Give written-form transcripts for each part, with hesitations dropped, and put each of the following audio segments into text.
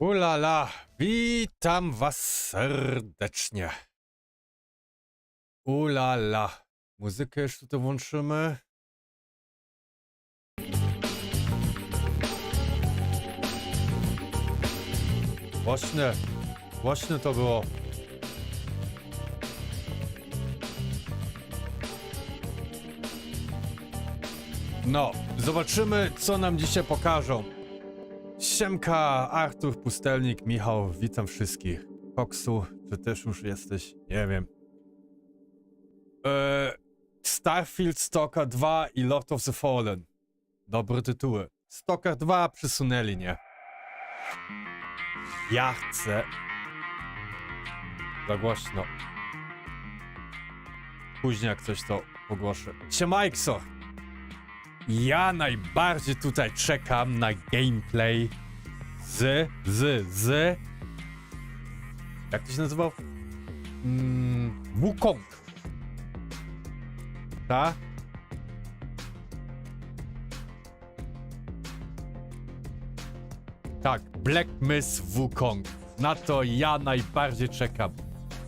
Ulala, witam was serdecznie. Ulala, muzykę jeszcze tutaj włączymy. Właśnie to było. No, zobaczymy, co nam dzisiaj pokażą. Siemka, Artur, Pustelnik, Michał, witam wszystkich. Koksu, czy też już jesteś? Nie wiem. Starfield, Stalker 2 i Lord of the Fallen. Dobre tytuły. Stalker 2 przysunęli, nie? Ja chcę... Za głośno. Później jak coś to pogłoszę. Siemajkso! Ja najbardziej tutaj czekam na gameplay z... Jak to się nazywał? Wukong. Tak? Tak, Black Miss Wukong. Na to ja najbardziej czekam.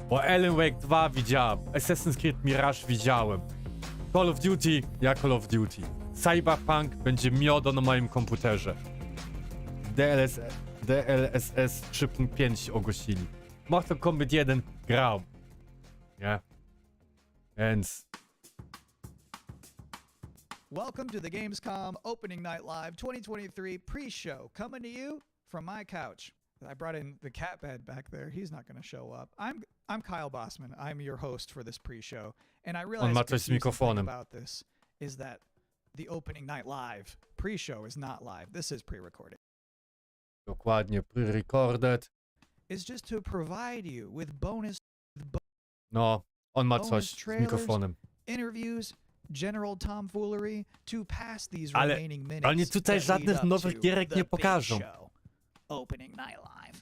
Bo Alan Wake 2 widziałem, Assassin's Creed Mirage widziałem. Call of Duty, ja Call of Duty. CyperPunk będzie miodo na moim komputerze. DLSS 3.5 ogłosili. Mortal Kombat 1 grał. Nie? Więc... Welcome to the Gamescom Opening Night Live 2023 pre-show, coming to you from my couch. I brought in the cat bed back there. He's not going to show up. I'm Kyle Bossman. I'm your host for this pre-show, and I realize the thing about this is that the Opening Night Live pre-show is not live. This is pre-recorded. Dokładnie, pre-recorded. It's just to provide you with bonus. No, on ma coś z mikrofonem. Interviews, general tomfoolery to pass these remaining minutes. Ale tutaj żadnych nowych gierek nie pokażą. Opening Night Live.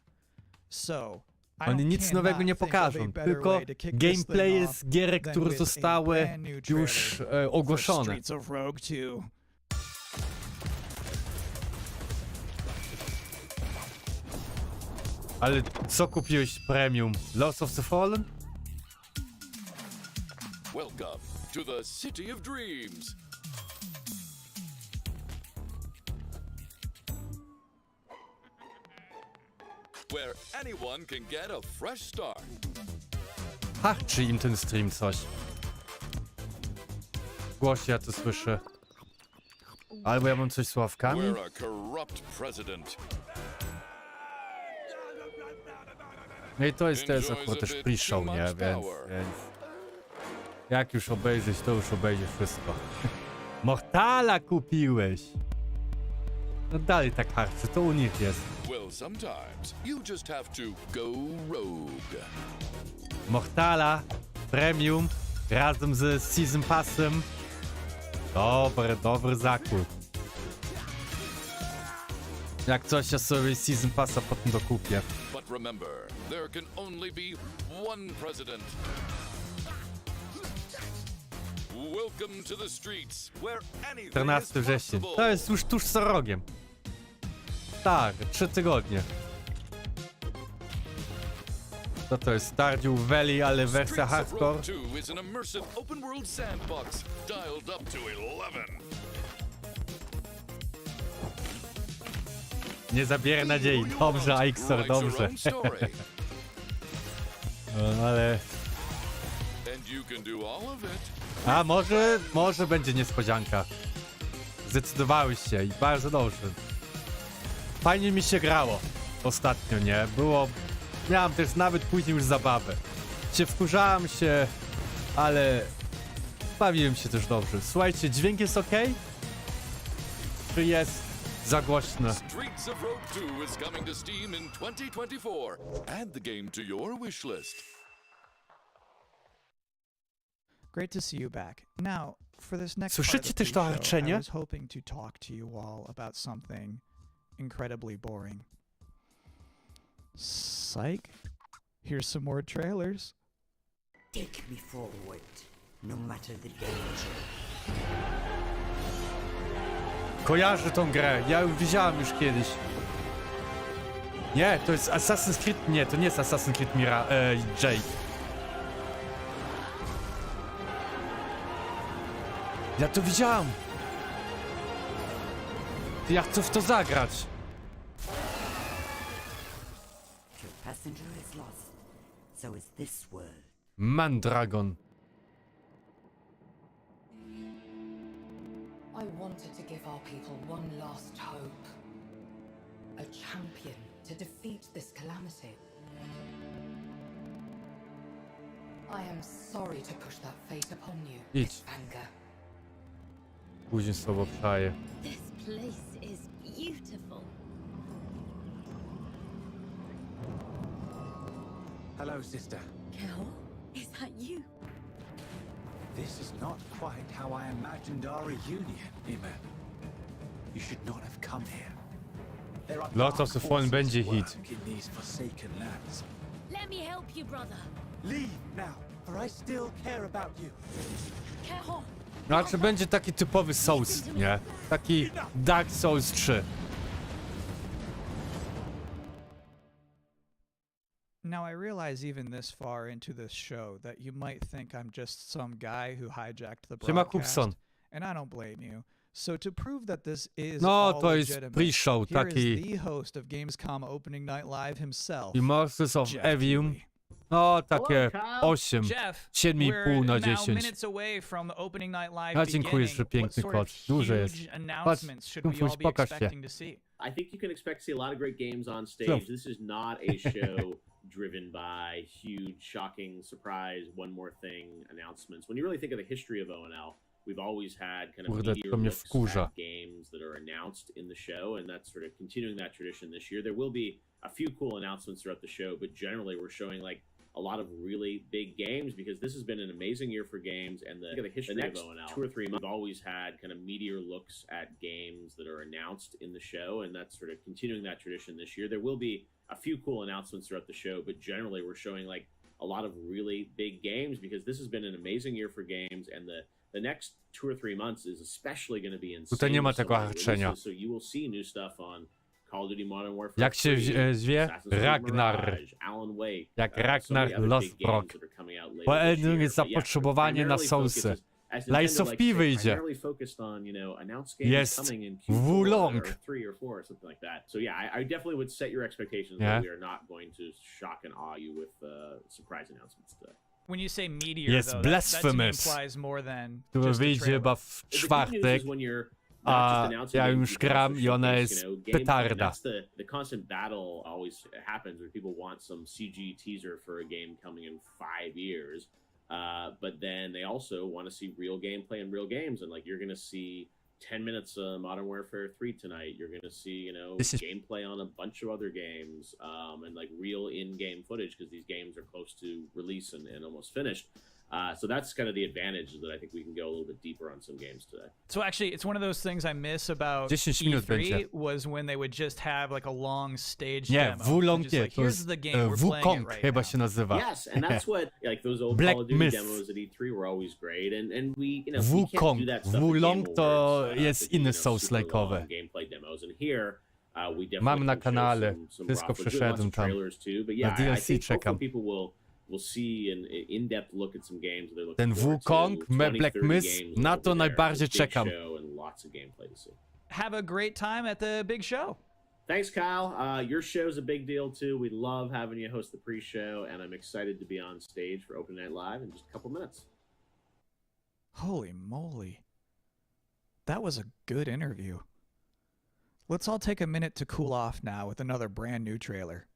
So, oni nic nowego nie pokażą, tylko gameplay z gierek, które zostały już ogłoszone. Ale co kupiłeś premium? Lords of the Fallen? Welcome to the City of Dreams. Where anyone can get a fresh start. Harczy im ten stream coś. Głośno ja to słyszę. Albo ja mam coś z sławkami? We're a corrupt president. No i to jest akurat też pre-show, nie? Więc... Jak już obejrzeć, to już obejdzie wszystko. Mortala kupiłeś! No dalej tak harczy, to u nich jest. Well, sometimes you just have to go rogue. Mortala, premium, razem z Season Passem. Dobry zakup. Jak coś, ja sobie Season Passa potem dokupię. But remember, there can only be one president. Welcome to the streets, where anything 14 września. To jest już tuż za rogiem. Tak, 3 tygodnie. To jest Stardew Valley, ale wersja hardcore. Nie zabieraj nadziei. Dobrze, Aixor, dobrze. No, ale... A może będzie niespodzianka. Zdecydowałeś się i bardzo dobrze. Fajnie mi się grało ostatnio, nie? Miałem też nawet później już zabawę. Wkurzałem się, ale bawiłem się też dobrze. Słuchajcie, dźwięk jest ok? Czy jest za głośno? Streets of Rogue 2 is coming to Steam in 2024. Add the game to your wish list. Great to see you back. Now, for this next Słyszycie też to harczenie? I was hoping to talk to you all about something incredibly boring. Psych. Here's some more trailers. Take me forward, no matter the danger. Kojarzę tą grę, ja ją widziałem już kiedyś. Nie, to jest Assassin's Creed... Nie, to nie jest Assassin's Creed Jade. Ja to widziałam. Ja chcę w to zagrać. Your passenger is lost. So is this world. Mandragon. I wanted to give our people one last hope. A champion to defeat this calamity. I am sorry to push that fate upon you, Idź. Miss Anger. Później słowo przaje. This place is beautiful. Hello, sister. Kel, is that you? This is not quite how I imagined our reunion, Nima. You should not have come here. There are Lots of dark the fun forces będzie at hit. work in these forsaken lands. Let me help you, brother. Leave now, for I still care about you. Kel, Znaczy będzie taki typowy Souls, nie? Taki Dark Souls 3. Now, I realize even this far into this show that you might think I'm just some guy who hijacked the Siema, broadcast, Kupson. and I don't blame you. So to prove that this is No, all to jest legitimate, pre-show, here taki- is the host of Gamescom Opening Night Live himself, Immortal of Jeff Aveum. Keighley. No, takie Hello, Kyle. 8. Jeff, 7,5 na we're now 10. minutes away from the Opening Night Live A, dziękuję, beginning. że piękny What sort of kod. Duży jest. huge announcements should we Kufuś, all be pokaż się. expecting to see? I think you can expect to see a lot of great games on stage. Sure. This is not a show driven by huge, shocking, surprise, one more thing announcements. When you really think of the history of ONL, we've always had kind of Kurde, meteor to mnie looks wkurza. at games that are announced in the show, and that's sort of continuing that tradition this year. There will be a few cool announcements throughout the show, but generally we're showing like a lot of really big games because this has been an amazing year for games, and the history next of ONL. 2 or 3 months, we've always had kind of meteor looks at games that are announced in the show, and that's sort of continuing that tradition this year. There will be a few cool announcements throughout the show, but generally we're showing like a lot of really big games because this has been an amazing year for games, and the next 2 or 3 months is especially going to be insane. Tutaj nie ma with some tego of the harczenia. releases, so you will see new stuff on Call of Duty Modern Warfare. Jak się 3, zwie? Assassin's Creed Ragnar. Mirage, Alan Wake, Jak so Ragnar many other Lost big games Rock. that are coming out later Po this Elden year. jest But yeah, zapotrzebowanie na primarily Soulsy. focuses, as Lies Nintendo of likes P to say, wyjdzie. primarily focused on, you know, announced games Jest coming in Q4 Wukong. or 3 or 4 or something like that. So yeah, I definitely would set your expectations Yeah. that we are not going to shock and awe you with surprise announcements today. When you say meteor, Jest though, that to me blasphemous. implies more than Który just a wyjdzie trailer. chyba w The good news czwartek. is when you're not A just announcing ja games, już you can gram also i ona showcase, jest you know, gameplay. petarda. That's the constant battle always happens when people want some CG teaser for a game coming in 5 years, but then they also want to see real gameplay and real games, and like you're gonna see 10 minutes of Modern Warfare 3 tonight. You're gonna see, you know, This is- gameplay on a bunch of other games, and like real in-game footage because these games are close to release and almost finished. So that's kind of the advantage that I think we can go a little bit deeper on some games today. So actually, it's one of those things I miss about 10 minut E3 będzie. was when they would just have like a long stage Nie, demo. Wulong Just nie, like, to here's jest the game, we're playing Wukong it right chyba now. się nazywa. Yes, and that's what like those old Black Call of Duty Myth. demos at E3 were always great, and we you know Wukong. we can't do that stuff at Wulong Game to Awards, jest to do, inny you know, super Souls-like'owy. long gameplay demos, and here we definitely Mam na can show kanale. some Wszystko raw footage. We have lots przeszedłem of tam. trailers too, but Na yeah, I DLC think czekam. hopefully people will see an in-depth look at some games that they're looking Ten forward Wukong, to. 20, Black 30 Myth, games na over to there, najbardziej big czekam. show and lots of gameplay to see. Have a great time at the big show. Thanks, Kyle. Your show's a big deal, too. We love having you host the pre-show, and I'm excited to be on stage for Open Night Live in just a couple minutes. Holy moly. That was a good interview. Let's all take a minute to cool off now with another brand new trailer.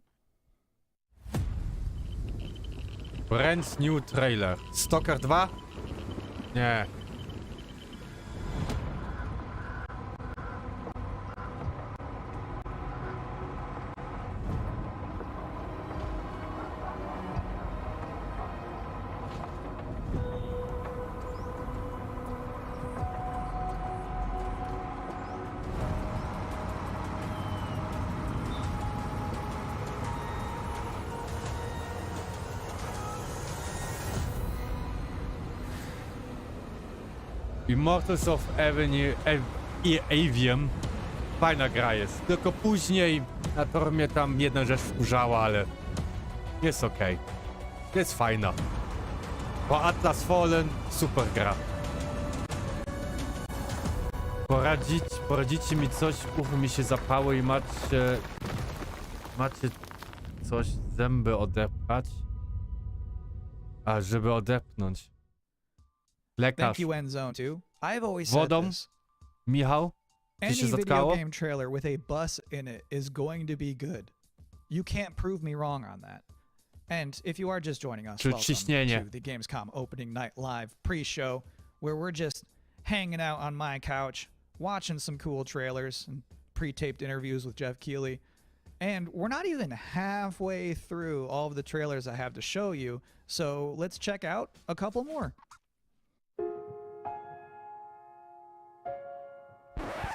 Brand new trailer. Stalker 2? Nie. Immortals of Aveum. Fajna gra jest. Tylko później na to mnie tam jedna rzecz wkurzała, ale jest okej. Jest fajna. Bo Atlas Fallen, super gra. Poradzicie mi coś, ucho mi się zapało i macie coś, zęby odepchać? A, żeby odepchnąć. Lekarz. Thank you, Endzone 2. I've always Wodą? said this. Michał? Ty Any się video zatkało? game trailer with a bus in it is going to be good. You can't prove me wrong on that. And if you are just joining us, Czy welcome ciśnienie? to the Gamescom opening night live pre-show, where we're just hanging out on my couch, watching some cool trailers and pre-taped interviews with Jeff Keighley. And we're not even halfway through all of the trailers I have to show you, so let's check out a couple more.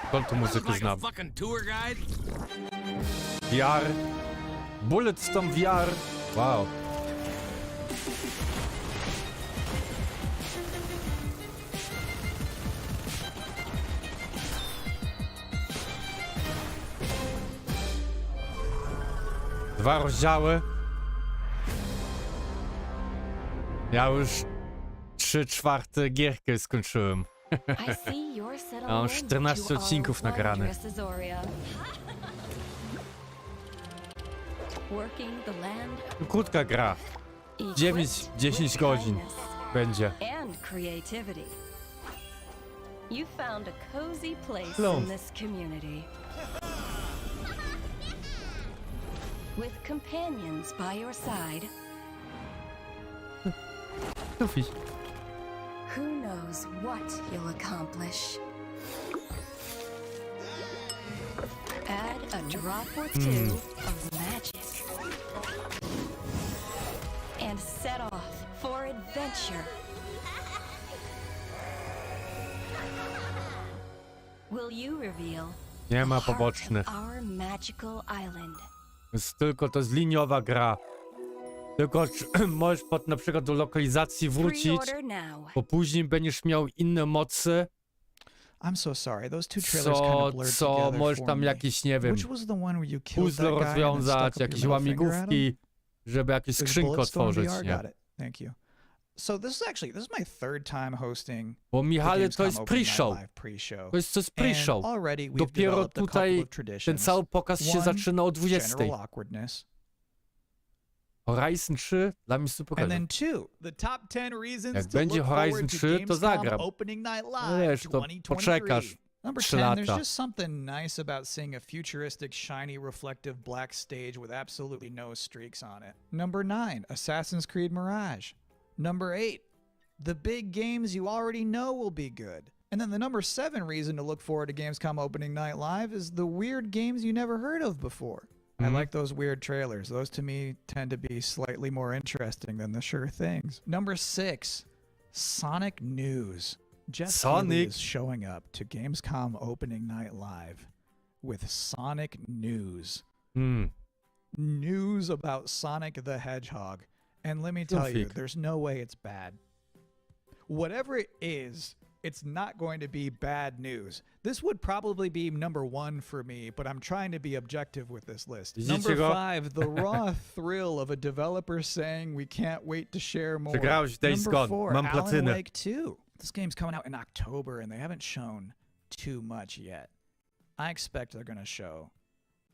Skąd tu muzykę znam? VR. Bulletstorm VR. Wow. Dwa rozdziały. Ja już 3/4 gierkę skończyłem. Mam 14 odcinków nagranych. Krótka gra. 9-10 godzin będzie. You found a cozy place Hello. in this community. With companions by your side, Luffy. who knows what you'll accomplish. Add a drop or two of magic. And set off for adventure. Will you reveal Nie ma the heart pobocznych. of our magical island? To jest liniowa gra. Tylko możesz na przykład do lokalizacji wrócić, Pre-order now. bo później będziesz miał inne mocy, I'm so sorry. Those two trailers kind of blurred co together możesz for tam me. jakieś, nie wiem, Which was the one where you killed puzzle that guy and then rozwiązać, stuck up jakieś your middle finger at him? łamigłówki, żeby jakieś There's skrzynki Bulletstorm otworzyć, VR? nie? Got it. Thank you. So this is my third time hosting Bo the Michale, to Gamescom jest Opening Night pre-show. Live pre-show. To jest And pre-show. already we've Dopiero developed a couple tutaj of traditions. ten cały pokaz się One, zaczyna o 20. general awkwardness. Horizon 3 dla mnie super. And then two, the top 10 reasons Jak to będzie look Horizon forward to 3, to Gamescom zagram. Opening Night No Live wiesz, to 2023. poczekasz Number 3 10, there's lata. just something nice about seeing a futuristic, shiny, reflective black stage with absolutely no streaks on it. Number 9, Assassin's Creed Mirage. Number 8, the big games you already know will be good. And then the number 7 reason to look forward to Gamescom Opening Night Live is the weird games you never heard of before. I like those weird trailers. Those to me tend to be slightly more interesting than the sure things. Number 6, Sonic News. Jeff Keighley is showing up to Gamescom Opening Night Live with Sonic News. News about Sonic the Hedgehog. And let me tell you, there's no way it's bad. Whatever it is, it's not going to be bad news. This would probably be number 1 for me, but I'm trying to be objective with this list. Number 5, the raw thrill of a developer saying we can't wait to share more. Number 4, Alan Wake 2. This game's coming out in October, and they haven't shown too much yet. I expect they're going to show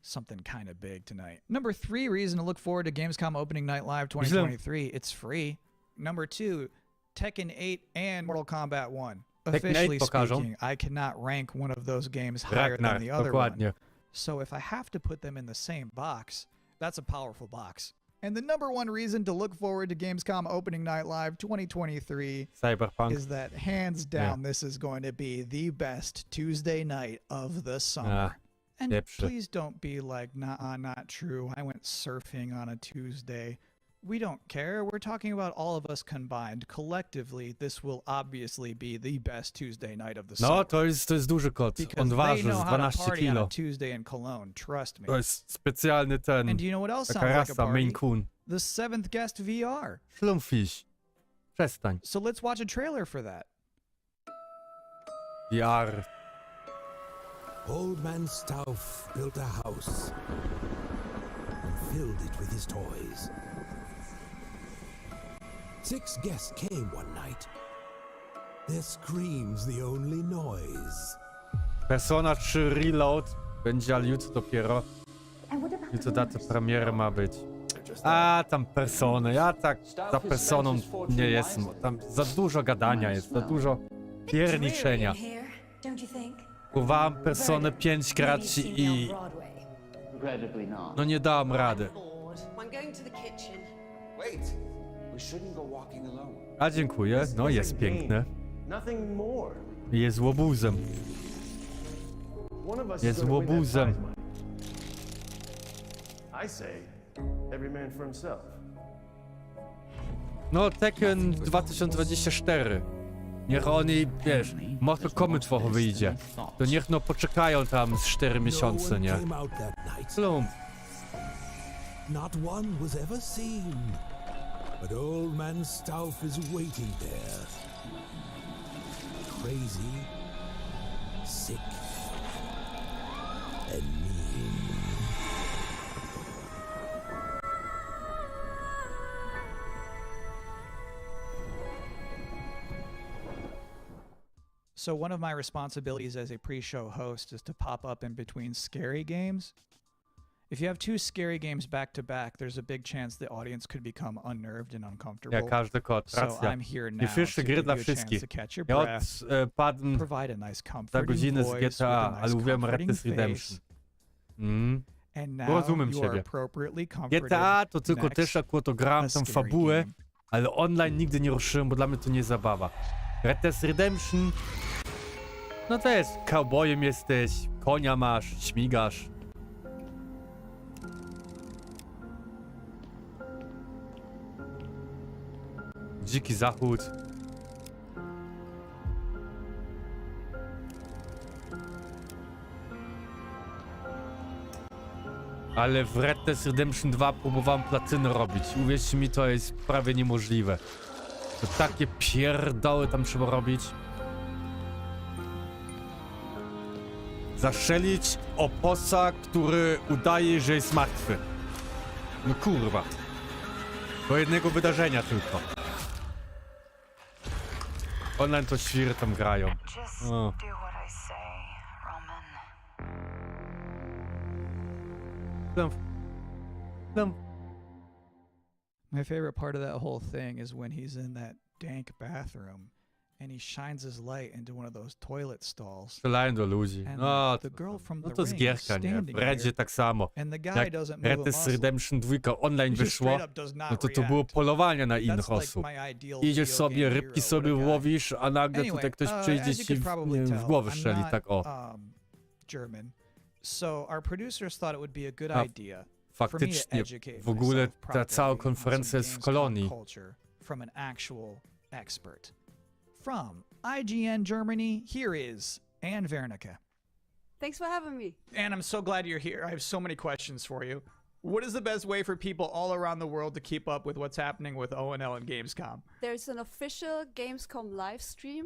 something kind of big tonight. Number 3 reason to look forward to Gamescom Opening Night Live 2023. It's free. Number 2, Tekken 8 and Mortal Kombat 1. Officially speaking, I cannot rank one of those games higher than the other one. So if I have to put them in the same box, that's a powerful box. And the number 1 reason to look forward to Gamescom Opening Night Live 2023 CyperPunk is that hands down this is going to be the best Tuesday night of the summer. And please don't be like, nah, not true. I went surfing on a Tuesday. We don't care. We're talking about all of us combined. Collectively, this will obviously be the best Tuesday night of the summer. No, to jest duży kot. On waży 12 kilo. Tuesday in Cologne, trust me. To jest specjalny ten. And do you know what else taka sounds like a rasa, party? Maine Coon. The 7th Guest VR. Ślumfiś. Przestań. So let's watch a trailer for that. VR. Old man Stauff built a house and filled it with his toys. 6 guests came one night. Their screams the only noise. Persona 3 Reload będzie, ale jutro dopiero. Jutro data premiery ma być. A, tam Persony. Ja tak za Personą nie jestem. Tam za dużo gadania jest, za dużo pierniczenia. Próbowałem Personę 5 grać i... No nie dałem rady. A dziękuję, no jest piękne. Jest łobuzem. Jest łobuzem. No Tekken 2024. Niech oni, wiesz, może komy trochę wyjdzie. To niech no poczekają tam z 4 miesiące, nie? Plum. Not one was ever seen. But old man Stauff is waiting there. Crazy, sick, and mean. So one of my responsibilities as a pre-show host is to pop up in between scary games. If you have 2 scary games back to back, there's a big chance the audience could become unnerved and uncomfortable. Ja każdy kod, So racja. I'm here now Nie pierwsze to gry give dla you a chance wszystkich. to catch your Ja breath, odpadłem provide a nice za comforting godzinę z voice with GTA, a ale nice uwielbiam Red comforting Dead Redemption. face. And now Rozumiem you are ciebie. appropriately comforted. GTA to tylko Next, też akurat to grałem a tam scary fabułę, game. ale online nigdy nie ruszyłem, bo dla mnie to nie zabawa. Red Dead Redemption... No to jest, cowboyem jesteś, konia masz, śmigasz. Dziki zachód. Ale w Red Dead Redemption 2 próbowałem platynę robić. Uwierzcie mi, to jest prawie niemożliwe. To takie pierdoły tam trzeba robić. Zastrzelić oposa, który udaje, że jest martwy. No kurwa. Do jednego wydarzenia tylko. Online to świry tam grają. O. My favorite part of that whole thing is when he's in that dank bathroom and he shines his light into one of those toilet stalls. Strzelają do ludzi. And No, the girl from no the to jest ring is gierka, nie? W standing Redzie there, tak samo. and the guy Jak doesn't move Red a Dead muscle. Redemption 2 online He just wyszło, straight up does not no to było react. polowanie na innych That's like osób. my ideal Idziesz video sobie, game rybki hero, sobie what a guy. łowisz, a nagle Anyway, tutaj ktoś as przyjdzie you ci could probably w tell, głowę I'm strzeli, not, tak o. German. So our producers thought it would be a good A, idea for me to Faktycznie, educate w ogóle myself ta properly cała on konferencja some jest w Gamescom Kolonii. culture from an actual expert. From IGN Germany, here is Anne Wernicke. Thanks for having me. Anne, I'm so glad you're here. I have so many questions for you. What is the best way for people all around the world to keep up with what's happening with ONL and Gamescom? There's an official Gamescom live stream,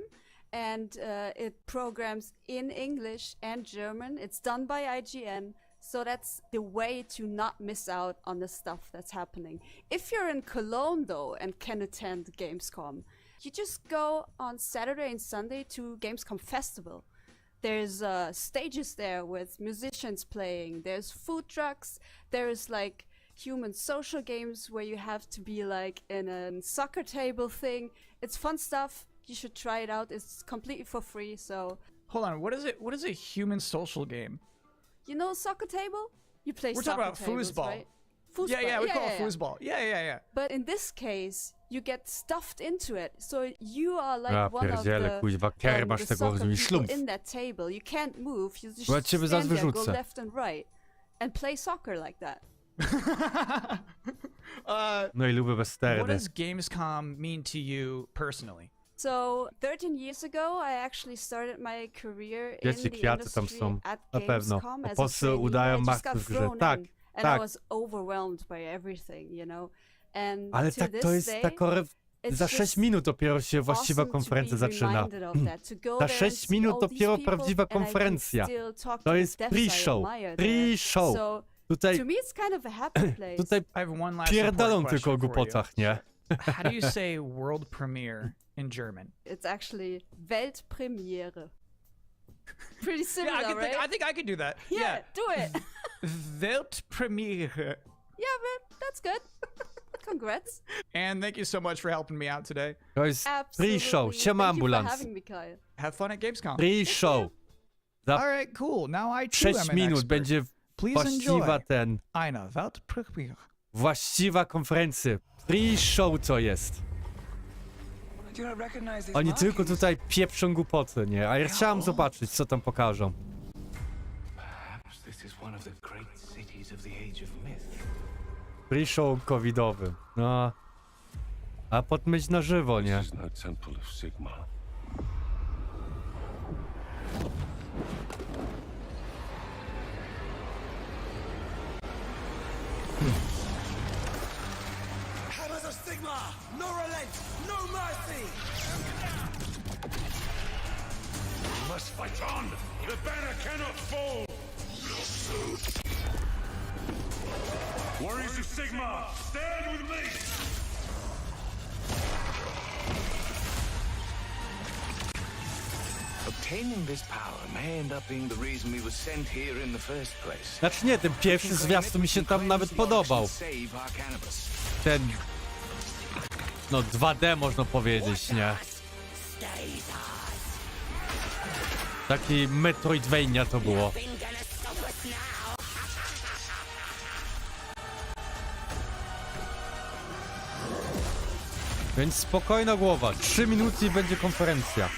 and it programs in English and German. It's done by IGN, so that's the way to not miss out on the stuff that's happening. If you're in Cologne, though, and can attend Gamescom, you just go on Saturday and Sunday to Gamescom Festival. There's stages there with musicians playing. There's food trucks. There's like human social games where you have to be like in a soccer table thing. It's fun stuff. You should try it out. It's completely for free. So Hold on, what is it? What is a human social game? you know soccer table? You play We're soccer talking about tables, foosball. right? Foosball. Yeah, we call it yeah. foosball. Yeah. But in this case, you get stuffed into it. So you are like Ja one of pierdzielę, the, kuźwa, kery masz the tego soccer mi people ślump. in that table. You can't move. You Bo ja just ciebie zaraz stand there, go wyrzucę. left and right, and play soccer like that. No i lubię What westerny. does Gamescom mean to you personally? So 13 years ago, I actually started my career in Wiecie, the kwiaty tam industry są. at Na pewno. Gamescom as a Oposy trainee. udają I just got martwych w grze. thrown Tak, in, and I tak. was overwhelmed by everything, you know. And Ale to tak this to jest day, taka za 6 minut dopiero się właściwa konferencja zaczyna. Za 6 minut dopiero prawdziwa konferencja. To jest pre-show. Pre-show. Tutaj, tutaj pierdolą tylko o głupotach, nie? How do you say world premiere in German? It's actually Weltpremiere. Pretty similar, Yeah, right? I think I could do that. Yeah, do it. Weltpremiere. Yeah, man, that's good. Congrats. And thank you so much for helping me out today. To jest pre-show. Siema ambulans. Have fun at Gamescom. Pre-show. Za All right, cool. Now I too 6 am an minut expert. będzie Please właściwa enjoy. Eine Weltpremiere. właściwa konferencja. Pre-show to jest. Oni tylko tutaj pieprzą głupoty, nie? A ja chciałem zobaczyć, co tam pokażą. Pre-show covidowy. No. A podmyć na żywo, nie? No relent, no mercy! You must fight on! The banner cannot fall! Warriors of Sigma, stand with me! Obtaining this power may end up being the reason we were sent here in the first place. Znaczy nie, ten pierwszy zwiastun mi się tam nawet podobał. Ten... No 2D można powiedzieć, nie? Taki Metroidvania to było. Więc spokojna głowa, 3 minuty i będzie konferencja.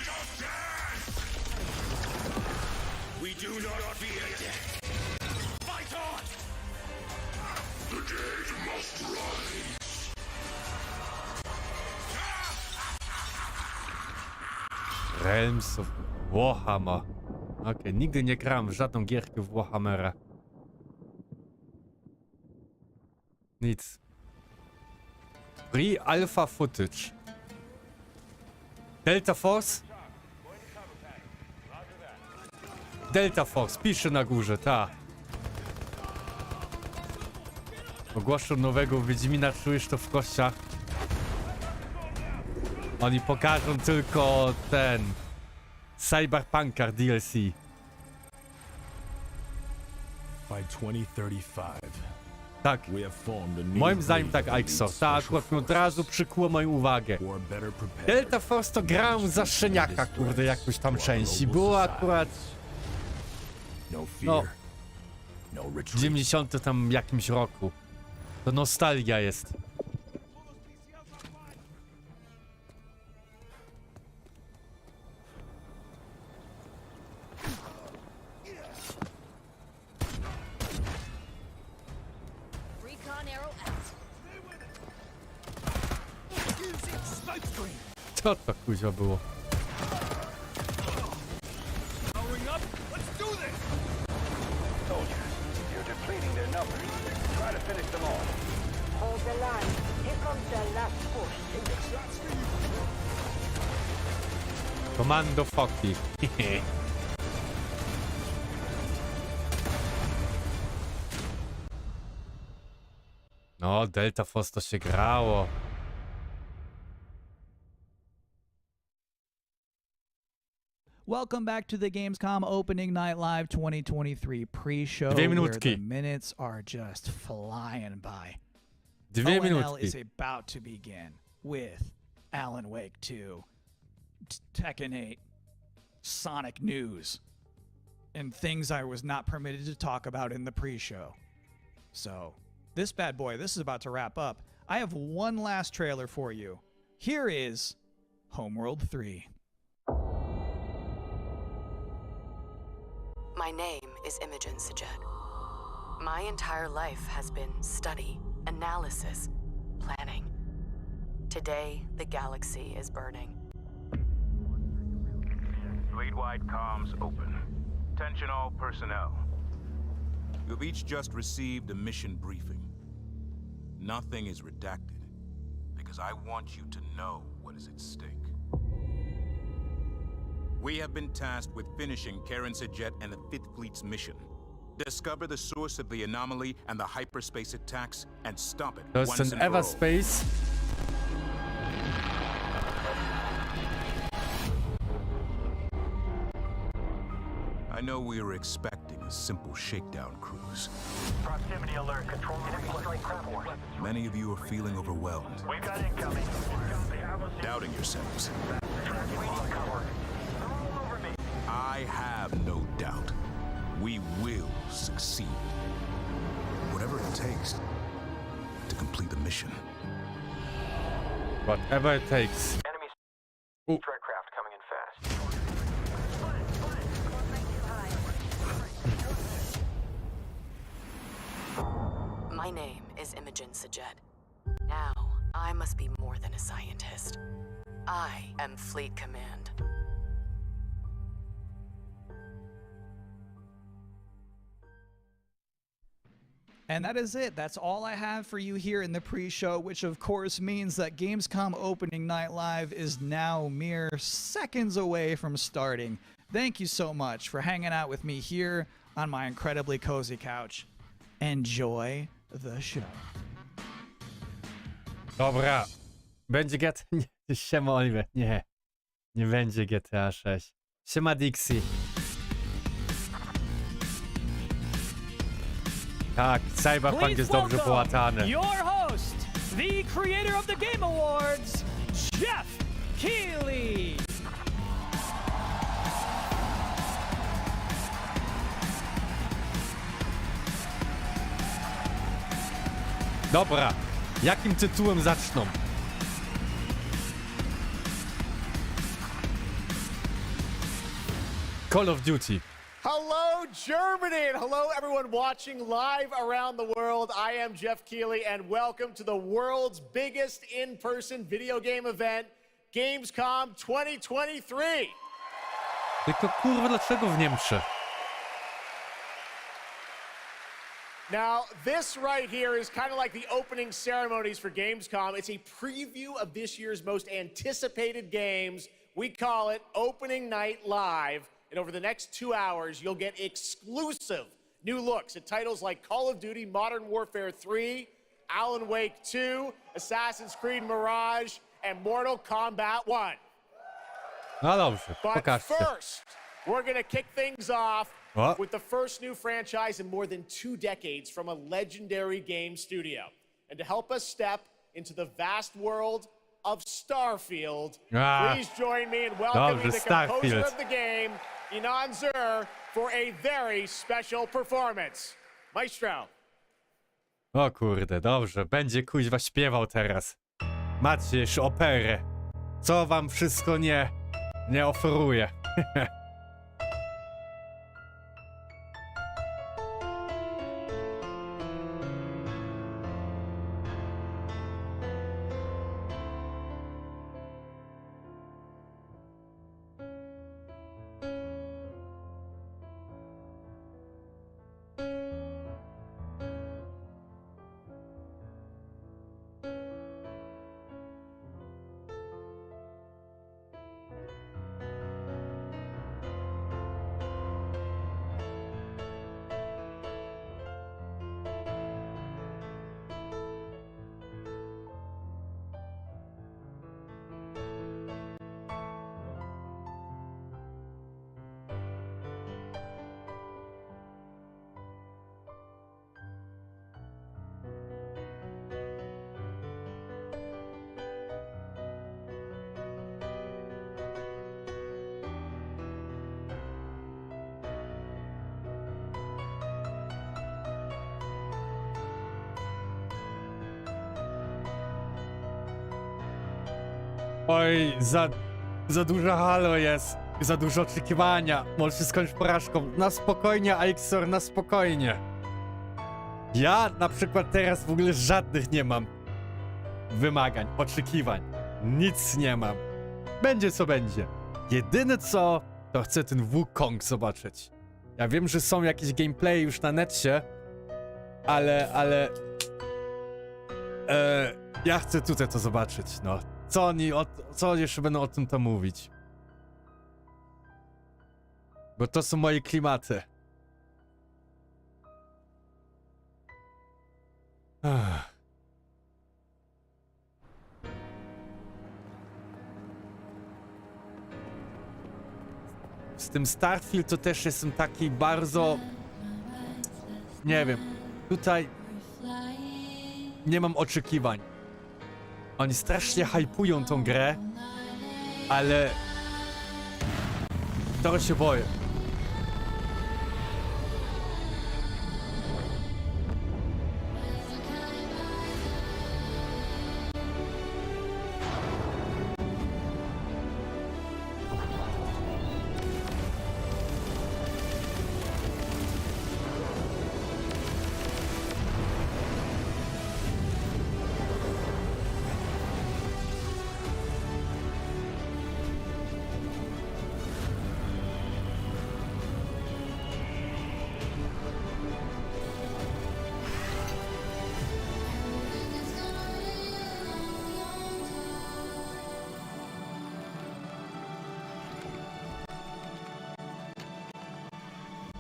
Realms of Warhammer. Okej, nigdy nie grałem w żadną gierkę w Warhammera. Nic. Free Alpha Footage. Delta Force? Delta Force, pisze na górze, ta. Ogłoszą nowego Wiedźmina, czujesz to w kościach? Oni pokażą tylko ten... CyperPunka DLC. By 2035. Tak. Moim zdaniem tak, Aixor. Ta akurat mi od razu przykuło moją uwagę. Delta Force to grałem za szczeniaka, kurde, jakąś tam część. I było akurat... No... w 90 tam jakimś roku. To nostalgia jest. Co to kuźwa było? Komando Foki. No, Delta Force to się grało. Welcome back to the Gamescom Opening Night Live 2023 pre-show, Dwie where minutki. the minutes are just flying by. Dwie ONL minutki. is about to begin with Alan Wake 2, Tekken 8, Sonic news, and things I was not permitted to talk about in the pre-show. So, this bad boy, this is about to wrap up. I have one last trailer for you. Here is Homeworld 3. My name is Imogen Sajet. My entire life has been study, analysis, planning. Today, the galaxy is burning. Fleet-wide comms open. Attention all personnel. You've each just received a mission briefing. Nothing is redacted, because because I want you to know what is at stake. We have been tasked with finishing Karen Sajet and the Fifth Fleet's mission. Discover the source of the anomaly and the hyperspace attacks and stop it To once jest and ten for all. Everspace. I know we were expecting a simple shakedown cruise. Proximity alert, control enemy strike crab war. Many of you are feeling overwhelmed, We've got incoming. doubting yourselves. We need cover. Roll over me. I have no doubt. We will succeed. Whatever it takes to complete the mission. Whatever it takes. Enemy Ooh. strike craft coming in fast. My name is Imogen Sajet. Now, I must be more than a scientist. I am Fleet Command. And that is it. That's all I have for you here in the pre-show, which of course means that Gamescom Opening Night Live is now mere seconds away from starting. Thank you so much for hanging out with me here on my incredibly cozy couch. Enjoy the show. Dobra. Będzie GTA... Nie, siema Oliver. Nie. Nie będzie GTA 6. Siema Dixie. Tak, CyperPunk jest dobrze połatany. Your host, the creator of the Game Awards, Jeff Keighley. Dobra, jakim tytułem zaczną? Call of Duty. Hello, Germany, and hello, everyone watching live around the world. I am Jeff Keighley, and welcome to the world's biggest in-person video game event, Gamescom 2023. Tylko kurwa, dlaczego w Niemczech? Now, this right here is kind of like the opening ceremonies for Gamescom. It's a preview of this year's most anticipated games. We call it Opening Night Live. And over the next 2 hours, you'll get exclusive new looks at titles like Call of Duty Modern Warfare 3, Alan Wake 2, Assassin's Creed Mirage, and Mortal Kombat 1. No dobrze, But pokażcie. first, we're going to kick things off What? with the first new franchise in more than 2 decades from a legendary game studio. And to help us step into the vast world of Starfield, please join me in welcoming the composer of the game, Inan Zur, for a very special performance. Maestro. O kurde, dobrze, będzie kuźwa śpiewał teraz. Macie już operę. Co wam wszystko nie oferuje. Oj, za dużo halo jest. Za dużo oczekiwania. Może się skończyć porażką. Na spokojnie, Aixor, na spokojnie. Ja na przykład teraz w ogóle żadnych nie mam wymagań, oczekiwań. Nic nie mam. Będzie co będzie. Jedyne co, to chcę ten Wukong zobaczyć. Ja wiem, że są jakieś gameplay już na netcie, ale... Ja chcę tutaj to zobaczyć, no. Co oni jeszcze będą o tym to mówić? Bo to są moje klimaty. Z tym Starfield to też jestem taki bardzo... Nie wiem. Tutaj... Nie mam oczekiwań. Oni strasznie hypują tą grę, ale... Trochę się boję.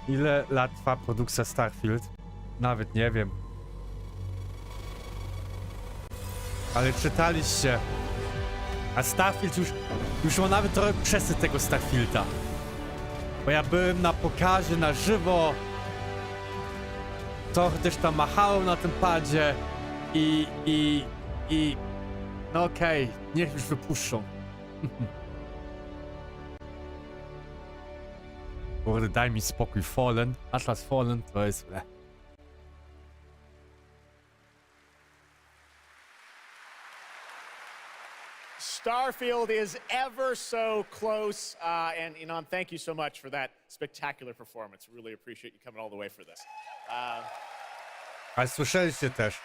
Ile lat trwa produkcja Starfield? Nawet nie wiem. Ale czytaliście. A Starfield już ma nawet trochę przesyt tego Starfielda. Bo ja byłem na pokazie na żywo. Trochę też tam machałem na tym padzie. No okej, niech już wypuszczą. Kurde, daj mi spokój. Fallen. Atlas Fallen to jest... Starfield is ever so close, and Inan, thank you so much for that spectacular performance. Really appreciate you coming all the way for this. Ale słyszeliście też,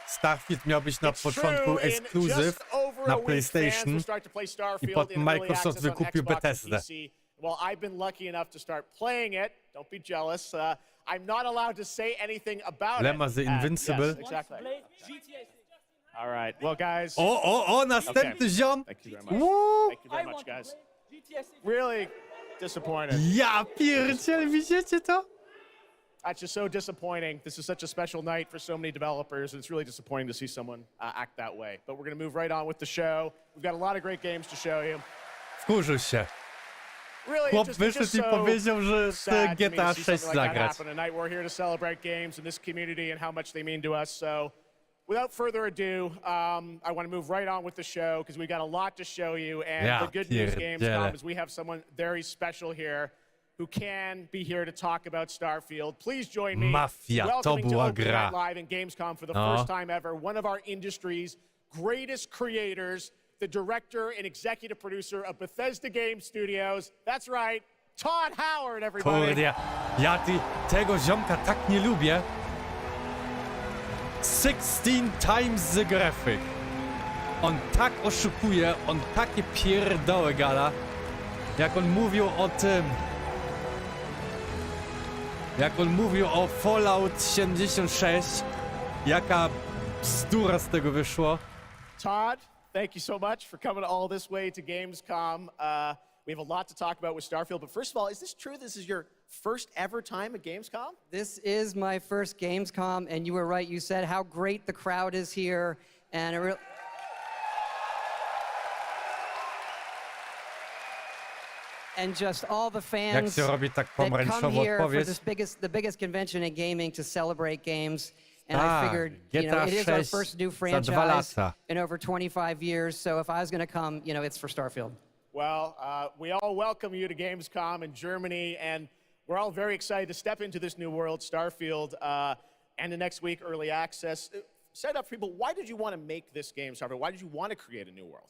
Starfield miał być na początku ekskluzyw na PlayStation i potem Microsoft wykupił Bethesdę. Well, I've been lucky enough to start playing it. Don't be jealous. I'm not allowed to say anything about Lemma it. the Invincible. Yes, exactly. All right. Well, guys. Następny ziom. Thank you very much. Thank you very much, guys. Really disappointed. Ja pierdziel, widzicie to? That's just so disappointing. This is such a special night for so many developers, and it's really disappointing to see someone act that way. But we're going to move right on with the show. We've got a lot of great games to show you. Wkurzył się. Really, Chłop wyszedł i powiedział, że chce GTA 6 zagrać. We're here to celebrate games in this community and how much they mean to us. So, without further ado, I want to move right on with the show because we got a lot to show you. And the good news, Gamescom, is we have someone very special here who can be here to talk about Starfield. Please join me. Mafia, to była gra. Live in Gamescom for the first time ever. One of our industry's greatest creators. The director and executive producer of Bethesda Game Studios. That's right, Todd Howard, everybody. Kurde, ja tego ziomka tak nie lubię. 16 times the graphic. On tak oszukuje, on takie pierdoły gada. Jak on mówił o tym... Jak on mówił o Fallout 76. Jaka bzdura z tego wyszło. Todd, thank you so much for coming all this way to Gamescom. We have a lot to talk about with Starfield, but first of all, is this true? This is your first ever time at Gamescom? This is my first Gamescom, and you were right. You said how great the crowd is here, and and just all the fans Jak się robi tak that come pomarańczowo here for odpowiedź? the biggest convention in gaming to celebrate games. And I figured, GTA it is our 6 first new za 2 franchise lata. in over 25 years. So if I was going to come, it's for Starfield. Well, we all welcome you to Gamescom in Germany, and we're all very excited to step into this new world, Starfield, and the next week, early access. Set up for people, why did you want to make this game, Starfield? Why did you want to create a new world?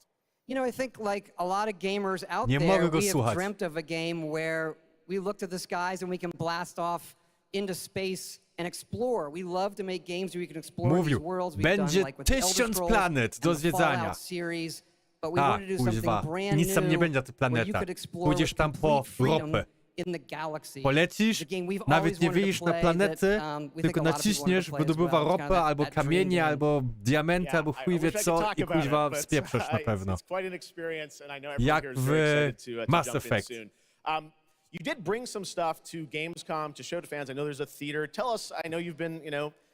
I think like a lot of gamers out Nie there, mogę go we have słuchać. dreamt of a game where we look to the skies and we can blast off into space and explore. We love to make games where we can explore Mówił, these worlds. We've będzie done like with the Elder 1000 Scrolls planet do and the zwiedzania. Fallout series, but we wanted to do something kuźwa, brand nic tam nie new będzie na tych where you planetach. could explore Pójdziesz with tam po complete freedom ropę. in the galaxy. Polecisz, The game we've nawet always nie wanted to wyjdziesz na play planety, that, we think tylko a lot of people wanted naciśniesz, to play as wydobywa well. It's kind ropę, of albo that dream kamienie, game. albo diamenty, Yeah, albo chuj I wie wish I co could talk i about kuźwa it, but, spieprzasz na it's pewno. quite an experience, and I know everyone Jak here is very w excited to Mass jump in Effect. soon. You did bring some stuff to Gamescom to show to fans. I know there's a theater. Tell us, I know you've been,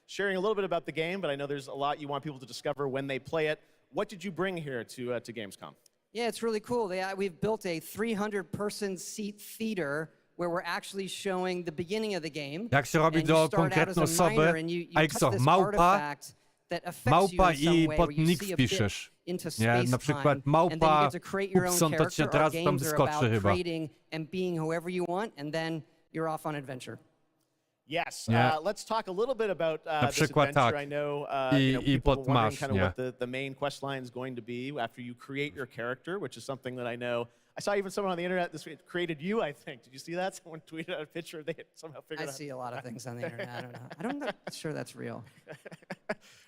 sharing a little bit about the game, but I know there's a lot you want people to discover when they play it. What did you bring here to Gamescom? Yeah, it's really cool. We've built a 300-person seat theater where we're actually showing the beginning of the game. Jak się robi And you do start out konkretnej as a miner osoby, and you a jak touch co, this małpa artifact that affects you in some i way, pod where you nick see a bit wpiszesz. into Nie, space na przykład time, and then you małpa, get to create your own Upson, to ci character. od Our razu tam games are wyskoczy about chyba. creating and being whoever you want, and then you're off on adventure. Yes. Nie. Let's talk a little bit about Na this przykład adventure. tak. I know, I people pod were wondering masz, kind of nie? what the main quest line is going to be after you create your character, which is something that I know. I saw even someone on the internet this week created you, I think. Did you see that? Someone tweeted out a picture. They had somehow figured I out. see a lot of things on the internet. I don't know. I'm not sure that's real.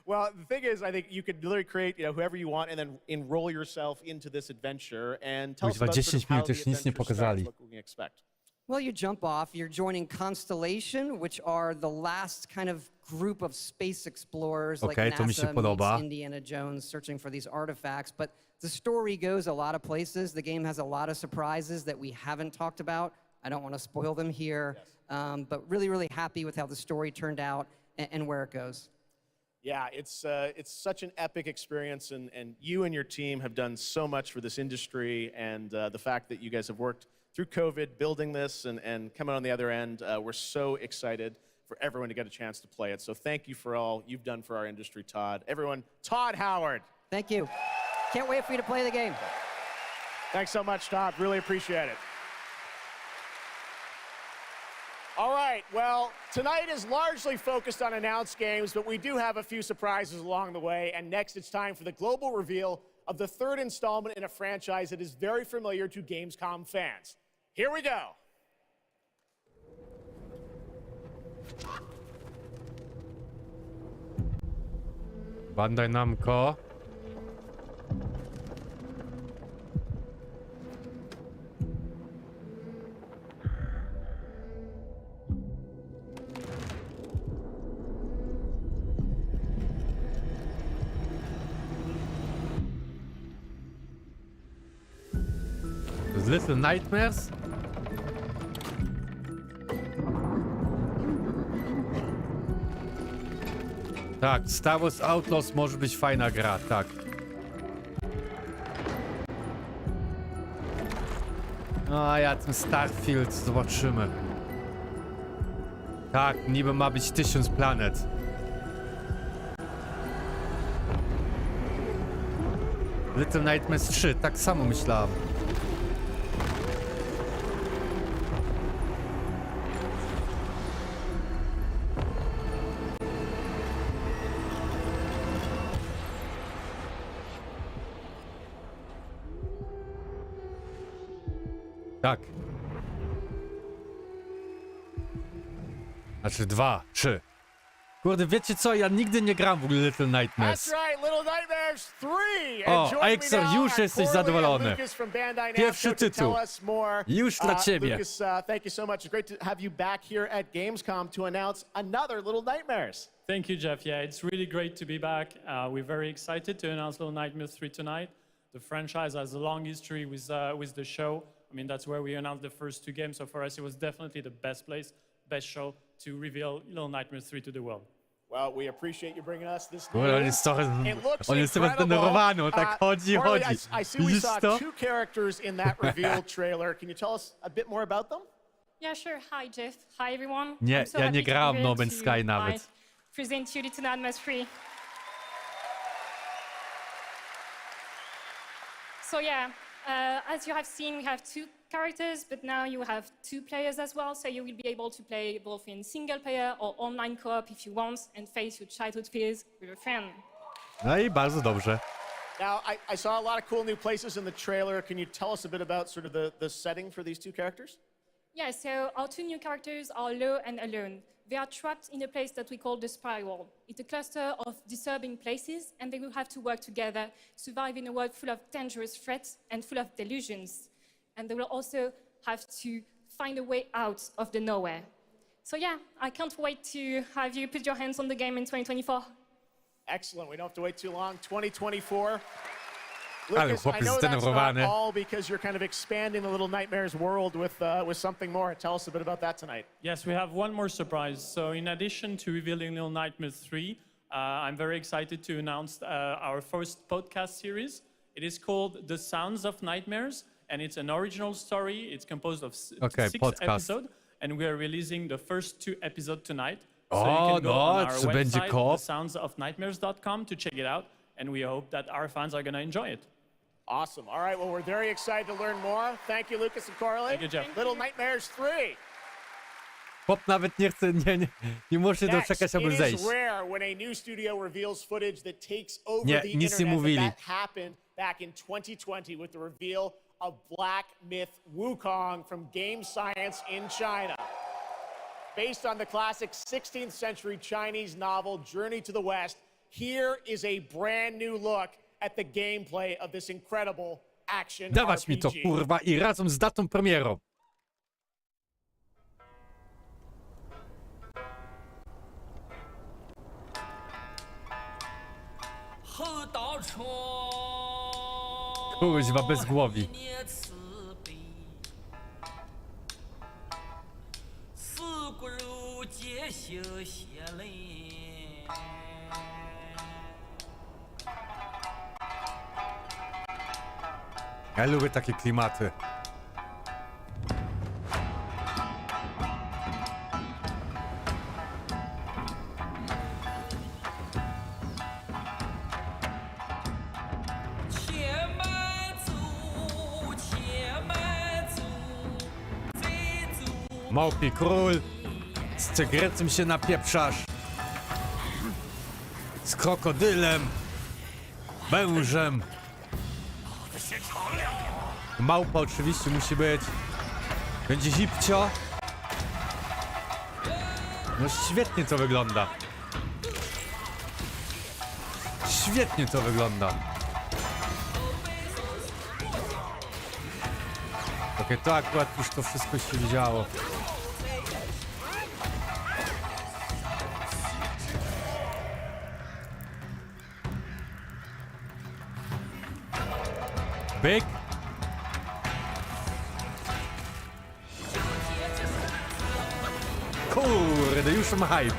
Well, the thing is, I think you could literally create, whoever you want, and then enroll yourself into this adventure. And tell us Kuźwa, about sort 10 of how minut the już nic nie adventure starts. pokazali. What can we expect? Well, you jump off, you're joining Constellation, which are the last kind of group of space explorers like Okej, to mi się NASA podoba. meets Indiana Jones searching for these artifacts. But the story goes a lot of places. The game has a lot of surprises that we haven't talked about. I don't want to spoil them here, but really, really happy with how the story turned out and where it goes. Yeah, it's such an epic experience, and you and your team have done so much for this industry, and the fact that you guys have worked through COVID, building this and coming on the other end, we're so excited for everyone to get a chance to play it. So thank you for all you've done for our industry, Todd. Everyone, Todd Howard. Thank you. Can't wait for you to play the game. Thanks so much, Todd. Really appreciate it. All right, well, tonight is largely focused on announced games, but we do have a few surprises along the way. And next, it's time for the global reveal of the third installment in a franchise that is very familiar to Gamescom fans. Here we go. Bandai Namco. Z Little Nightmares? Tak, Star Wars Outlaws może być fajna gra, tak. No a ja ten Starfield zobaczymy. Tak, niby ma być 1000 planet. Little Nightmares 3, tak samo myślałem. Tak. Znaczy 2, 3. Kurde, wiecie co? Ja nigdy nie gram w ogóle Little Nightmares. That's right, Little Nightmares 3. O, And join a me Exor, now już are jesteś Corley zadowolony. and Lucas from Bandai Pierwszy Namco to tytuł. tell us more. Już dla ciebie. Lucas, thank you so much. It's great to have you back here at Gamescom to announce another Little Nightmares. Thank you, Jeff. Yeah, it's really great to be back. We're very excited to announce Little Nightmares 3 tonight. The franchise has a long history with the show. I mean, that's where we announced the first two games. So for us, it was definitely the best place, best show to reveal Little Nightmares 3 to the world. Well, we appreciate you bringing us this Kurde, on jest trochę... On jest chyba zdenerwowany, on tak chodzi. I see we Widzisz saw to? 2 characters in that reveal trailer. Can you tell us a bit more about them? Yeah, sure. Hi, Jeff. Hi, everyone. Nie, I'm so ja happy nie to be grałem w here No Man's to, Sky nawet. present you Little Nightmares 3. So yeah, as you have seen, we have 2 characters, but now you have 2 players as well, so you will be able to play both in single player or online co-op if you want, and face your childhood fears with a friend. No i bardzo dobrze. Now, I saw a lot of cool new places in the trailer. Can you tell us a bit about sort of the setting for these 2 characters? Yeah, so our 2 new characters are Low and Alone. They are trapped in a place that we call the Spiral. It's a cluster of disturbing places, and they will have to work together, survive in a world full of dangerous threats and full of delusions. And they will also have to find a way out of the nowhere. So yeah, I can't wait to have you put your hands on the game in 2024. Excellent. We don't have to wait too long. 2024. Ale Lucas, I chłopiec know that's not zdenerwowany. all because you're kind of expanding the Little Nightmares world with something more. Tell us a bit about that tonight. Yes, we have one more surprise. So in addition to revealing Little Nightmares 3, I'm very excited to announce our first podcast series. It is called The Sounds of Nightmares, and it's an original story. It's composed of six episodes, and we are releasing the first 2 episodes tonight. So you can go on our website, thesoundsofnightmares.com, to check it out, and we hope that our fans are going to enjoy it. Awesome. All right, well, we're very excited to learn more. Thank you, Lucas and Coralie. Thank you, Jeff. Little Nightmares 3. Chłop nawet nie chce, nie może doczekać, aby It zejść. is rare when a new studio reveals footage that takes over Nie, the nic nie internet. mówili. That happened back in 2020 with the reveal of Black Myth Wukong from Game Science in China. Based on the classic 16th century Chinese novel Journey to the West, here is a brand new look at the gameplay of this incredible action Dawać mi to, RPG. kurwa, i razem z datą premierą. Kuźwa, bez głowi. Ja lubię takie klimaty. Małpi król, z tygrysem się napieprzasz, z krokodylem, wężem. Małpa oczywiście musi być. Będzie zipcio. No świetnie to wygląda. Świetnie to wygląda. Okej, to akurat już to wszystko się widziało. Big. Kurde, już mam hype.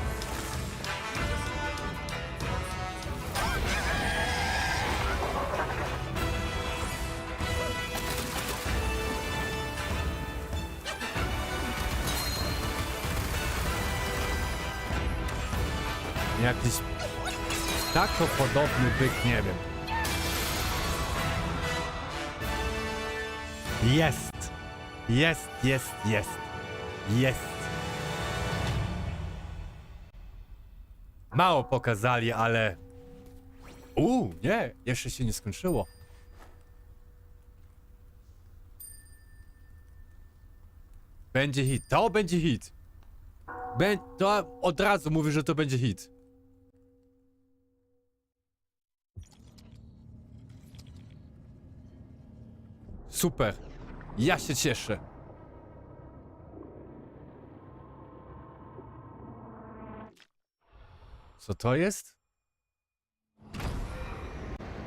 Jakiś ptakopodobny byk, nie wiem. Jest! Jest, jest, jest! Jest! Mało pokazali, ale... nie! Jeszcze się nie skończyło. Będzie hit. To będzie hit. To od razu mówię, że to będzie hit. Super. Ja się cieszę. Co to jest?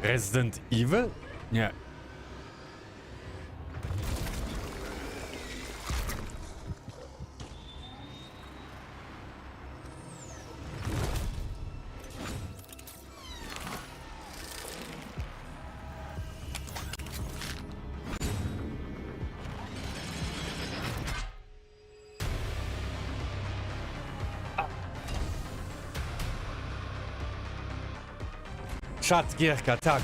Resident Evil? Nie. Czat gierka, tak.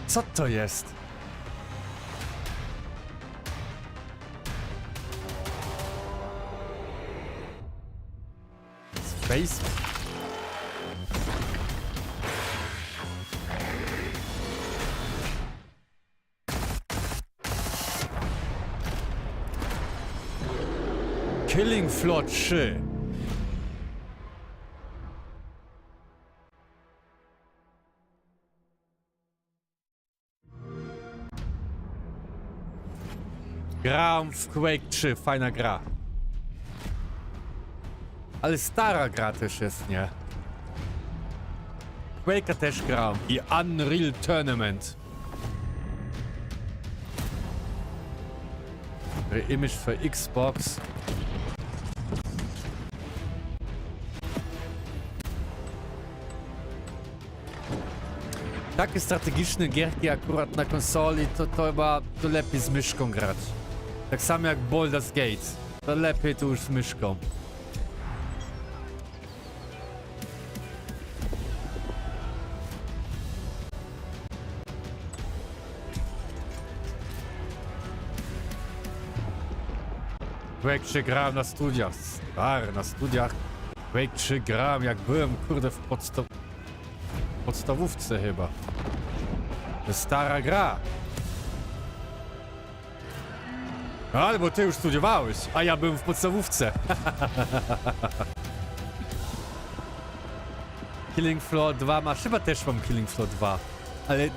Co to jest? Space? Killing Floor 3. Grałem w Quake 3, fajna gra. Ale stara gra też jest, nie? Quake'a też grałem i Unreal Tournament. Image für Xbox. Takie strategiczne gierki akurat na konsoli, to chyba to lepiej z myszką grać. Tak samo jak Baldur's Gate. To lepiej to już z myszką. Quake 3 grałem na studiach. Stary, na studiach. Quake 3 grałem jak byłem, kurde, w podstawówce chyba. To jest stara gra. Albo ty już studiowałeś, a ja byłem w podstawówce. Killing Floor 2 masz, chyba też mam Killing Floor 2. Ale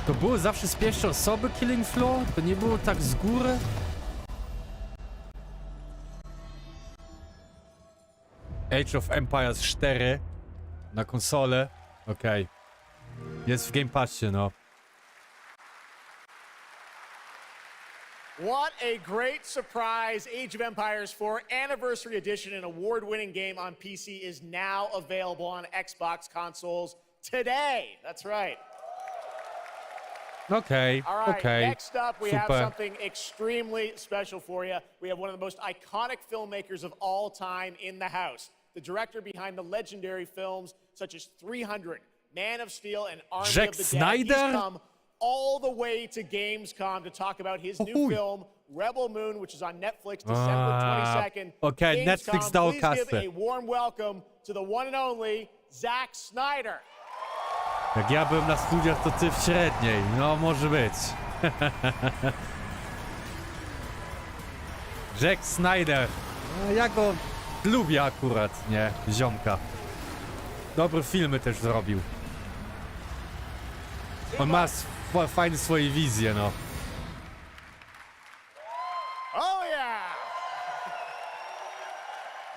to było zawsze z pierwszej osoby Killing Floor? To nie było tak z góry? Age of Empires 4 na konsolę. Okej. Jest w Game Passie, no. What a great surprise. Age of Empires 4 Anniversary Edition, an award-winning game on PC, is now available on Xbox consoles today. That's right. Okay, All right, okay. next up we have something extremely special for you. We have one of the most iconic filmmakers of all time in the house. The director behind the legendary films such as 300, Man of Steel, and Army of the Dead. Snyder? He's come all the way to Gamescom to talk about his new film, Rebel Moon, which is on Netflix December 22nd. Okay, Gamescom, Netflix dał please give kasę. a warm welcome to the one and only Zack Snyder. Jak ja byłem na studiach, to ty w średniej. No, może być. Zack Snyder. No, ja go lubię akurat, nie? Ziomka. Dobre filmy też zrobił. On ma fajne swoje wizje, no. Oh, yeah.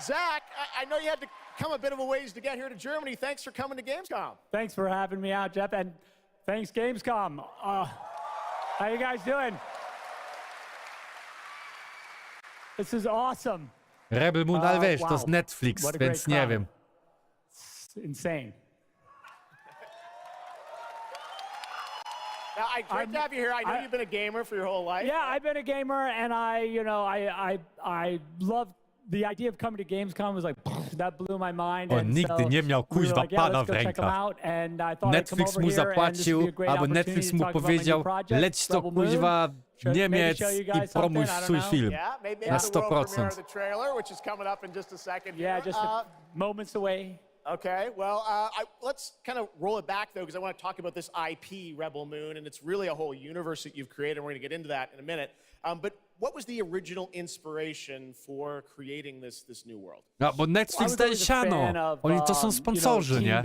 Zach, I know you had to come a bit of a ways to get here to Germany. Thanks for coming to Gamescom. Thanks for having me out, Jeff, and thanks Gamescom. How you guys doing? This is awesome. Rebel Moon, ale wiesz, wow. to z Netflix, What a więc great nie crowd. wiem. It's insane. Now, great to have you here. I know you've been a gamer for your whole life. Yeah, I've been a gamer, and I love the idea of coming to Gamescom. Was like that blew my mind. On and nigdy so nie miał we were kuźwa like, yeah, pada let's w go check them rękach. out. And I thought I'd come Netflix over mu here, and this would zapłacił, be a great albo opportunity Netflix to mu talk about my new powiedział, project, leć to Rebel Moon. kuźwa Niemiec Maybe show you i guys promuj something, I swój don't know. film. Yeah, maybe Na the world premiere 100%. of the trailer, which is coming up in just a second. Yeah, just moments away. Okay, well, let's kind of roll it back, though, because I want to talk about this IP, Rebel Moon, and it's really a whole universe that you've created, and we're going to get into that in a minute. But what was the original inspiration for creating this new world? No, bo Netflix daje siano. Oni to są sponsorzy, nie?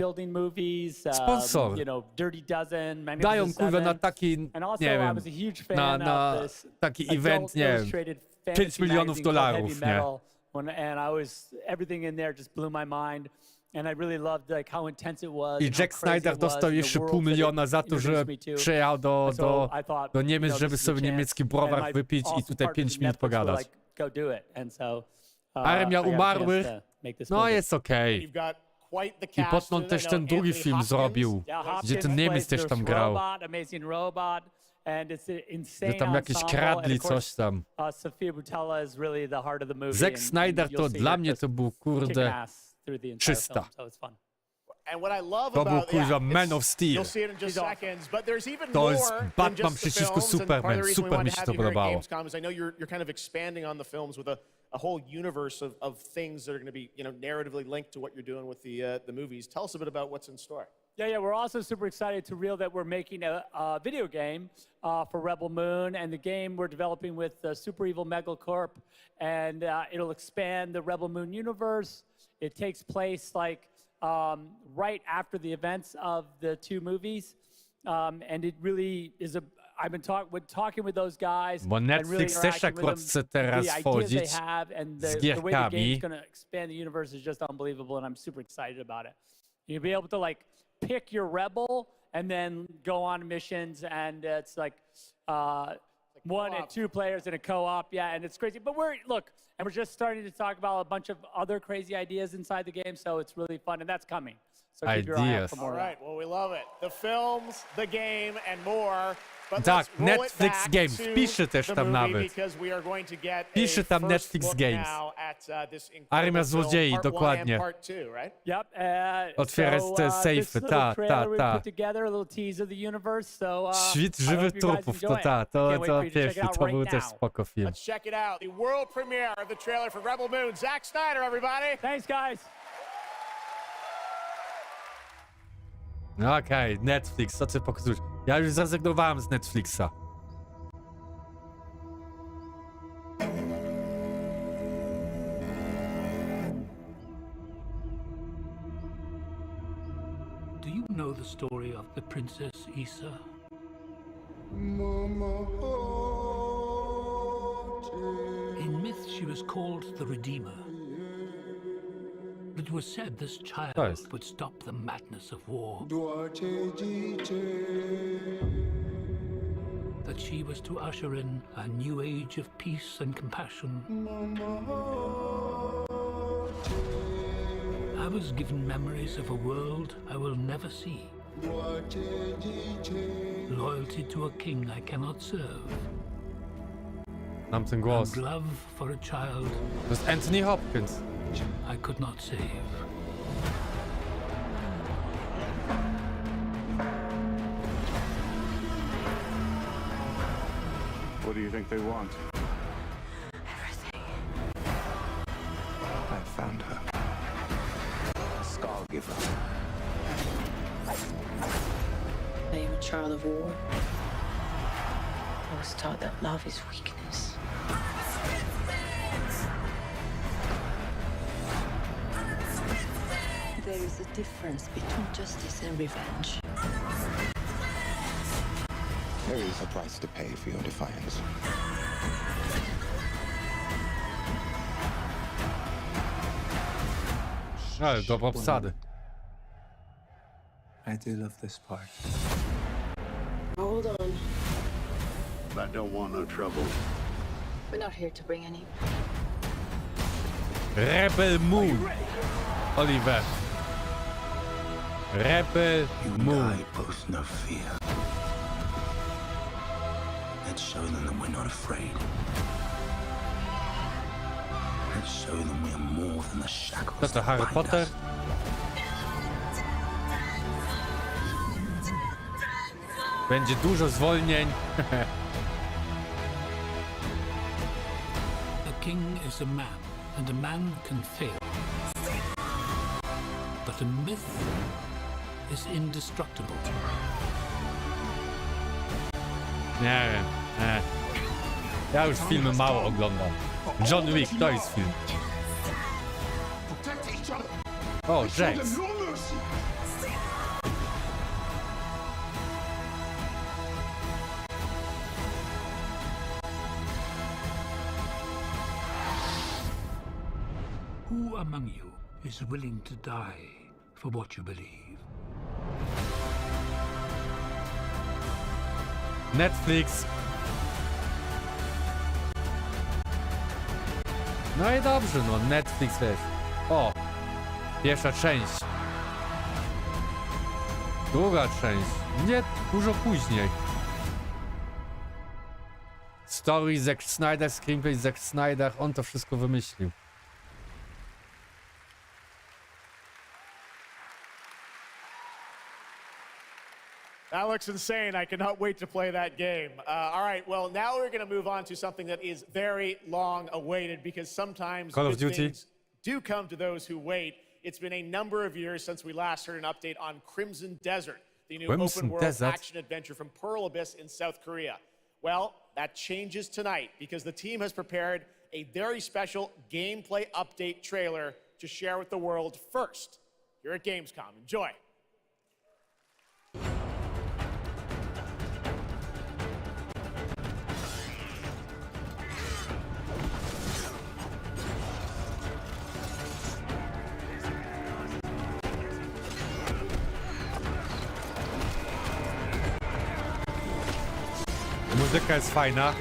Sponsor. Dają kurwa na taki, nie wiem, na taki event, nie wiem, $5 milionów, nie? And I was everything in there just blew my mind. And I really loved like how intense it was. I Zack Snyder dostał jeszcze $0,5 miliona za to, że przyjechał do Niemiec, żeby sobie niemiecki browar wypić i tutaj 5 minut pogadać. Armia umarłych, no jest okej. I potem też ten drugi film zrobił, gdzie ten Niemiec też tam grał. Że tam jakieś kradli coś tam. Zack Snyder to dla mnie to był kurde 300. To był kurwa Man of Steel. To jest Batman przeciwko Superman. Super mi się to podobało. I know you're kind of expanding on the films with a whole universe of things that are going to be, narratively linked to what you're doing with the movies. Tell us a bit about what's in store. Yeah, we're also super excited to reveal that we're making a video game for Rebel Moon, and the game we're developing with Super Evil Megacorp, and it'll expand the Rebel Moon universe. It takes place like right after the events of the two movies, and it really is I've been talking with those guys. Bo and really Netflix też interacting with akurat them. chce teraz The ideas wchodzić they have and z the way the game's gierkami. going to expand the universe is just unbelievable, and I'm super excited about it. You'll be able to like pick your rebel and then go on missions, and it's like 1 and 2 players in a co-op, yeah, and it's crazy. But we're just starting to talk about a bunch of other crazy ideas inside the game, so it's really fun, and that's coming. So keep your eye out for more. All right, well, we love it. The films, the game, and more. But Tak, let's roll it Netflix back Games. to Pisze też the tam movie nawet. because we are going to get Pisze a tam first Netflix look Games. now at, this incredible Armia film, złodziei, part one dokładnie. and part two, right? Yep. Otwierać te this sejfy, little trailer we ta. put together, a little tease of the universe. So, Świt I hope żywych you guys trupów, enjoy to it. to Can't wait for you to check pierwszy, it out to right był też now. spoko film. Let's check it out. The world premiere of the trailer for Rebel Moon. Zack Snyder, everybody. Thanks, guys. Okej, Netflix, co ty pokazujesz? Ja już zrezygnowałem z Netflixa. Do you know the story of the Princess Issa? In myth, she was called the Redeemer. It was said this child would stop the madness of war. That she was to usher in a new age of peace and compassion. I was given memories of a world I will never see. Loyalty to a king I cannot serve. Mam ten głos. And love for a child To jest Anthony Hopkins. I could not save. What do you think they want? Everything. I found her. Scargiver. I am a child of war. I was taught that love is weakness. There is a difference between justice and revenge. There is a price to pay for your defiance. Ale do obsady. I do love this part. Hold on. I don't want no trouble. We're not here to bring any. Rebel Moon. Oliver. Rebel Moon. I pose no fear. Let's show them that we're not afraid. Let's show them we are more than the shackles. Co to, Harry Potter? Będzie dużo zwolnień. A king is a man, and a man can fail. But a myth is indestructible. Nie wiem, nie. Ja już filmy mało oglądam. John Wick, to jest film. O, Jax. Who among you is willing to die for what you believe? Netflix. No i dobrze, no Netflix też. O, pierwsza część. Druga część. Nie, dużo później. Story Zack Snyder, screenplay Zack Snyder, on to wszystko wymyślił. That looks insane. I cannot wait to play that game. All right, well, now we're going to move on to something that is very long awaited because sometimes Call of good Duty. things do come to those who wait. It's been a number of years since we last heard an update on Crimson Desert, the new open-world action-adventure from Pearl Abyss in South Korea. Well, that changes tonight because the team has prepared a very special gameplay update trailer to share with the world first here at Gamescom. Enjoy. Muzyka jest fajna.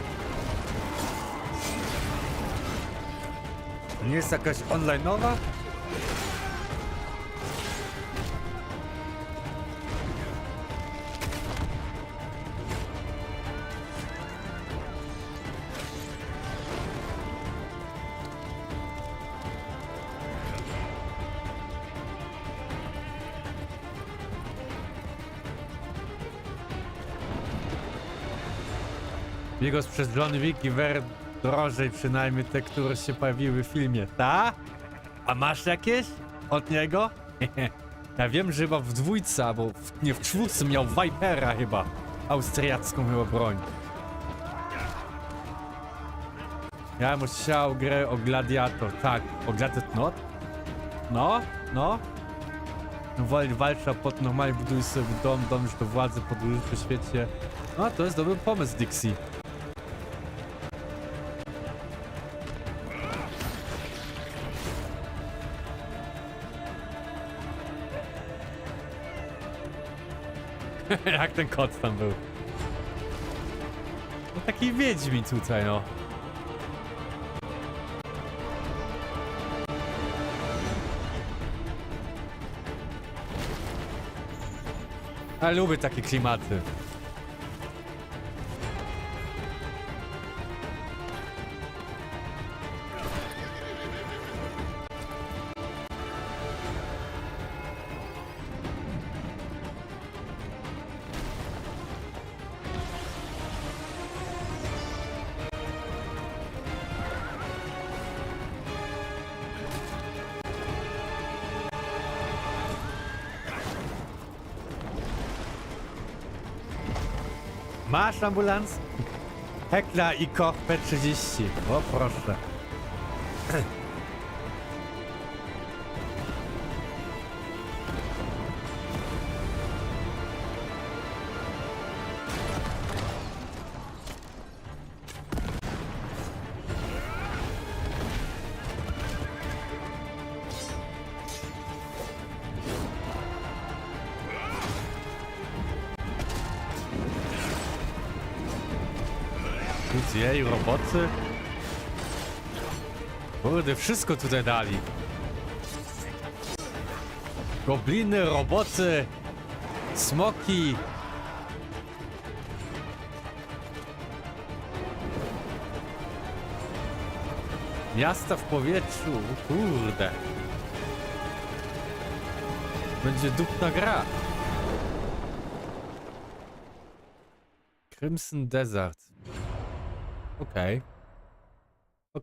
Nie jest jakaś online'owa? Bigos przez John Wick i Ver drożej przynajmniej te, które się pojawiły w filmie, ta? A masz jakieś? Od niego? Ja wiem, że chyba w dwójce, albo nie w czwórce miał Vipera chyba. Austriacką chyba broń. Ja bym chciał grę o Gladiator, tak. O Gladiator Not? No. Walcza pod normalnie buduje sobie dom, dążysz do władzy, podróży po świecie. No to jest dobry pomysł, Dixie. Jak ten kot tam był. No taki wiedźmin tutaj, no. Ale lubię takie klimaty. Masz ambulans? Hekla i Koch P30. O proszę. Jej, roboty. Kurde, wszystko tutaj dali. Gobliny, roboty, smoki. Miasta w powietrzu, kurde. Będzie dupna gra. Crimson Desert. Okay.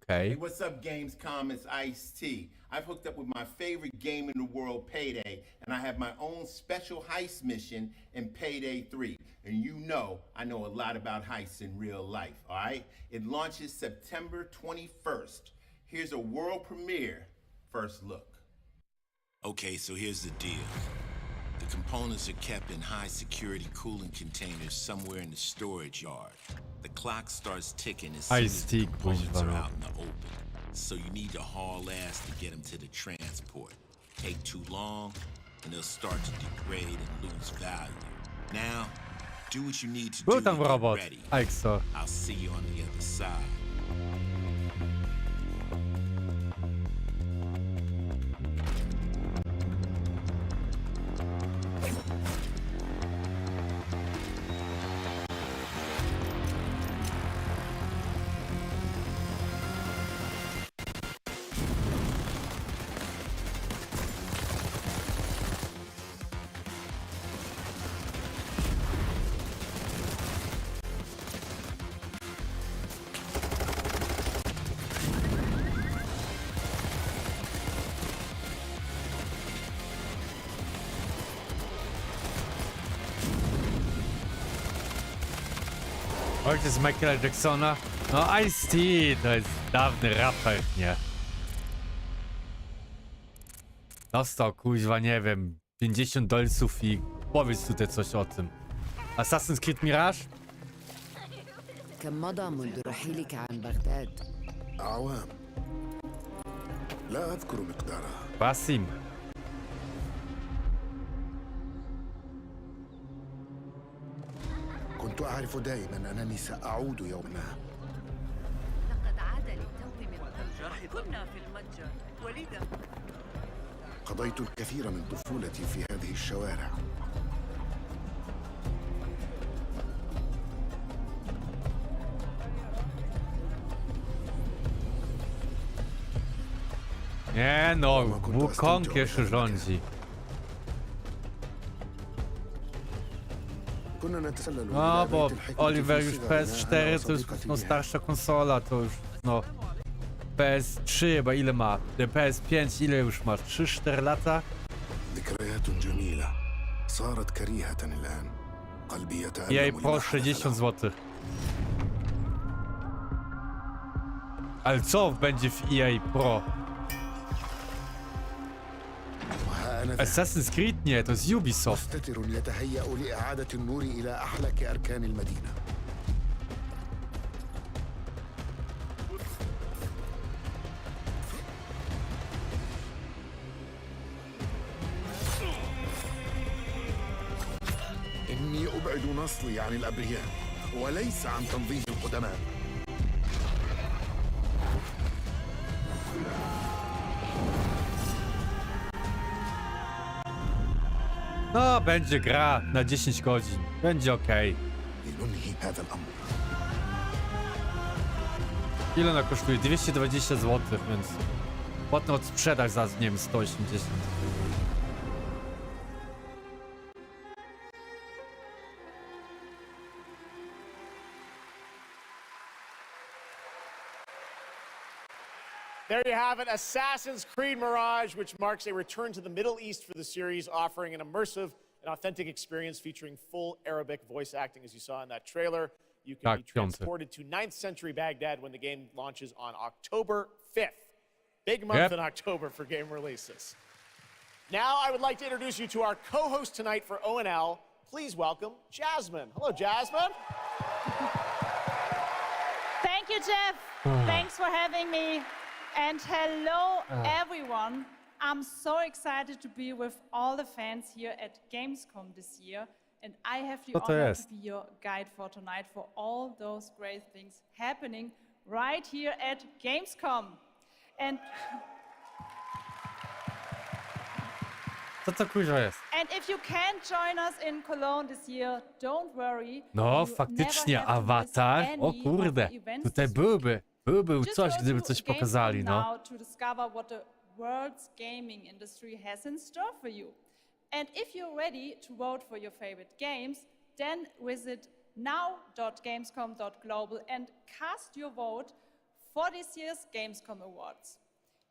Hey, what's up, Gamescom? It's Ice-T. I've hooked up with my favorite game in the world, Payday, and I have my own special heist mission in Payday 3. And you know I know a lot about heists in real life, all right? It launches September 21st. Here's a world premiere first look. Okay, so here's the deal. The components are kept in high-security cooling containers somewhere in the storage yard. The clock starts ticking as soon as the components are out in the open. So you need to haul ass to get them to the transport. Take too long, and they'll start to degrade and lose value. Now, do what you need to do to get ready. I'll see you on the other side. Ojciec Michaela Jacksona. No Ice-T to jest dawny raper, nie? Dostał kuźwa, nie wiem, $50 i powiedz tutaj coś o tym. Assassin's Creed Mirage? كم مضى منذ رحيلك عن بغداد؟ أعوام لا أذكر مقدارها. Basim. كنت أعرف دائما أنني سأعود يوما ما. لقد عاد للتو من المتجر. كنا في المتجر ولذا قضيت الكثير من طفولتي في هذه الشوارع. Nie no, Wukong jeszcze rządzi. No bo Oliver już PS4 to już no, starsza konsola, to już no PS3 chyba ile ma? PS5 ile już masz? 3-4 lata? Jej po 60 zł. Ale co będzie w EA Pro? Assassin's Creed nie, to jest Ubisoft. يتهيأ لإعادة النور إلى أحلك أركان المدينة. إني أبعد نصلي عن الأبرياء وليس عن تنظيم القدماء. No, będzie gra na 10 godzin. Będzie okej. Ile ona kosztuje? 220 zł, więc potem odsprzedać za, nie wiem, 180. There you have it, Assassin's Creed Mirage, which marks a return to the Middle East for the series, offering an immersive and authentic experience featuring full Arabic voice acting, as you saw in that trailer. You can be transported to 9th century Baghdad when the game launches on October 5th. Big month in October for game releases. Now I would like to introduce you to our co-host tonight for ONL. Please welcome Jasmine. Hello, Jasmine. Thank you, Jeff. Thanks for having me. And hello, everyone. I'm so excited to be with all the fans here at Gamescom this year. And I have the honor to be your guide for tonight for all those great things happening right here at Gamescom. And Co to kurwa jest? And if you can't join us in Cologne this year, don't worry. No, faktycznie awatar. O kurde, tutaj byłby coś, gdyby coś pokazali, no. To discover what the world's gaming industry has in store for you. And if you're ready to vote for your favorite games, then visit now.gamescom.global and cast your vote for this year's Gamescom Awards.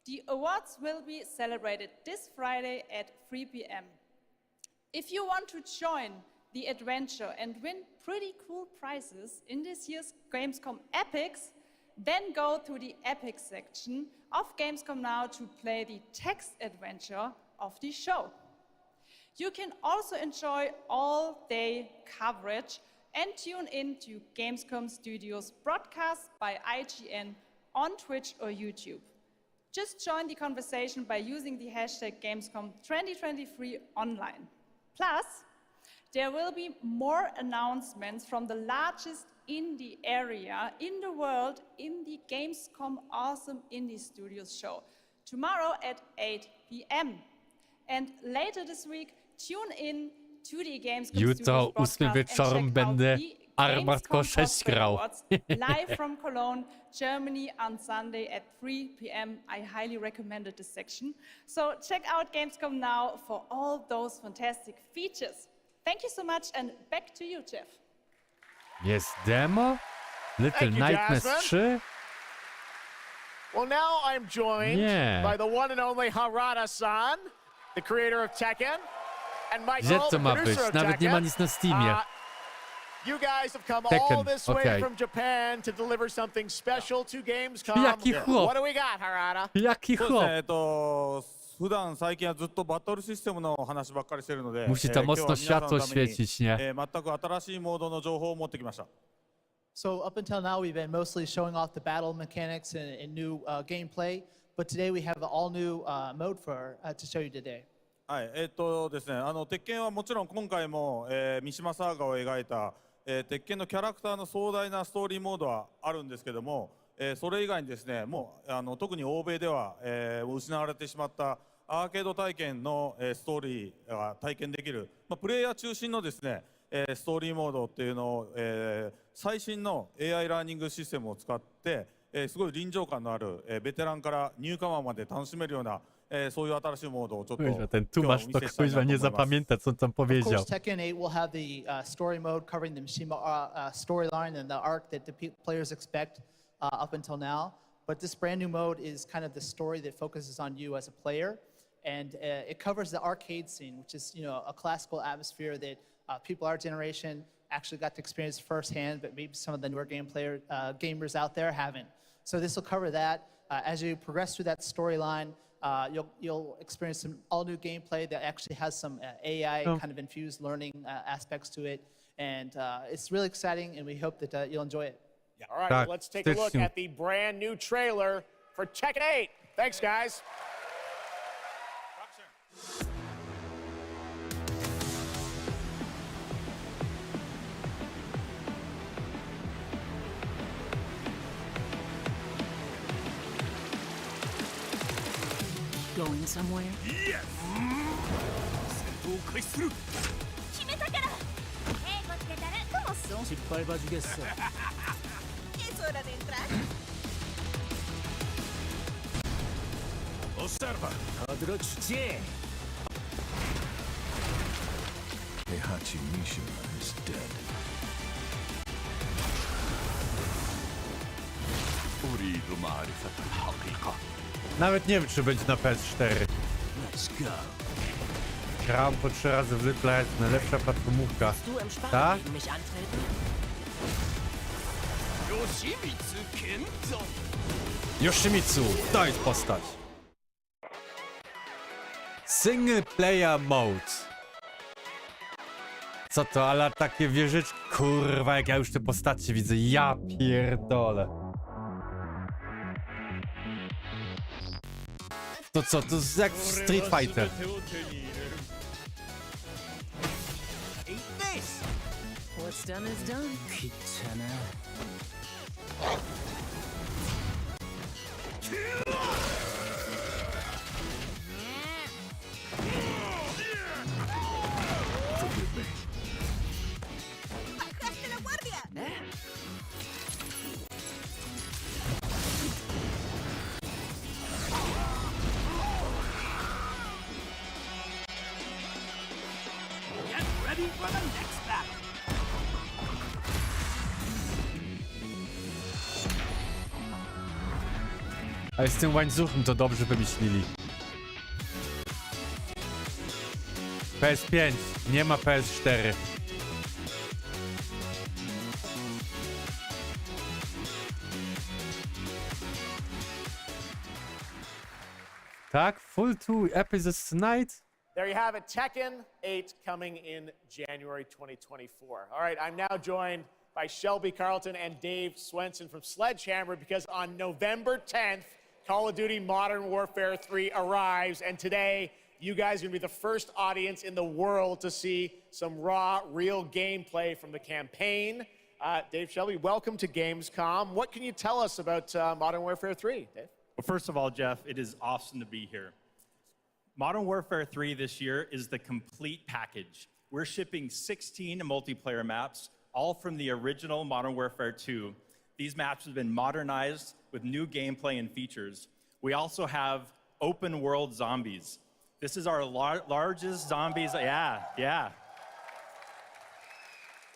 The awards will be celebrated this Friday at 3 p.m. If you want to join the adventure and win pretty cool prizes in this year's Gamescom Epics, then go to the Epic section of Gamescom Now to play the text adventure of the show. You can also enjoy all-day coverage and tune in to Gamescom Studios broadcasts by IGN on Twitch or YouTube. Just join the conversation by using the hashtag Gamescom 2023 online. Plus, there will be more announcements from the largest indie area in the world in the Gamescom Awesome Indie Studios show tomorrow at 8 p.m. And later this week, tune in to the Gamescom Jutro Studios 8 wieczorem będę Armatko 6 grał. Live from Cologne, Germany on Sunday at 3 p.m. I highly recommended this section. So check out Gamescom Now for all those fantastic features. Thank you so much and back to you, Jeff. Jest demo? Little Nightmares 3? Well, now I'm joined by the one and only Harada-san, the creator of Tekken, and Michael, Gdzie to the ma producer być? of Nawet nie ma Tekken. nic na Steamie. You guys have come Tekken, all this way okay. from Japan to deliver something special to Gamescom. Jaki chłop? What do we got, Harada? Jaki chłop? 普段最近はずっとバトルシステムの話ばっかりしてるので、 Musi to mocno światło świecić, nie? 全く新しいモードの情報を持ってきました。 So up until now, we've been mostly showing off the battle mechanics and new gameplay, but today we have an all-new mode to show you today. はい、ですね、鉄拳はもちろん今回も、三島サーガを描いた、鉄拳のキャラクターの壮大なストーリーモードはあるんですけども、それ以外にですね、もう特に欧米では、失われてしまったアーケード体験の、ストーリーが体験できる、プレイヤー中心のですね、ストーリーモードっていうのを、最新の AI ラーニングシステムを使って、すごい臨場感のある、ベテランからニューカマーまで楽しめるような、そういう新しいモードをちょっと Kuźwa, ten tłumacz to kuźwa nie zapamięta, co on tam Of course, powiedział. Tekken 8 will have the story mode covering the Mishima storyline and the arc that the players expect up until now. But this brand new mode is kind of the story that focuses on you as a player. And it covers the arcade scene, which is, a classical atmosphere that people our generation actually got to experience firsthand, but maybe some of the newer gamers out there haven't. So this will cover that. As you progress through that storyline, you'll experience some all-new gameplay that actually has some AI kind of infused learning aspects to it. And it's really exciting, and we hope that you'll enjoy it. All right, well, let's take a look at the brand new trailer for Tekken 8. Thanks, guys. Going somewhere? Yes! 決めたから英語つけたら ¿Cómo son? 짓밟아주겠어. Es hora de entrar. Observa. 거들어주지. Heihachi Mishima is dead. أريد معرفة الحقيقة. Nawet nie wiem, czy będzie na PS4. Gram po 3 razy zwykle, jest najlepsza platformówka. Tak? Yoshimitsu, to jest postać. Single player mode. Co to, ale takie wieżyczki? Kurwa, jak ja już te postacie widzę, ja pierdolę. To co, to jest jak w Street Fighter. What's done is done. Forgive me. ¡Bajaste la guardia! Get ready for the next battle. Ale z tym łańcuchem to dobrze wymyślili. PS5, nie ma PS4. Tak, full 2 episodes tonight. There you have it, Tekken 8 coming in January 2024. All right, I'm now joined by Shelby Carlton and Dave Swenson from Sledgehammer because on November 10th, Call of Duty Modern Warfare 3 arrives, and today you guys are going to be the first audience in the world to see some raw, real gameplay from the campaign. Dave, Shelby, welcome to Gamescom. What can you tell us about Modern Warfare 3, Dave? Well, first of all, Jeff, it is awesome to be here. Modern Warfare 3 this year is the complete package. We're shipping 16 multiplayer maps, all from the original Modern Warfare 2. These maps have been modernized with new gameplay and features. We also have open world zombies. This is our largest zombies, yeah.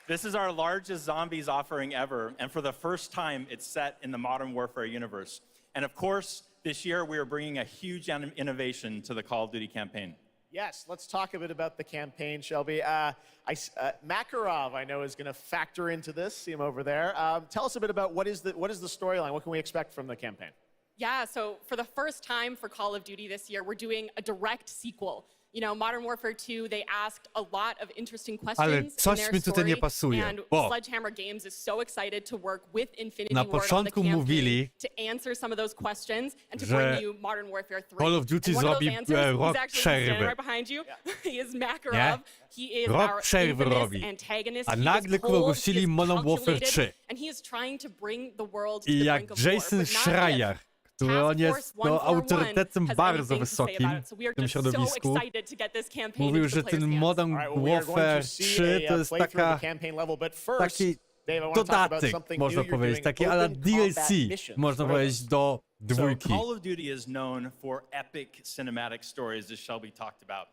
This is our largest zombies offering ever, and for the first time, it's set in the Modern Warfare universe. And of course, this year we are bringing a huge innovation to the Call of Duty campaign. Yes, let's talk a bit about the campaign, Shelby. Makarov, I know, is going to factor into this. See him over there. Tell us a bit about what is the storyline? What can we expect from the campaign? Yeah, so for the first time for Call of Duty this year, we're doing a direct sequel. You know, Modern Warfare 2, they asked a lot of interesting Ale questions in coś their mi tutaj nie story, pasuje, and bo Sledgehammer Games is so excited to work with Infinity na Ward on the początku campaign mówili, to answer some of those questions and to że bring you Modern Warfare 3. Call of Duty And one of zrobi those answers, he's rok actually standing przerwy. right behind you. He is Nie? Makarov. He is Rok our przerwy infamous robi. antagonist. A He is nagle cold, he ogłosili is Modern Warfare calculated, 3. and he is trying to bring the world to I the jak brink of war, Jason but not Schreier, if. który on Task jest Force no, 141 autorytetem has bardzo anything to say wysokim about it. So we are w tym just so środowisku, excited to get this campaign mówił, into że the ten players' hands. Modern All right, well, we are going to Warfare see 3 to a jest playthrough of taka, the campaign level, but first, taki Dave, I want to talk about dodatek, something można new you're powiedzieć, doing, taki ala open DLC, combat missions. można powiedzieć, do So dwójki. Call of Duty is known for epic cinematic stories, as Shelby talked about.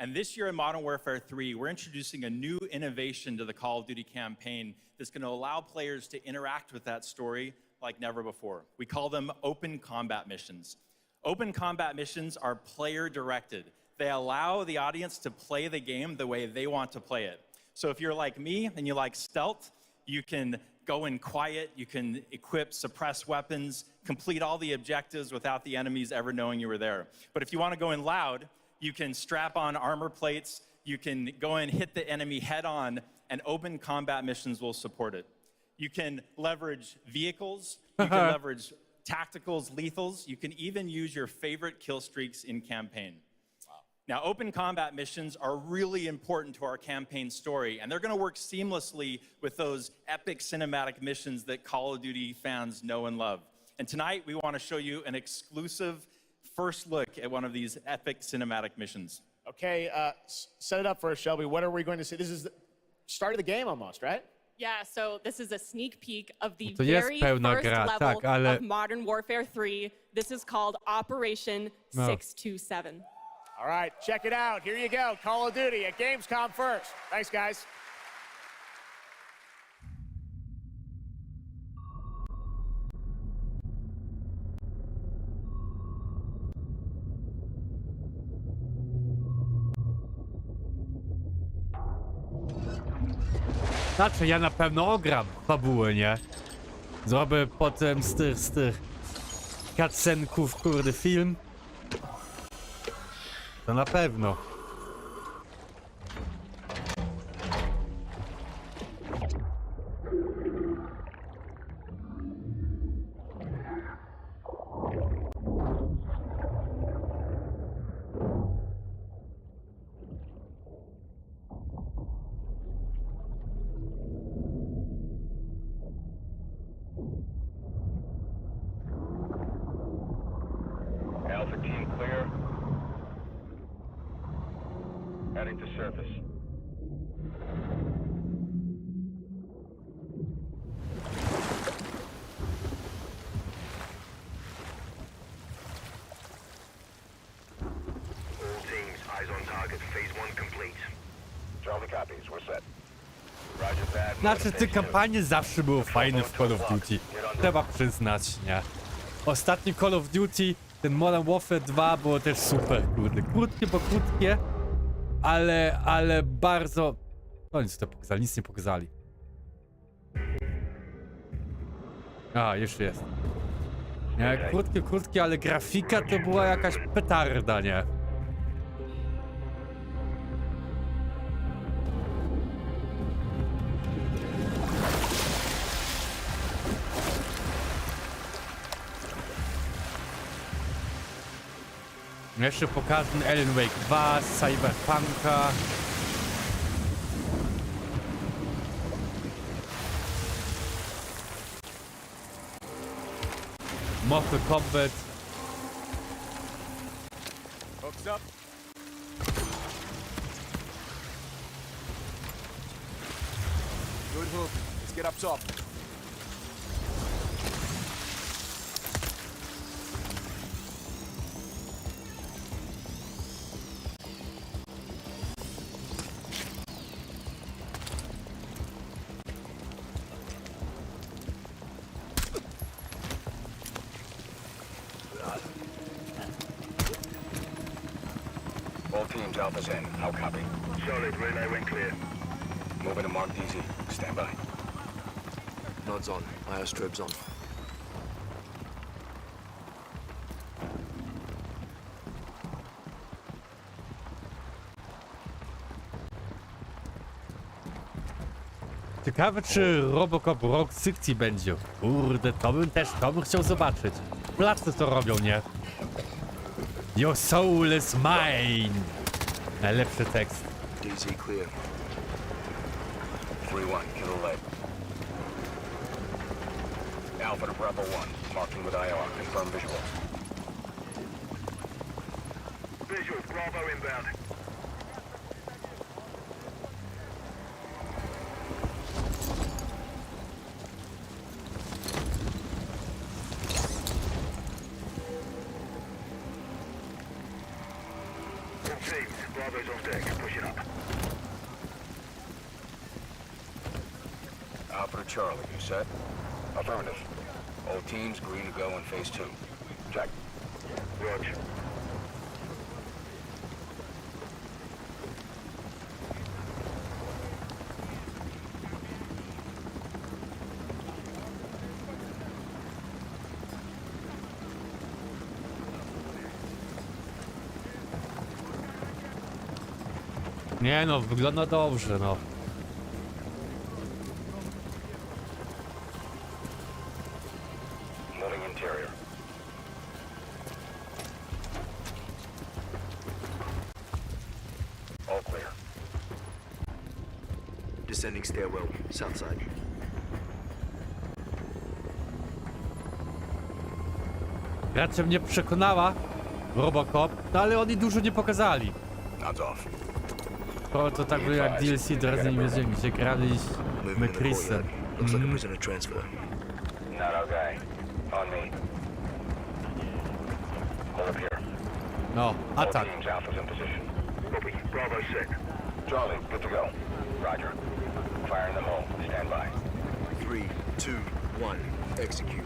And this year in Modern Warfare 3, we're introducing a new innovation to the Call of Duty campaign that's going to allow players to interact with that story like never before. We call them open combat missions. Open combat missions are player-directed. They allow the audience to play the game the way they want to play it. So if you're like me and you like stealth, you can go in quiet, you can equip, suppress weapons, complete all the objectives without the enemies ever knowing you were there. But if you want to go in loud, you can strap on armor plates, you can go and hit the enemy head on, and open combat missions will support it. You can leverage vehicles, you can leverage tacticals, lethals, you can even use your favorite kill streaks in campaign. Now, open combat missions are really important to our campaign story, and they're going to work seamlessly with those epic cinematic missions that Call of Duty fans know and love. And tonight, we want to show you an exclusive first look at one of these epic cinematic missions. Okay, set it up for us, Shelby. What are we going to see? This is the start of the game almost, right? Yeah, so this is a sneak peek of the To jest very pełna first gra, level tak, ale of Modern Warfare 3. This is called Operation 627. All right, check it out. Here you go. Call of Duty at Gamescom first. Thanks, guys. Znaczy, ja na pewno ogram fabułę, nie? Zrobię potem z tych cutscenków, kurde, film. To na pewno. Alpha team clear. Heading to surface. All teams, eyes on target. Phase 1 complete. Charlie copies. We're set. Roger that. Znaczy, te kampanie zawsze było fajne w Call of Duty. Trzeba przyznać, nie? Ostatni Call of Duty, ten Modern Warfare 2 było też super, kurde. Krótkie, bo krótkie, ale bardzo... No nic tutaj pokazali, nic nie pokazali. A, już jest. Nie, krótkie, ale grafika to była jakaś petarda, nie? Jeszcze pokażę Alan Wake 2, CyperPunka. Mortal Kombat. Hooks up. Good hook. Let's get up top. All teams, Alpha's in. How copy? Solid. Relay went clear. Moving to Mark DZ. Stand by. Nods on. Airstribes on. Ciekawe, czy Robocop Rock City będzie. Kurde, to bym chciał zobaczyć. Placy to robią, nie? Your soul is mine. Najlepszy tekst. DZ clear. 3-1, kill leg. Alpha to Bravo 1, marking with IR, confirm visual. Visual, Bravo inbound. All teams, Bravo's on deck, pushing up. Alpha to Charlie, you set? Affirmative. All teams agree to go in phase 2. Check. Roger. Nie no, wygląda dobrze, no. Moving interior. All clear. Descending stairwell, south side. Raczej mnie przekonała Robocop, no ale oni dużo nie pokazali. Nods off. To tak było jak DLC do Resident Evil, gdzie graliśmy Chrisem. Looks like a prisoner transfer. Not okay. On me. Hold up here. No, atak. All teams, Alpha's in position. Copy. Bravo set. Charlie, good to go. Roger. Fire in the hole. Stand by. 3, 2, 1. Execute.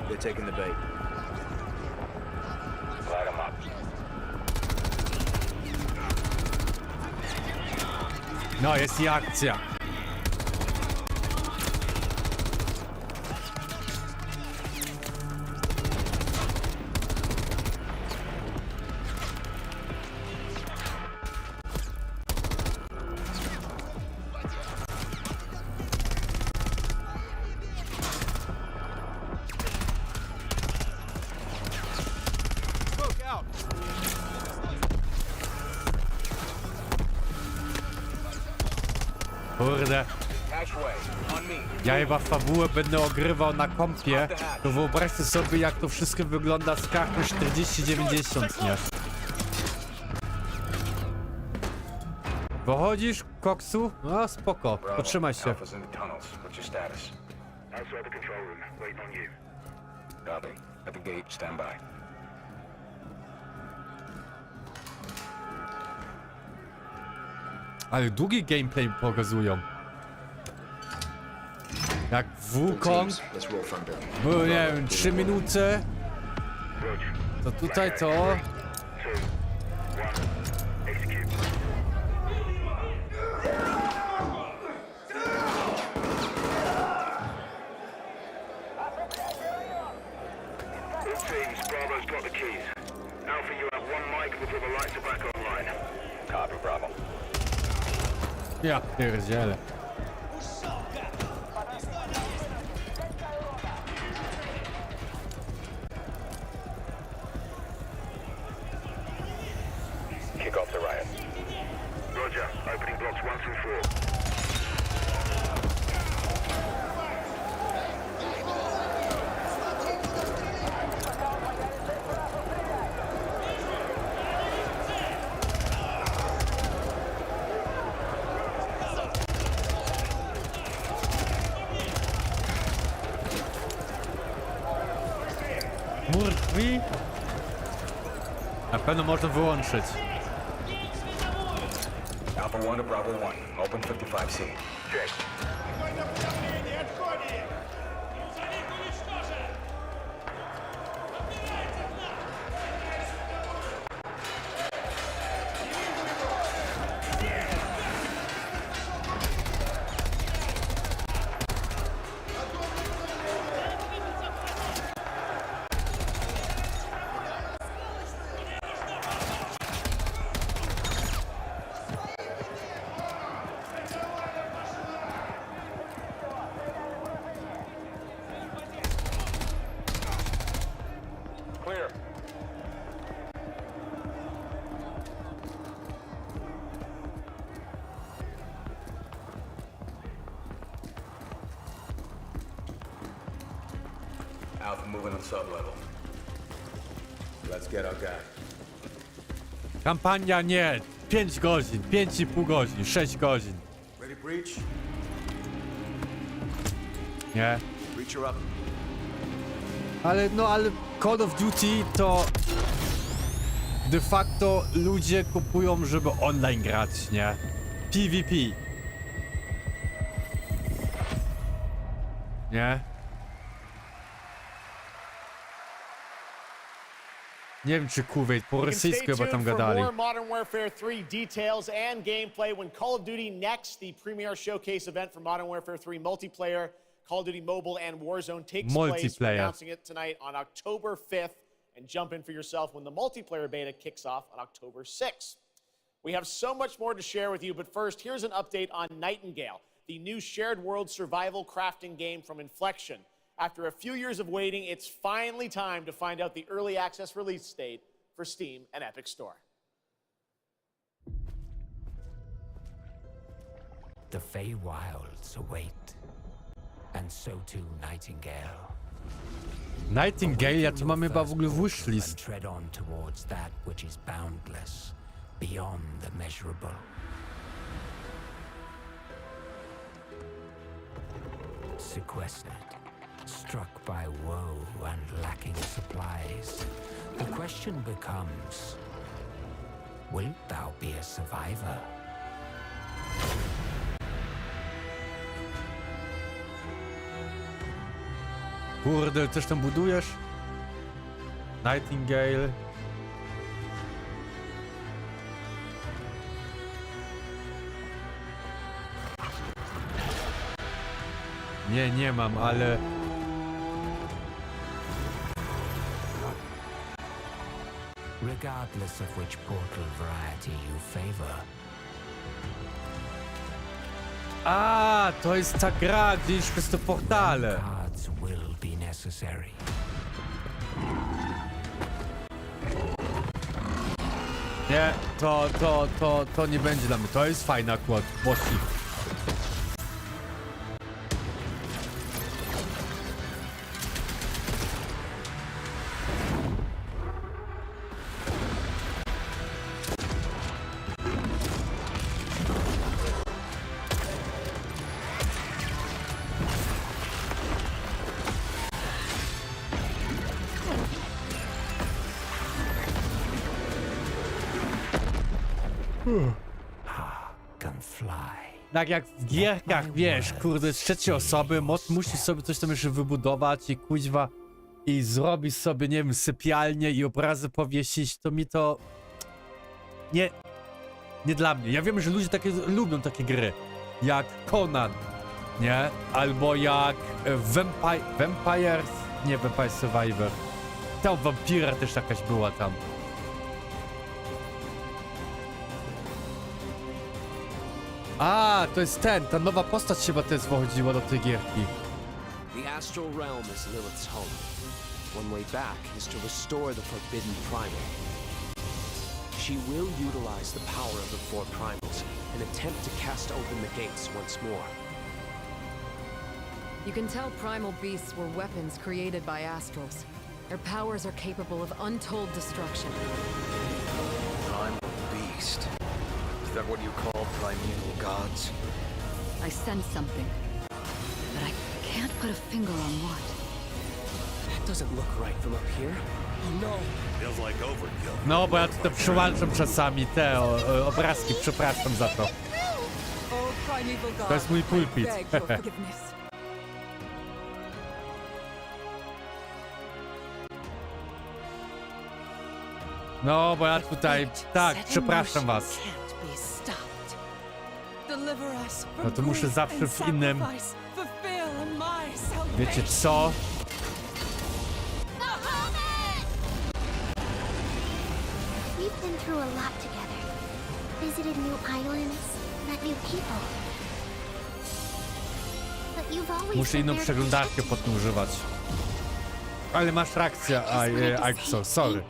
They're taking the bait. Light them up. No, jest i akcja. Kurde. Ja chyba fabułę będę ogrywał na kompie, to wyobraźcie sobie, jak to wszystko wygląda z kartą 4090, nie? Pochodzisz, koksu? No spoko, potrzymaj się. Ale długi gameplay pokazują. Jak Wukong był, nie wiem, 3 minuty, to tutaj to... Ja pierdzielę. Kick off the riot. Roger. Opening blocks 1 through 4. Mur krwi? Na pewno można wyłączyć. Alpha 1 to Bravo 1. Open 55C. Check. clear. Alpha moving on sub-level. Let's get our guy. Kampania nie. 5 godzin, 5,5 godzin, 6 godzin. Ready, breach? Nie. Breacher up. Ale Call of Duty to de facto ludzie kupują, żeby online grać, nie? PvP. Nie? Nie wiem czy Kuwait, po rosyjsku chyba tam gadali. More Modern Warfare 3 details and gameplay when Call of Duty Next, the premier showcase event for Modern Warfare 3 multiplayer, Call of Duty Mobile and Warzone takes place. We're announcing it tonight on October 5th, and jump in for yourself when the multiplayer beta kicks off on October 6th. We have so much more to share with you, but first, here's an update on Nightingale, the new shared world survival crafting game from Inflection. After a few years of waiting, it's finally time to find out the early access release date for Steam and Epic Store. The Feywilds await, and so too Nightingale. Nightingale, ja tu mam chyba w ogóle wishlist. Tread on towards that which is boundless, beyond the measurable. Sequestered, struck by woe and lacking supplies, the question becomes, wilt thou be a survivor? Kurde, coś tam budujesz? Nightingale. Nie mam, ale... Regardless of which portal variety you favor. A, to jest ta gra, gdzie już przez te portale. Cards will be necessary. Nie, to nie będzie dla mnie. To jest fajna akurat, bossy. Tak jak w gierkach, wiesz, kurde, z trzeciej osoby, musisz sobie coś tam jeszcze wybudować i kuźwa i zrobić sobie, nie wiem, sypialnię i obrazy powiesić, to mi to... Nie dla mnie. Ja wiem, że ludzie lubią takie gry, jak Conan, nie? Albo jak Vampires, nie, Vampire Survivor. Tam Vampira też jakaś była tam. A, to jest ta nowa postać chyba też wchodziła do tej gierki. The astral realm is Lilith's home. One way back is to restore the forbidden primal. She will utilize the power of the four primals and attempt to cast open the gates once more. You can tell primal beasts were weapons created by astrals. Their powers are capable of untold destruction. Primal beast. Is that what you call primeval gods? I sense something, but I can't put a finger on what. That doesn't look right from up here. Oh no. Feels like overkill. No, bo ja tutaj przełączam czasami te obrazki, przepraszam za to. To jest mój pulpit. No, bo ja tutaj... Tak, przepraszam was. No to muszę zawsze w innym... Wiecie co? We've been through a lot together. Visited new islands, met new people. But you've always Muszę inną been there przeglądarkę potem używać. Ale masz rację, Aixo, sorry.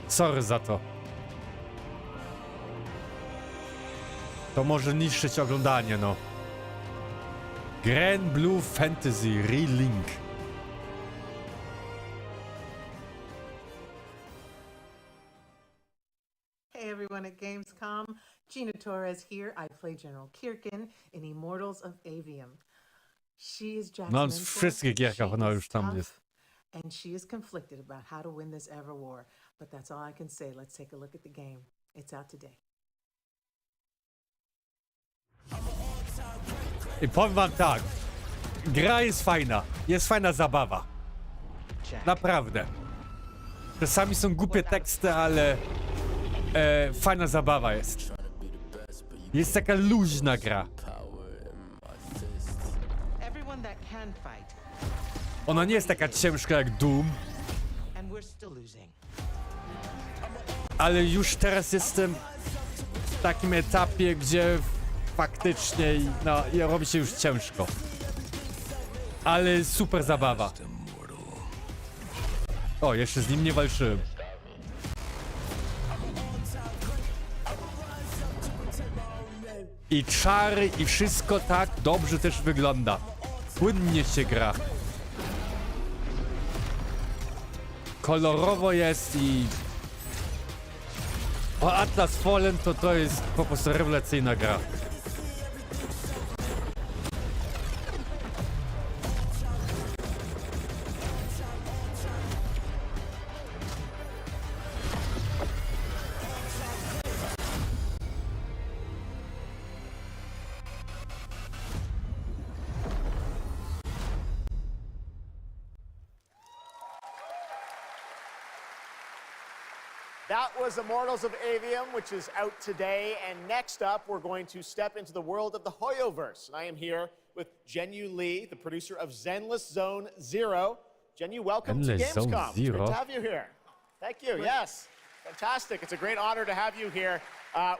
Sorry za to. To może niszczyć oglądanie, no. Granblue Fantasy Relink. Hey everyone at Gamescom, Gina Torres here. I play General Kirkin in Immortals of Aveum. She is Jack's No, w mentor, wszystkich gierkach ona już tam tough, jest. and she is conflicted about how to win this ever war. But that's all I can say. Let's take a look at the game. It's out today. I powiem wam tak. Gra jest fajna zabawa. Naprawdę. Czasami są głupie teksty, ale fajna zabawa jest. Jest taka luźna gra. Everyone that can fight, Ona nie jest taka ciężka jak Doom, and we're still losing. ale już teraz jestem w takim etapie, gdzie faktycznie no, robi się już ciężko. Ale super zabawa. O, jeszcze z nim nie walczyłem. I czary, i wszystko tak dobrze też wygląda. Płynnie się gra. Kolorowo jest i... O, Atlas Fallen to jest po prostu rewelacyjna gra. That was Immortals of Aveum, which is out today. And next up, we're going to step into the world of the Hoyoverse. And I am here with Jenyu Lee, the producer of Zenless Zone Zero. Jenyu, welcome to Gamescom. It's great to have you here. Thank you. Yes, fantastic. It's a great honor to have you here.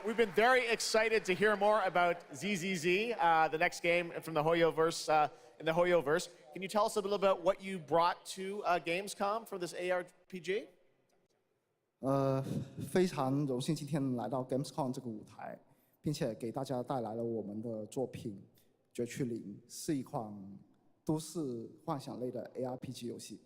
We've been very excited to hear more about ZZZ, the next game from the Hoyoverse, in the Hoyoverse. Can you tell us a little about what you brought to Gamescom for this ARPG? 非常荣幸今天来到 Gamescom 这个舞台，并且给大家带来了我们的作品《绝区零》，是一款都市幻想类的 ARPG 游戏。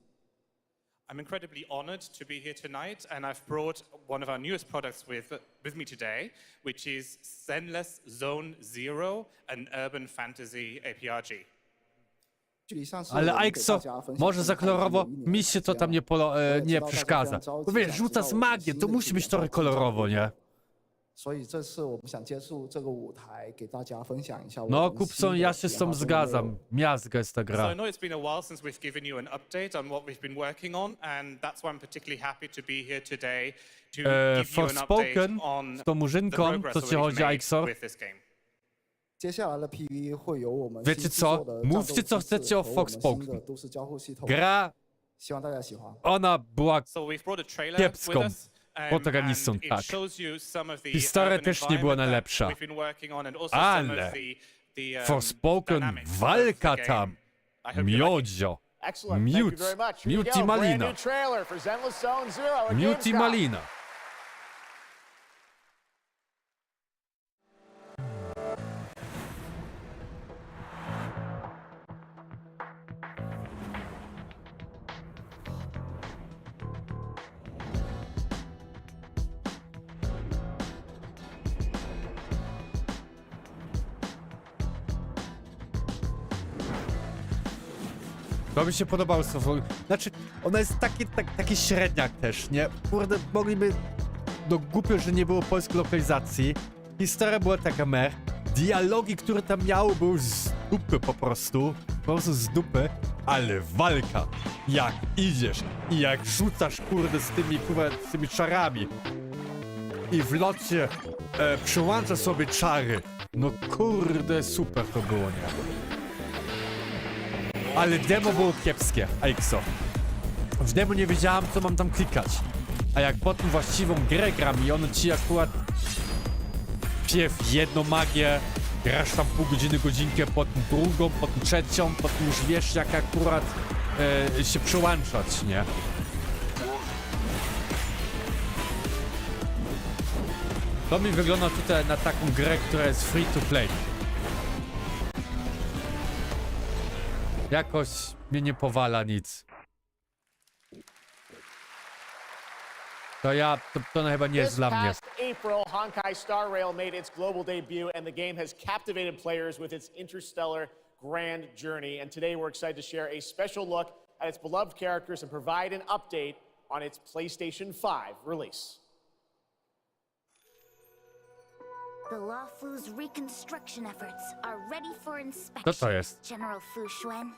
I'm incredibly honored to be here tonight, and I've brought one of our newest products with me today, which is Zenless Zone Zero, an urban fantasy ARPG. Ale Aixo, może za kolorowo, mi się to tam nie przeszkadza. Bo wiesz, rzuca z magię, to musi być trochę kolorowo, nie? No, Kupson, ja się z tą zgadzam. Miazga jest ta gra. So I know it's been a while since we've given you an update on what we've been working on, and that's why I'm particularly happy to be here today to give you an update on z tą murzynką, co ci chodzi, Aixo? Wiecie co? Mówcie co chcecie o Forspoken. Gra, ona była kiepską protagonistą, tak. Historia też nie była najlepsza. Ale Forspoken, walka tam, miodzio, miód i malina. Miód i malina. To mi się podobało, znaczy, ona jest taki średniak też, nie? Kurde, mogliby, no głupio, że nie było polskiej lokalizacji. Historia była taka mech. Dialogi, które tam miały, były z dupy po prostu z dupy, ale walka, jak idziesz i jak rzucasz, kurde, z tymi czarami i w locie przyłącza sobie czary, no kurde, super to było, nie? Ale demo było kiepskie, Aixo. W demo nie wiedziałam, co mam tam klikać. A jak potem właściwą grę gram i ono ci akurat wpiew jedną magię, grasz tam pół godziny, godzinkę, potem drugą, potem trzecią, potem już wiesz jak akurat się przyłączać, nie? To mi wygląda tutaj na taką grę, która jest free to play. Jakoś mnie nie powala nic. To chyba nie jest dla mnie. This past April, Honkai Star Rail made its global debut, and the game has captivated players with its interstellar grand journey. And today we're excited to share a special look at its beloved characters and provide an update on its PlayStation 5 release. The Lawfu's reconstruction efforts are ready for inspection. Co to jest? General Fu Xuan.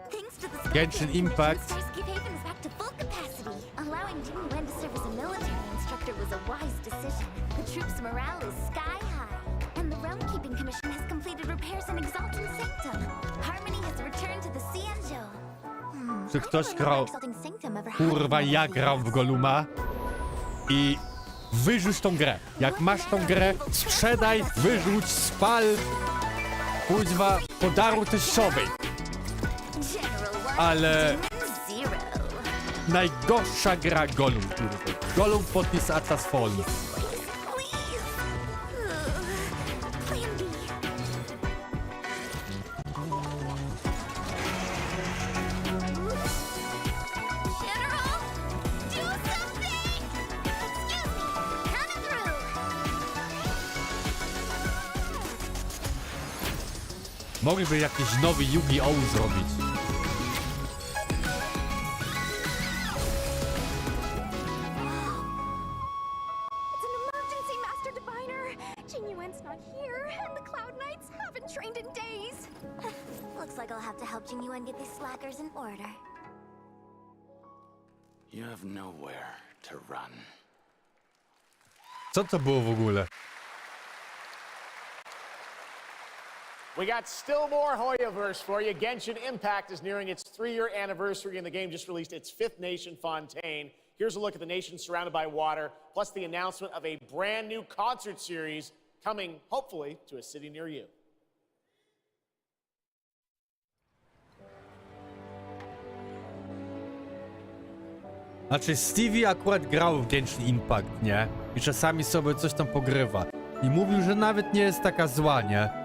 Thanks to the Genshin Impact. Starscape Haven is back to full capacity. Allowing Jimmy Wen to serve as a military instructor was a wise decision. The troops' morale is sky high, and the Realm Keeping Commission has completed repairs in Exalted Sanctum. Harmony has returned to the Xianzhou. Czy ktoś grał? Kurwa, ja gram w Goluma i wyrzuć tą grę. Jak masz tą grę, sprzedaj, wyrzuć, spal, kuźwa, podaruj teściowej. Ale najgorsza gra Golum, kurwa. Golum pod this Atlas Fallen. Mogliby jakiś nowy Yu-Gi-Oh! Zrobić. It's an emergency, Master Diviner. Jing Yuan's not here, and the Cloud Knights haven't trained in days. Looks like I'll have to help Jing Yuan get these slackers in order. You have nowhere to run. Co to było w ogóle? We got still more Hoyoverse for you. Genshin Impact is nearing its 3-year anniversary, and the game just released its 5th nation, Fontaine. Here's a look at the nation surrounded by water, plus the announcement of a brand new concert series coming, hopefully, to a city near you. Znaczy, Stevie akurat grał w Genshin Impact, nie? I czasami sobie coś tam pogrywa. I mówił, że nawet nie jest taka zła, nie?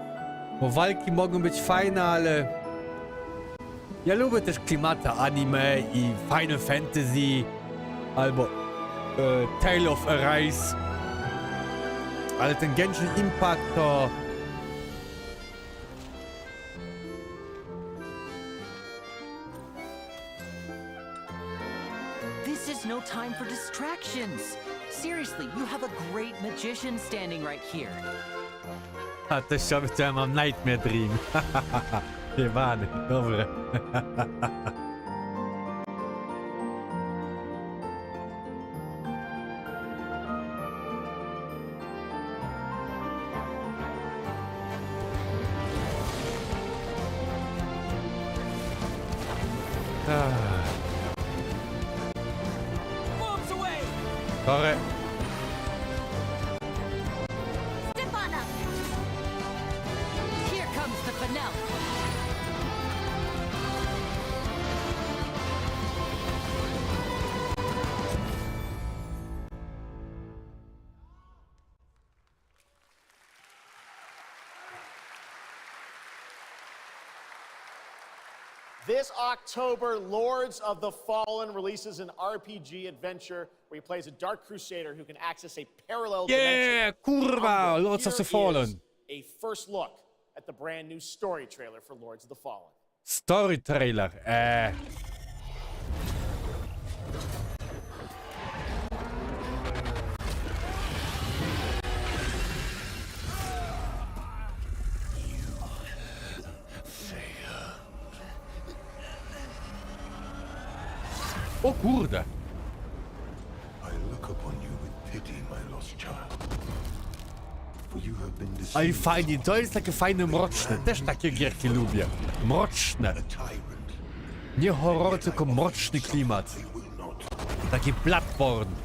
Bo walki mogą być fajne, ale... Ja lubię też klimata anime i Final Fantasy, albo Tale of Arise. Ale ten Genshin Impact to... This is no time for distractions. Seriously, you have a great magician standing right here. A teściowy to ja mam Nightmare Dream. Jebany, dobre. Sorry. Step on up. Here comes the finale. This October, Lords of the Fallen releases an RPG adventure where he plays a Dark Crusader who can access a parallel Yeah, kurwa, Lords of the Fallen. A first look at the brand new story trailer for Lords of the Fallen. Story trailer, O kurde. Ale fajnie, to jest takie fajne, mroczne. Też takie gierki lubię. Mroczne. Nie horror, tylko mroczny klimat. Taki platform.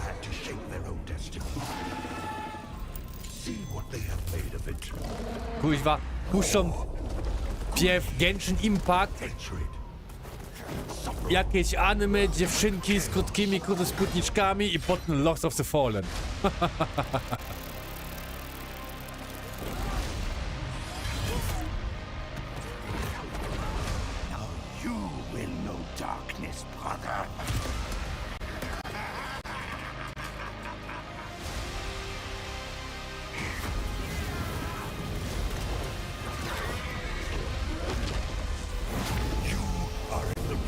had to shape their own destiny. See what they have made of it. Kuźwa, puszczą piew Genshin Impact. Jakieś anime, dziewczynki z krótkimi spódniczkami i potem Lords of the Fallen. Now you will know darkness, brother.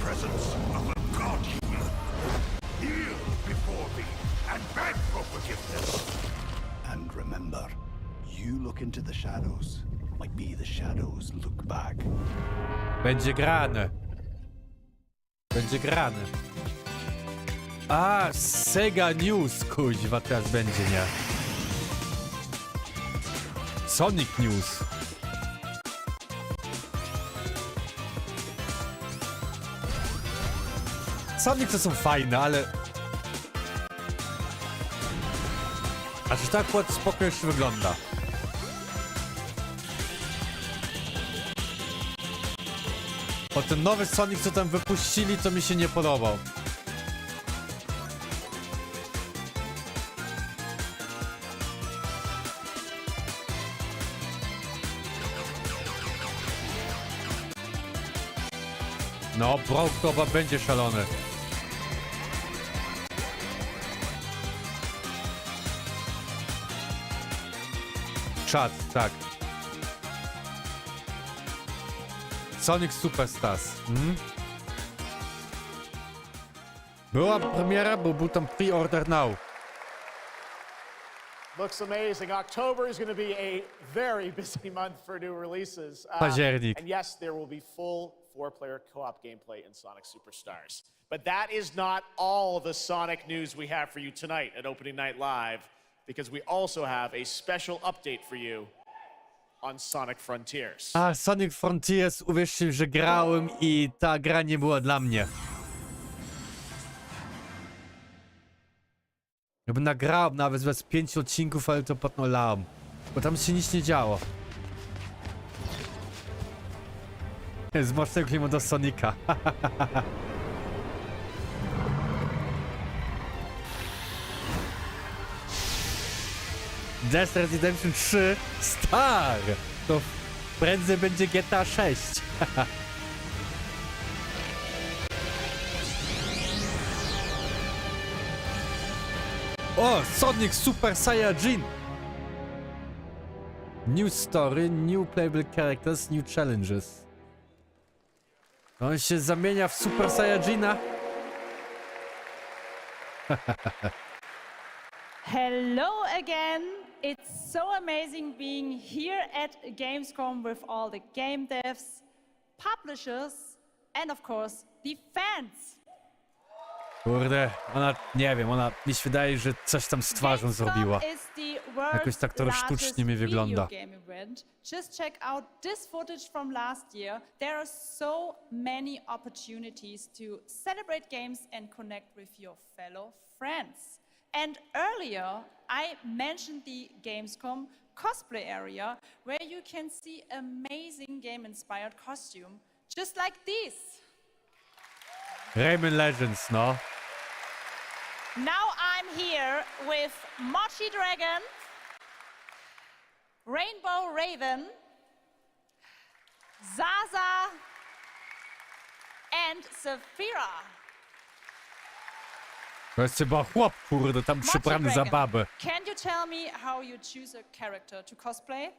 Presence of a god human. Kneel before me and beg for forgiveness. And remember, you look into the shadows, might be the shadows look back. Będzie grane. Będzie grane. A, Sega News, kuźwa, teraz będzie, nie? Sonic News. Sonic to są fajne, ale... Aż tak ładnie spoko jeszcze wygląda. O, ten nowy Sonic, co tam wypuścili, to mi się nie podobał. No, Broke chyba będzie szalony. Czad, tak. Sonic Superstars. Była premiera, bo był tam pre-order now. Looks amazing. October is going to be a very busy month for new releases. Październik. And yes, there will be full 4-player co-op gameplay in Sonic Superstars. But that is not all the Sonic news we have for you tonight at Opening Night Live, because we also have a special update for you on Sonic Frontiers. A, Sonic Frontiers, uwierzcie, że grałem i ta gra nie była dla mnie. Ja bym nagrał nawet z 5 odcinków, ale to potem lałem. Bo tam się nic nie działo. Z mocnego klimatu do Sonika. Death Redemption 3 Star! To prędzej będzie GTA 6. O! Sonic Super Saiyajin! New story, new playable characters, new challenges. On się zamienia w Super Saiyajina. Hello again. It's so amazing being here at Gamescom with all the game devs, publishers, and of course the fans. Kurde, ona, nie wiem, ona mi się wydaje, że coś tam z twarzą zrobiła. Jakoś tak trochę sztucznie mi wygląda. Just check out this footage from last year. There are so many opportunities to celebrate games and connect with your fellow friends. And earlier, I mentioned the Gamescom cosplay area, where you can see amazing game-inspired costume, just like this. Rayman Legends, no. Now I'm here with Mochi Dragon, Rainbow Raven, Zaza, and Saphira. To jest chyba chłop, kurde, tam przybrany za babę. Can you tell me how you choose a character to cosplay?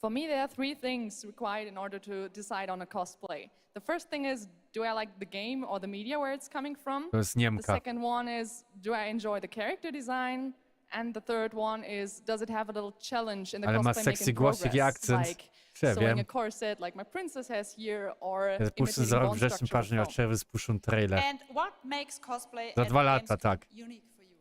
For me, there are 3 things required in order to decide on a cosplay. The first thing is, do I like the game or the media where it's coming from? To jest Niemka. The second one is, do I enjoy the character design? And the third one is, does it have a little challenge in the Ale ma cosplay sexy making głosik i progress? akcent. Like Ja sewing wiem. a corset like my princess has here, or Ja puszczę za rok wrześniu, structure patrzę, of a czerwiec puszczą trailer. And what makes cosplay Za at 2 lata, Gamescom tak. unique for you?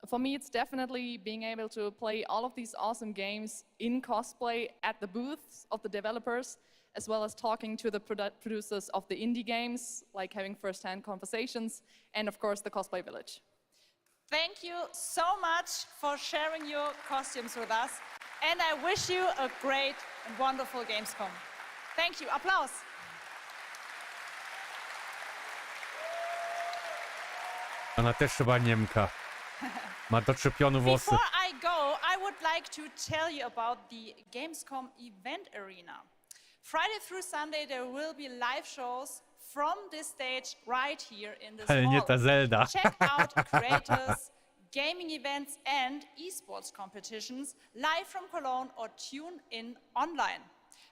For me, it's definitely being able to play all of these awesome games in cosplay at the booths of the developers, as well as talking to the producers of the indie games, like having first-hand conversations, and of course the cosplay village. thank you so much for sharing your costumes with us. And I wish you a great and wonderful Gamescom. Thank you. Applause. Ona też chyba Niemka. Ma doczepione włosy. Before I go, I would like to tell you about the Gamescom event arena. Friday through Sunday there will be live shows from this stage right here in this Ale nie hall. ta Zelda. Check out creators, gaming events and esports competitions live from Cologne or tune in online.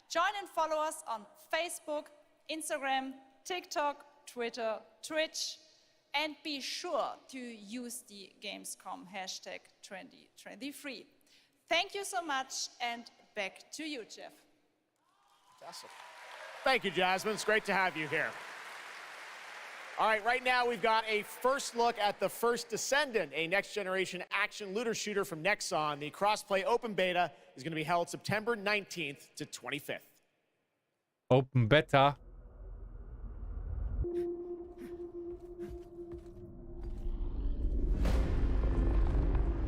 Join and follow us on Facebook, Instagram, TikTok, Twitter, Twitch, and be sure to use the Gamescom hashtag 2023. Thank you so much, and back to you, Jeff. Awesome. Thank you, Jasmine. It's great to have you here. All right, right now we've got a first look at the First Descendant, a next-generation action looter shooter from Nexon. The cross-play open beta is going to be held September 19th to 25th. Open beta.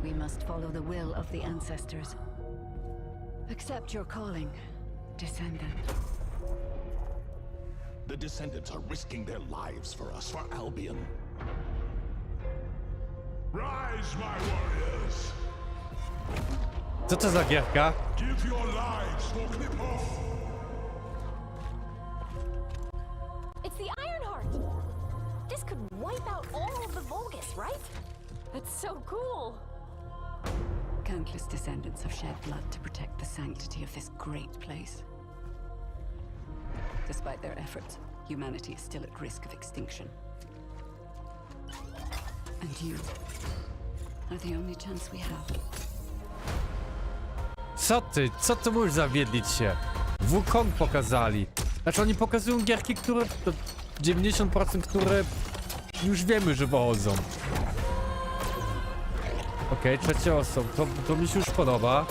We must follow the will of the ancestors. Accept your calling, Descendant. The Descendants are risking their lives for us, for Albion. Rise, my warriors! Co to za gierka? Give your lives for Clipoff! It's the Ironheart! This could wipe out all of the Vulgus, right? That's so cool! Countless descendants have shed blood to protect the sanctity of this great place. Despite their efforts, humanity is still at risk of extinction. And you are the only chance we have. Co ty mówisz, zawiedlić się? Wukong pokazali. Znaczy oni pokazują gierki, które... 90% które już wiemy, że wychodzą. Okej, trzecią osobą. To mi się już podoba.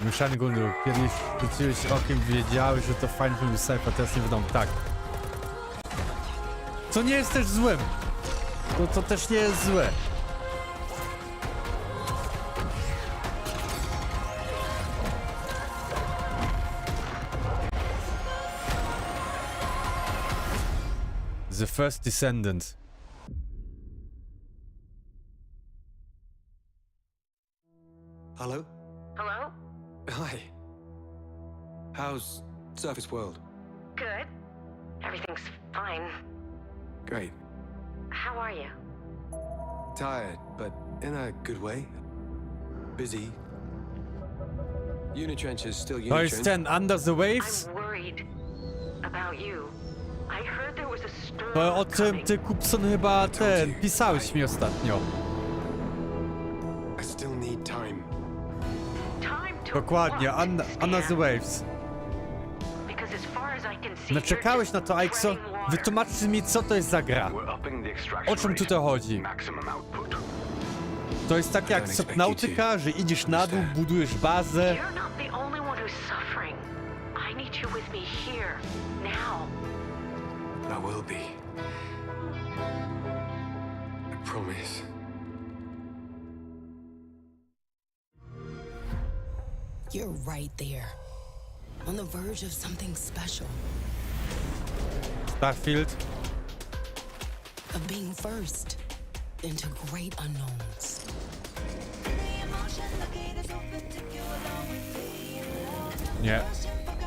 Mieszany Gundur, kiedyś rzuciłeś okiem, wiedziałeś, że to fajny film Cypher, teraz nie wiadomo, tak. Co nie jest też złym. To też nie jest złe. The First Descendent. Hello? Hello? Hi. How's Surface World? Good. Everything's fine. Great. How are you? Tired, but in a good way. Busy. Unitrench is still To jest Unitrench. ten Under the Waves? I'm worried about you. I heard there was a storm To o czym ty, Kupson, chyba ten pisałeś mi ostatnio. I still need time. Dokładnie, Under the Waves. Because as far as I can see, No czekałeś na to, Aixo? Wytłumaczcie mi, co to jest za gra. O czym tutaj chodzi? To jest tak jak Subnautica, że idziesz na dół, budujesz bazę. you're not the only one who's suffering. I need you with me here, now. I will be. I promise. You're right there, on the verge of something special, Starfield. of being first into great unknowns. Nie.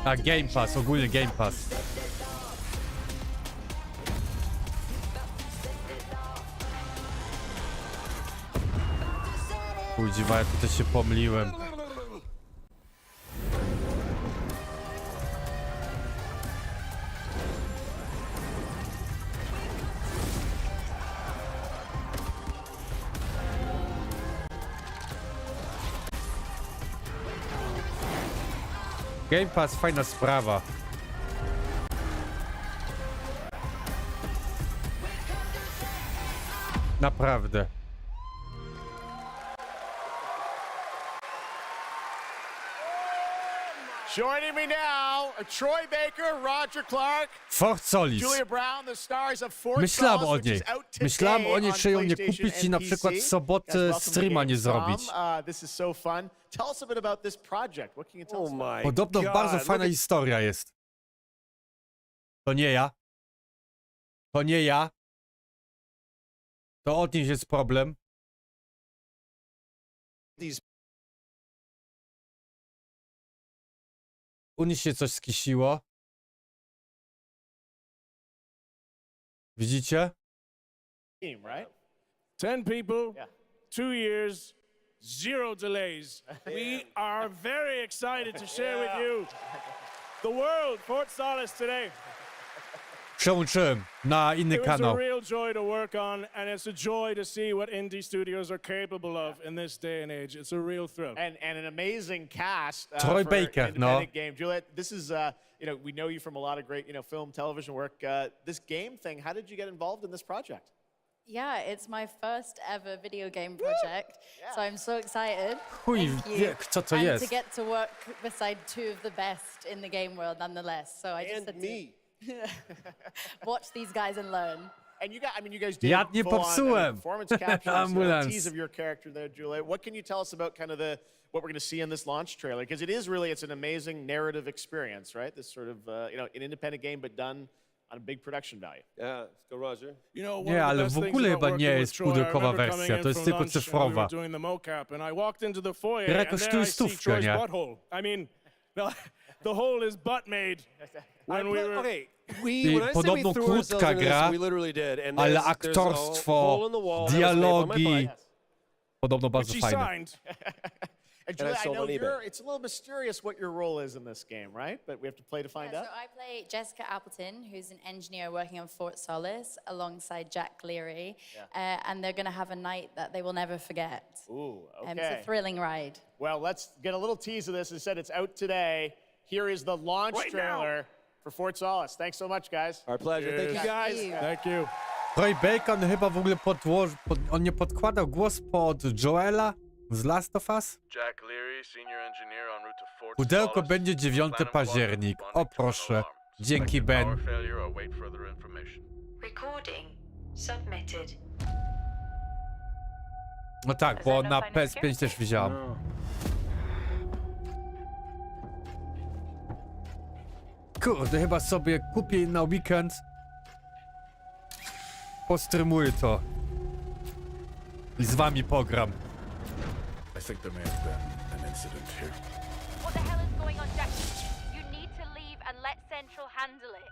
A Game Pass, ogólnie Game Pass. Uj, dziwa, ja tutaj się pomyliłem. Game Pass, fajna sprawa. Naprawdę. Joining me now, Troy Baker, Roger Clark, Fort Solis. Julia Brown, the stars of Fort Myślałem Solis, o which niej. is out Myślałem today o niej, on czy ją nie PlayStation kupić i na and przykład w PC. sobotę Guys, welcome to streama nie Gamescom. zrobić. This is so fun. Tell us a bit about this project. What can you tell us about? Podobno bardzo fajna historia jest. To nie ja. To nie ja. To od nich jest problem. U nich się coś skisiło. Widzicie? Team, right? 10 people, 2 years, 0 delays. We are very excited to share with you the world, Fort Solis today. Przełączyłem na inny It was a kanał. real joy to work on, and it's a joy to see what indie studios are capable of in this day and age. It's a real thrill. And an amazing cast. Troy for Baker, an no. independent game. Juliet, this is, we know you from a lot of great, film, television work. This game thing, how did you get involved in this project? Yeah, it's my first ever video game project, so I'm so excited. Chuj Thank you. wie, co to and jest. to get to work beside two of the best in the game world nonetheless. So I just had to watch these guys and learn. And you guys did Ja nie full-on, popsułem. performance captures, Ambulance. tease of your character there, Juliet. What can you tell us about kind of what we're going to see in this launch trailer? Because it's an amazing narrative experience, right? This sort of, an independent game, but done on a big production value. Yeah, let's go, Roger. Nie, ale w ogóle chyba nie jest pudełkowa wersja, to jest tylko cyfrowa. Gra kosztuje stówkę, nie? I mean, the hole is butt made. I podobno krótka gra, ale aktorstwo, dialogi, podobno bardzo fajne. And Juliet, I know it's a little mysterious what your role is in this game, right? But we have to play to find out. So I play Jessica Appleton, who's an engineer working on Fort Solis alongside Jack Leary, and they're going to have a night that they will never forget. Ooh, okay. It's a thrilling ride. Well, let's get a little tease of this. It said it's out today. Here is the launch trailer for Fort Solis. Thanks so much, guys. Our pleasure. Thank you, guys. Thank you. Troy Bacon chyba w ogóle on nie podkładał głos pod Joela z Last of Us? Jack Leary, senior engineer en route to Fort Pudełko Solis. będzie 9 październik. O proszę. Dzięki, Ben. Recording submitted. No tak, bo na PS5 też widziałam. Kurde, chyba sobie kupię na weekend. Postreamuję to. I z wami pogram. I think there may have been an incident here. What the hell is going on, Jackie? You need to leave and let Central handle it.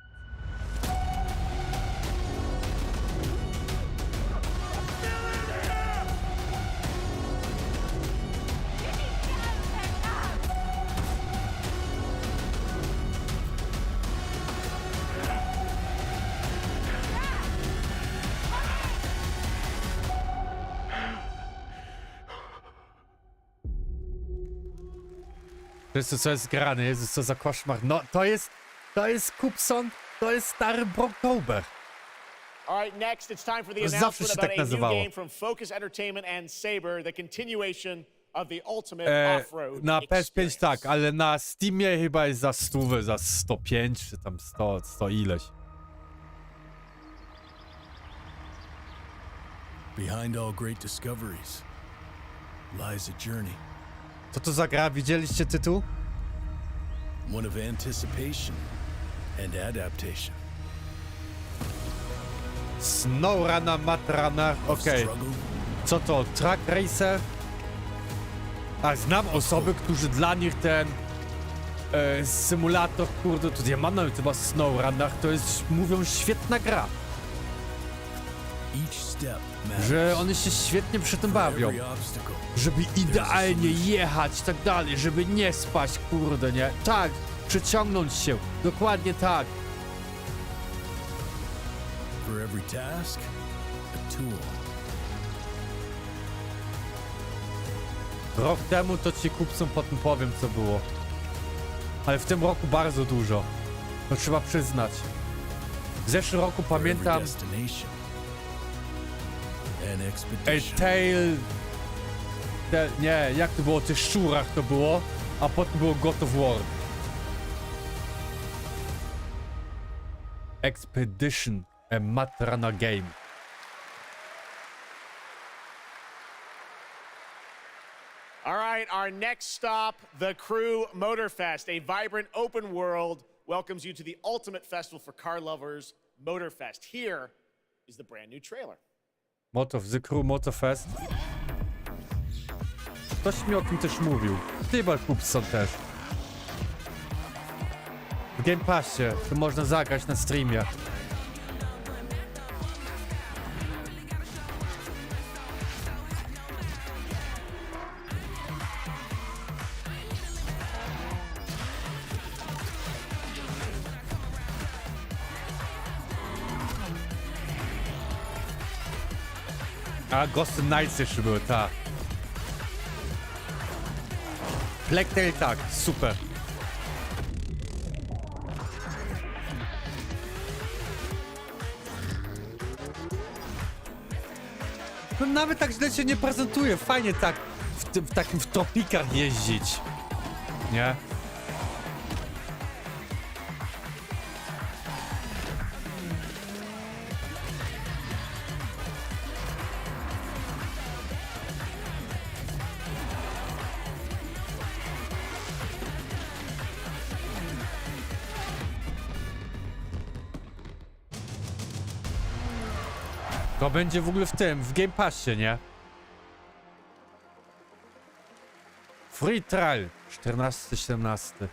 Jezu, co jest grane? Jezu, co za koszmar. No, to jest Kupson, to jest stary Brocktober. All right, next it's time for the Zawsze announcement się about tak a new nazywało. game from Focus Entertainment and Saber, the continuation of the ultimate off-road Na experience. PS5 tak, ale na Steamie chyba jest za 100, za 105, czy tam 100 ileś. Behind all great discoveries lies a journey. Co to za gra? Widzieliście tytuł? One of anticipation and adaptation. SnowRunner, mudrunner, okej. Co to? Track Racer? A, znam osoby, którzy dla nich ten symulator, kurde, to ja mam nawet chyba SnowRunner, to jest, mówią, świetna gra. Że one się świetnie przy tym bawią. Żeby idealnie jechać i tak dalej, żeby nie spaść, kurde, nie? Tak, przeciągnąć się, dokładnie tak. For every task, a tool. Rok temu to ci kupcom potem powiem, co było. Ale w tym roku bardzo dużo. To trzeba przyznać. W zeszłym roku pamiętam... An expedition. Tail... nie, jak to było? O tych szczurach to było, a potem było God of War. Expedition A mudrunner game. All right, our next stop, the Crew Motorfest, a vibrant open world, welcomes you to the ultimate festival for car lovers, Motorfest. Here is the brand new trailer. The Crew Motorfest. Ktoś mi o tym też mówił. Chyba Kupson też. W Game Passie to można zagrać na streamie. A Ghost Knights jeszcze były, tak. Black Tail, tak, super. No nawet tak źle się nie prezentuje, fajnie tak w takim w tropikach jeździć, nie? To będzie w ogóle w Game Passie, nie? Free trial 14-17.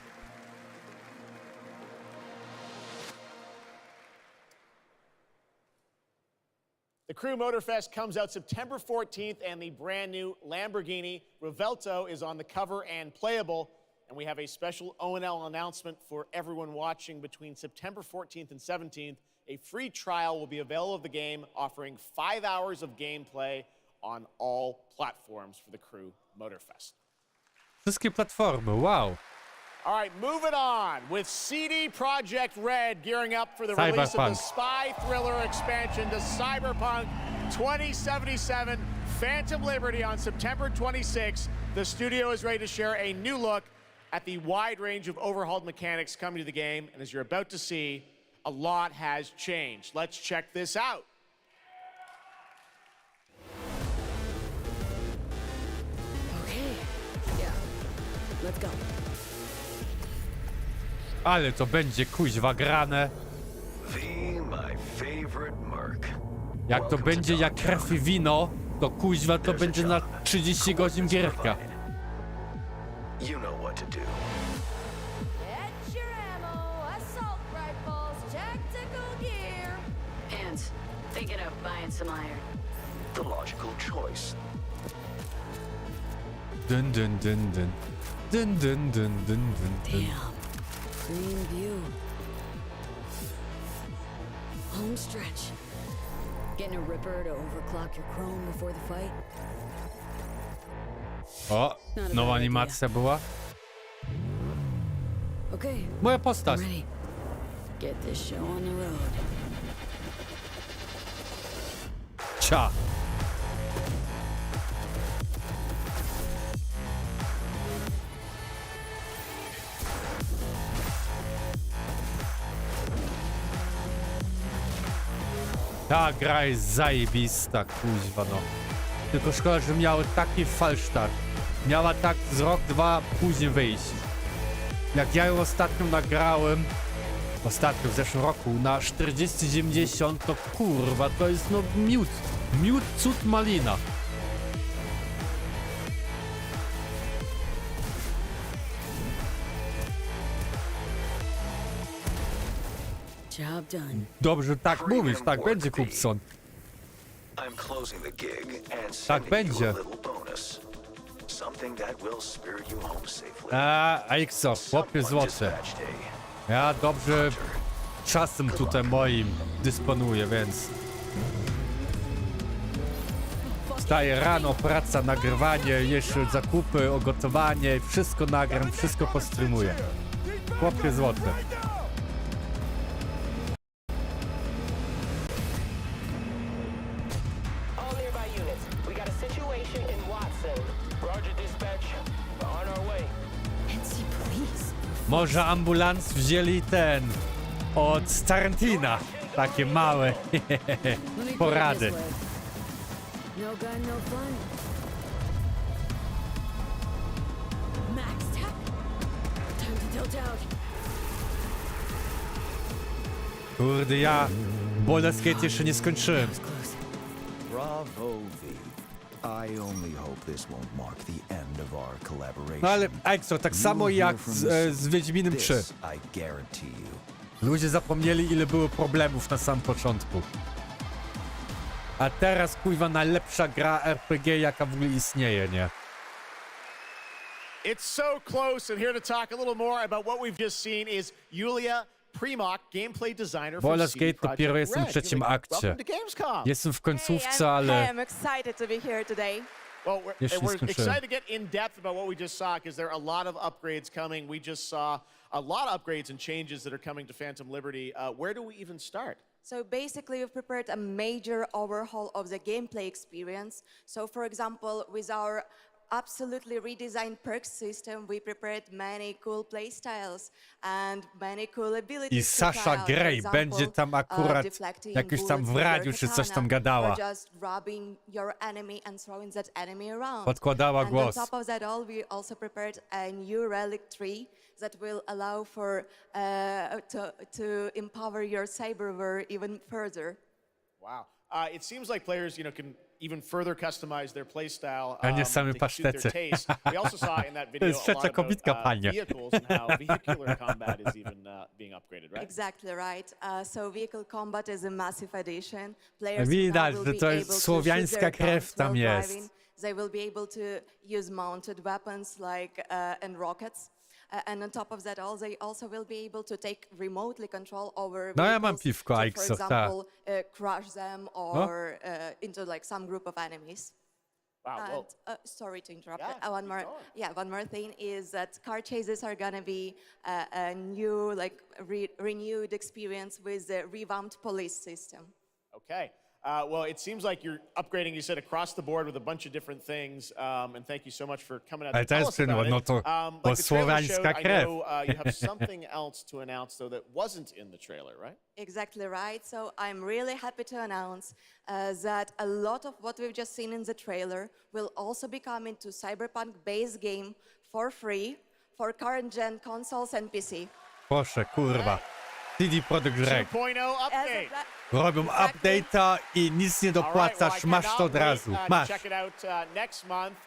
The Crew Motorfest comes out September 14th, and the brand new Lamborghini Revuelto is on the cover and playable. And we have a special O&L announcement for everyone watching between September 14th and 17th. A free trial will be available of the game, offering 5 hours of gameplay on all platforms for the Crew Motorfest. Wszystkie platformy, wow. All right, moving on with CD Projekt Red gearing up for the release of the spy thriller expansion to CyperPunk 2077 Phantom Liberty on September 26th. The studio is ready to share a new look at the wide range of overhauled mechanics coming to the game, and as you're about to see, a lot has changed. Let's check this out. Okay, yeah, let's go. Ale to będzie kuźwa grane. Jak to będzie jak krew i wino, to kuźwa to będzie na 30 godzin gierka. You know what to do. Get your ammo, assault rifles, tactical gear. And thinking of buying some iron. The logical choice. Dun dun dun dun. Dun dun dun dun dun. Damn. Green view. Home stretch. Getting a ripper to overclock your chrome before the fight. O, nowa animacja była. Okay. Moja postać. Get this show on the road. Cia. Ta gra jest zajebista, kuźwa no. Tylko szkoda, że miały taki falstart. Miała tak z rok, dwa później wyjść. Jak ja ją ostatnio nagrałem, w zeszłym roku, na 4090, to kurwa, to jest no miód, cud malina. Job done. Dobrze, tak mówisz, tak będzie, Kupson. Tak będzie. A Xo, chłopie złoty. Ja dobrze czasem tutaj moim dysponuję, więc... Wstaję rano, praca, nagrywanie, jeszcze zakupy, ogotowanie, wszystko nagram, wszystko postreamuję. Chłopie złoty. units. We got a situation in Watson. Roger, dispatch. We're on our way. NC Police. Może ambulans wzięli ten od Tarantina. Takie małe porady. No gun, no fun. Max tap. Time to tilt out. Kurde, ja Baldur's Gate jeszcze nie skończyłem. Bravo, V. I only hope this won't mark the end of our collaboration. No ale Exo, tak samo jak z Wiedźminem 3. I guarantee you. Ludzie zapomnieli, ile było problemów na samym początku. A teraz, kurwa, najlepsza gra RPG, jaka w ogóle istnieje, nie? It's so close, and here to talk a little more about what we've just seen is Julia Primock, gameplay designer for Baldur's CD Gate dopiero Projekt jestem w Red. trzecim akcie. Welcome to Gamescom. Jestem w końcówce, ale... I'm excited to be here today. Well, Jeszcze nie we're skończyłem. excited to get in depth about what we just saw because there are a lot of upgrades coming. We just saw a lot of upgrades and changes that are coming to Phantom Liberty. Where do we even start? So basically, we've prepared a major overhaul of the gameplay experience. So for example, with our absolutely redesigned perks system, we prepared many cool playstyles and many cool abilities. I Sasha Grey będzie tam akurat jakoś tam w radiu czy coś tam gadała. Just robbing your enemy and throwing that enemy around. Podkładała głos. And on top of that all, we also prepared a new relic tree that will allow for to empower your cyberware even further. Wow. It seems like players, can even further customize their playstyle A nie same to suit their pasztety. taste. We also saw in that To video jest a trzecia lot kobitka, about panie. vehicles and how vehicular combat is even being upgraded, right? Exactly right. So vehicle combat is a massive addition. Players Widać, will że be to able jest to shoot słowiańska their krew guns tam while jest. driving. They will be able to use mounted weapons like and rockets. And on top of that, they also will be able to take remotely control over No ja mam vehicles piwko, to, for Aixo, tak. example, crush them or into like some group of enemies. Wow. And, Well, sorry to interrupt. Yeah, One more. Yeah, one more thing is that car chases are gonna be a new, like renewed experience with the revamped police system. okay. Well, it seems like you're upgrading, you said, across the board with a bunch of different things. And thank you so much for coming out Ale to to tell jest us about no it. to Like the trailer słowiańska showed, I krew. know you have something else to announce, though, that wasn't in the trailer, right? Exactly right. So I'm really happy to announce that a lot of what we've just seen in the trailer will also be coming to CyperPunk base game for free for current-gen consoles and PC. Proszę, kurwa. CD Projekt Red. 2.0 update. Robią update'a i nic nie dopłacasz, masz to od razu. Masz. Check it out next month.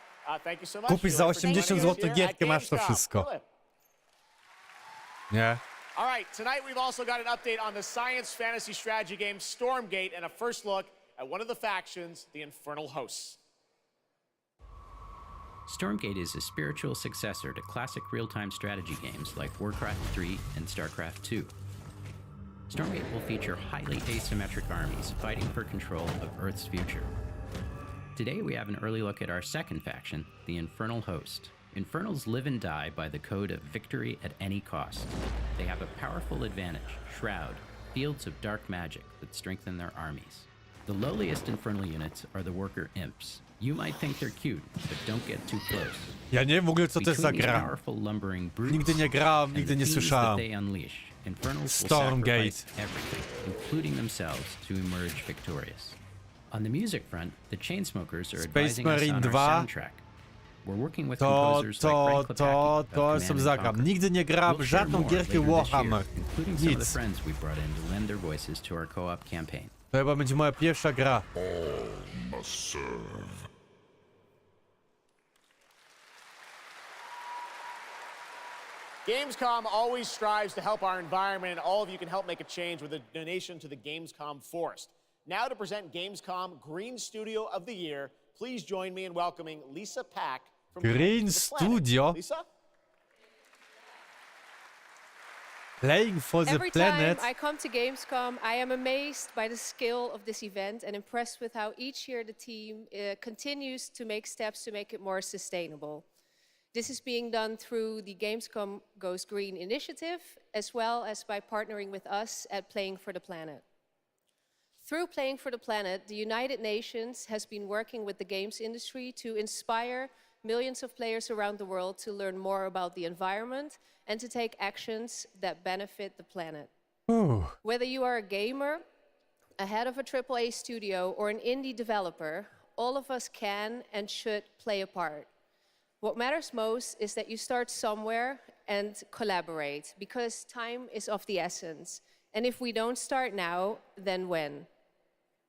Thank you so much. Kupisz za Julie, for 80 joining us zł here gierkę, at masz to Gamescom. wszystko. Kill it. Nie? All right, tonight we've also got an update on the science fantasy strategy game Stormgate and a first look at one of the factions, the Infernal Hosts. Stormgate is a spiritual successor to classic real-time strategy games like Warcraft 3 and StarCraft 2. Stormgate will feature highly asymmetric armies fighting for control of Earth's future. Today we have an early look at our second faction, the Infernal Host. Infernals live and die by the code of victory at any cost. They have a powerful advantage, Shroud, fields of dark magic that strengthen their armies. The lowliest Infernal units are the Worker Imps. You might think they're cute, but don't get too close. Ja nie wiem w ogóle co to jest za Between these gra. powerful lumbering brutes Nigdy nie grałem, and nigdy the nie fiends that słyszałem. they unleash, Infernals will Stormgate. sacrifice everything, including themselves, to emerge victorious. On the music front, the Chainsmokers are Space advising us Marine on 2. our soundtrack. We're working with To composers like Frank Klepacki of sobie Command & zagram. Conquer. Nigdy nie grałem We'll w share żadną more gierkę later this Warhammer. year, including some of the Nic. friends we brought in to lend their voices to our co-op campaign. To chyba będzie moja pierwsza gra. All must serve. Gamescom always strives to help our environment, and all of you can help make a change with a donation to the Gamescom Forest. Now to present Gamescom Green Studio of the Year, please join me in welcoming Lisa Pack from Green to the Planet. Studio? Lisa? Playing for the Every planet. time I come to Gamescom, I am amazed by the scale of this event and impressed with how each year the team continues to make steps to make it more sustainable. This is being done through the Gamescom Goes Green initiative, as well as by partnering with us at Playing for the Planet. Through Playing for the Planet, the United Nations has been working with the games industry to inspire millions of players around the world to learn more about the environment and to take actions that benefit the planet. Ooh. Whether you are a gamer, a head of a AAA studio, or an indie developer, all of us can and should play a part. What matters most is that you start somewhere and collaborate, because time is of the essence. And if we don't start now, then when?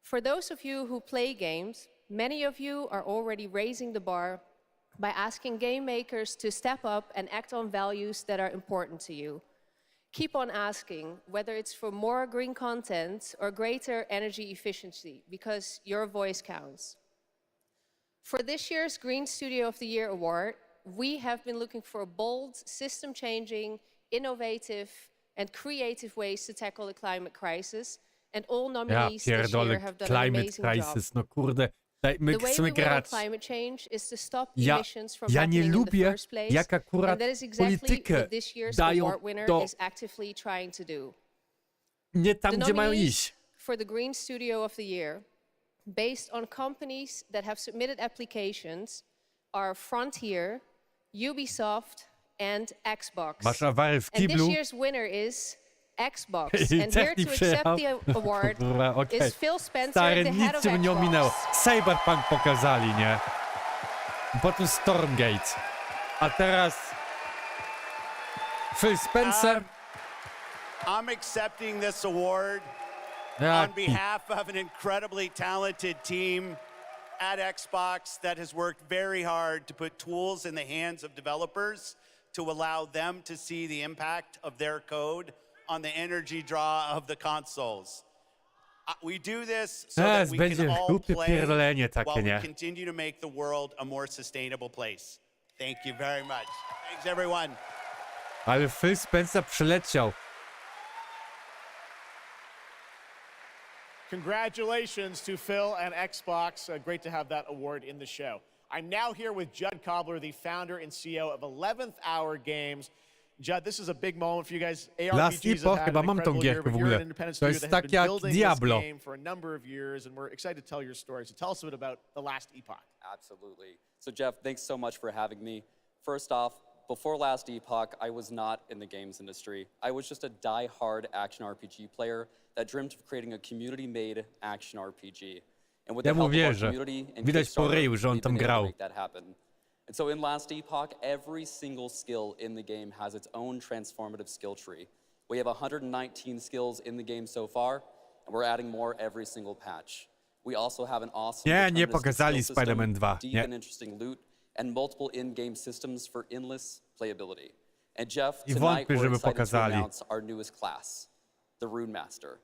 For those of you who play games, many of you are already raising the bar by asking game makers to step up and act on values that are important to you. Keep on asking, whether it's for more green content or greater energy efficiency, because your voice counts. For this year's Green Studio of the Year award, we have been looking for bold, system-changing, innovative, and creative ways to tackle the climate crisis, and all nominees this year have done an amazing crisis, job. no kurde. My The way chcemy we will grać. climate change is to stop Ja emissions from nie happening in the lubię, first place, jak akurat and that is exactly politykę what this year's dają award winner do is actively trying to do. nie tam, The gdzie mają nominees iść. for the Green Studio of the Year, based on companies that have submitted applications, are Frontier, Ubisoft, and Xbox. Masz awary w And this kiblu. year's winner is Xbox. I And here technik to accept przyjechał. the award Kurwa, okej. is Phil Spencer, Stary, the head nic of cię nie ominęło. Xbox. CyperPunk pokazali, nie? Potem Stormgate. A teraz Phil Spencer. I'm accepting this award on behalf of an incredibly talented team at Xbox that has worked very hard to put tools in the hands of developers to allow them to see the impact of their code on the energy draw of the consoles. We do this so that we can all play while we continue to make the world a more sustainable place. Thank you very much. Thanks, everyone. Ale Phil Spencer przyleciał. Congratulations to Phil and Xbox. Great to have that award in the show. I'm now here with Judd Cobbler, the founder and CEO of 11th Hour Games. Judd, this is a big moment for you guys. Last Epoch, chyba mam tą gierkę w ogóle. To jest tak jak Diablo. For a number of years, and we're excited to tell your story. So tell us a bit about the Last Epoch. Absolutely. So Jeff, thanks so much for having me. First off, before Last Epoch, I was not in the games industry. I was just a die-hard action RPG player that dreamt of creating a community-made action RPG. And with the help of our community and Kickstarter, we've been able to make that happen. And so in Last Epoch, every single skill in the game has its own transformative skill tree. We have 119 skills in the game so far, and we're adding more every single patch. We also have an awesome Nie pokazali Spider-Man 2. deep and interesting loot, and multiple in-game systems for endless playability. And Jeff, tonight we're excited to announce our newest class, the Rune Master.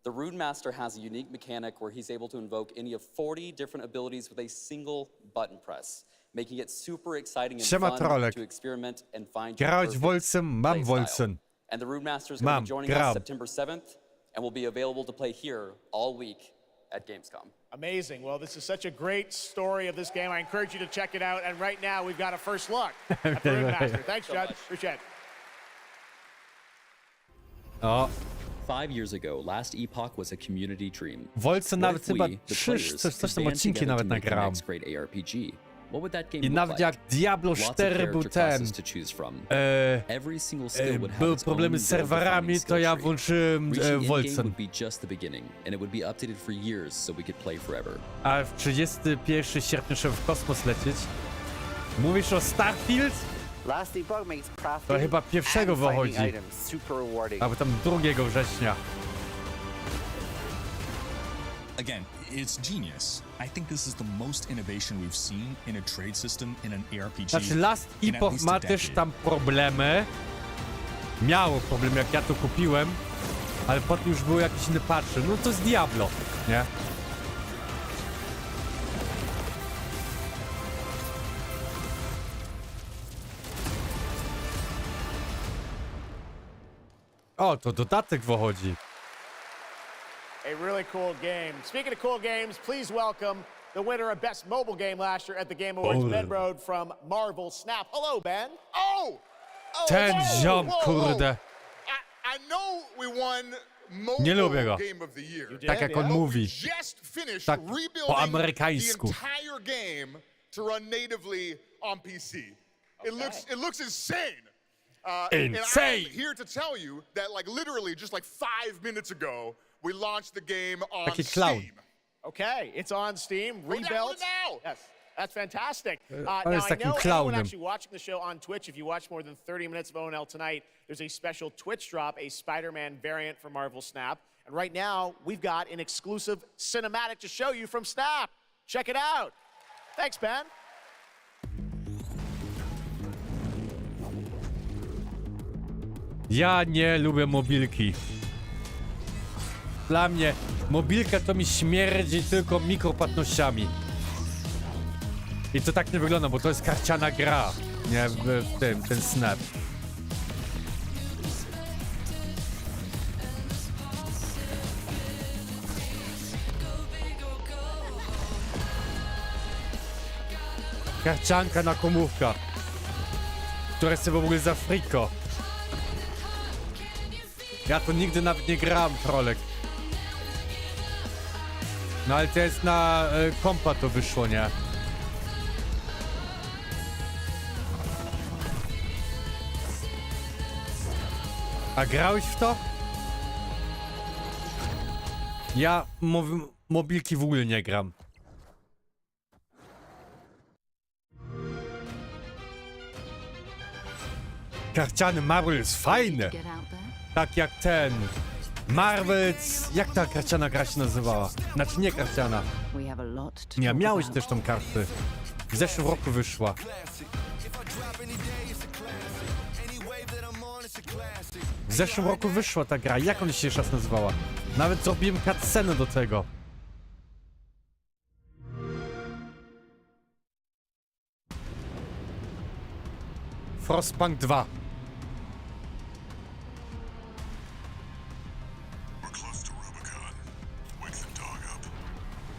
The Rune Master has a unique mechanic where he's able to invoke any of 40 different abilities with a single button press, making it super exciting and fun to experiment and find your perfect play style. And the Rune Master is going to be joining us September 7th, and will be available to play here all week at Gamescom. Amazing. Well, this is such a great story of this game. I encourage you to check it out. And right now, we've got a first look at the Rune Master. Thanks, Judd. Appreciate it. O. 5 years ago, Last Epoch was a community dream. Wolce nawet chyba 3 coś tam odcinki nawet nagrałem. I nawet jak Diablo 4 był ten, były problemy z serwerami, to ja włączyłem Wolcen. A w 31 sierpnia trzeba w kosmos lecieć. Mówisz o Starfield? To chyba pierwszego wychodzi. Albo tam 2 września. Again, it's genius. I think this is the most innovation we've seen in a trade system in an ARPG. Znaczy Last Epoch ma też tam problemy. Miało problemy, jak ja to kupiłem, ale potem już były jakieś inne patchy. No to jest Diablo, nie? O, to dodatek wychodzi. A really cool game. Speaking of cool games, please welcome the winner of Best Mobile Game last year at the Game Awards, Ben Rode from Marvel Snap. Hello, Ben. Ten ziom, kurde. I know we won Nie lubię go. Tak jak on mówi. Tak po amerykańsku. To run natively on PC. It looks insane. Insane. And I'm here to tell you that literally just 5 minutes ago we launched the game on Steam. Okay, it's on Steam, rebuilt. Now. Yes. That's fantastic. On Now, jest I takim know anyone clownem. actually watching the show on Twitch, if you watch more than 30 minutes of ONL tonight, there's a special Twitch drop, a Spider-Man variant for Marvel Snap. And right now, we've got an exclusive cinematic to show you from Snap. Check it out. Thanks, Ben. Ja nie lubię mobilki. Dla mnie mobilka to mi śmierdzi tylko mikropłatnościami. I to tak nie wygląda, bo to jest karciana gra. Nie, w tym, ten Snap. Karcianka na komórkach, które sobie w ogóle za friko. Ja to nigdy nawet nie grałem, trolek. No ale to jest na kompa to wyszło, nie? A grałeś w to? Ja mobilki w ogóle nie gram. Karciany Marvel jest fajny. Tak jak ten Marvels, jak ta karciana gra się nazywała? Znaczy nie karciana. Nie, miałeś też tą kartę. W zeszłym roku wyszła. W zeszłym roku wyszła ta gra. Jak ona się jeszcze raz nazywała? Nawet zrobiłem cutscenę do tego. Frostpunk 2.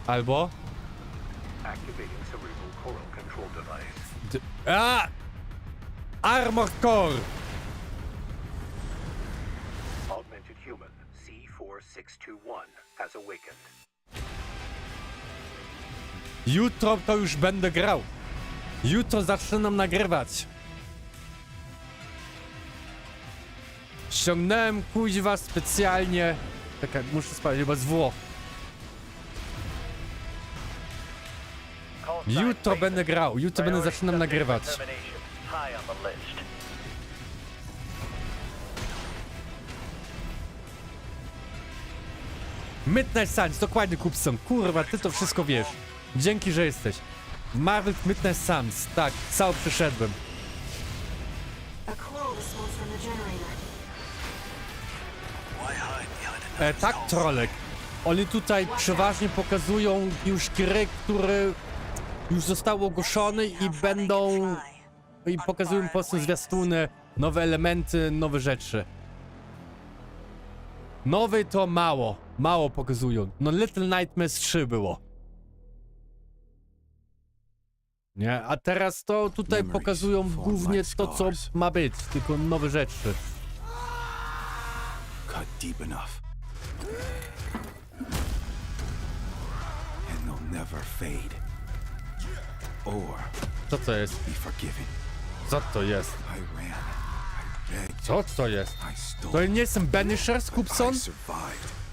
Albo? Armor Core! Augmented human C4621 has awakened. Jutro to już będę grał. Jutro zaczynam nagrywać. Ściągnąłem kuźwa specjalnie. Czekaj, muszę sprawdzić, chyba z Włoch. Jutro będę grał, jutro będę zaczynam nagrywać. Midnight Suns, dokładnie Kupson. Kurwa, ty to wszystko wiesz. Dzięki, że jesteś. Marvel Midnight Suns, tak, cały przyszedłem. Tak, trolek. Oni tutaj przeważnie pokazują już gry, które już zostały ogłoszone i będą... I pokazują po prostu zwiastuny, nowe elementy, nowe rzeczy. Nowe to mało pokazują. No Little Nightmares 3 było. Nie, a teraz to tutaj pokazują głównie to, co ma być, tylko nowe rzeczy. Cut deep enough. And they'll never fade. Or Co to jest? be forgiven. Co to jest? I ran. I begged. Co to jest? I stole. To nie jestem Banishers, Kupson? I survived.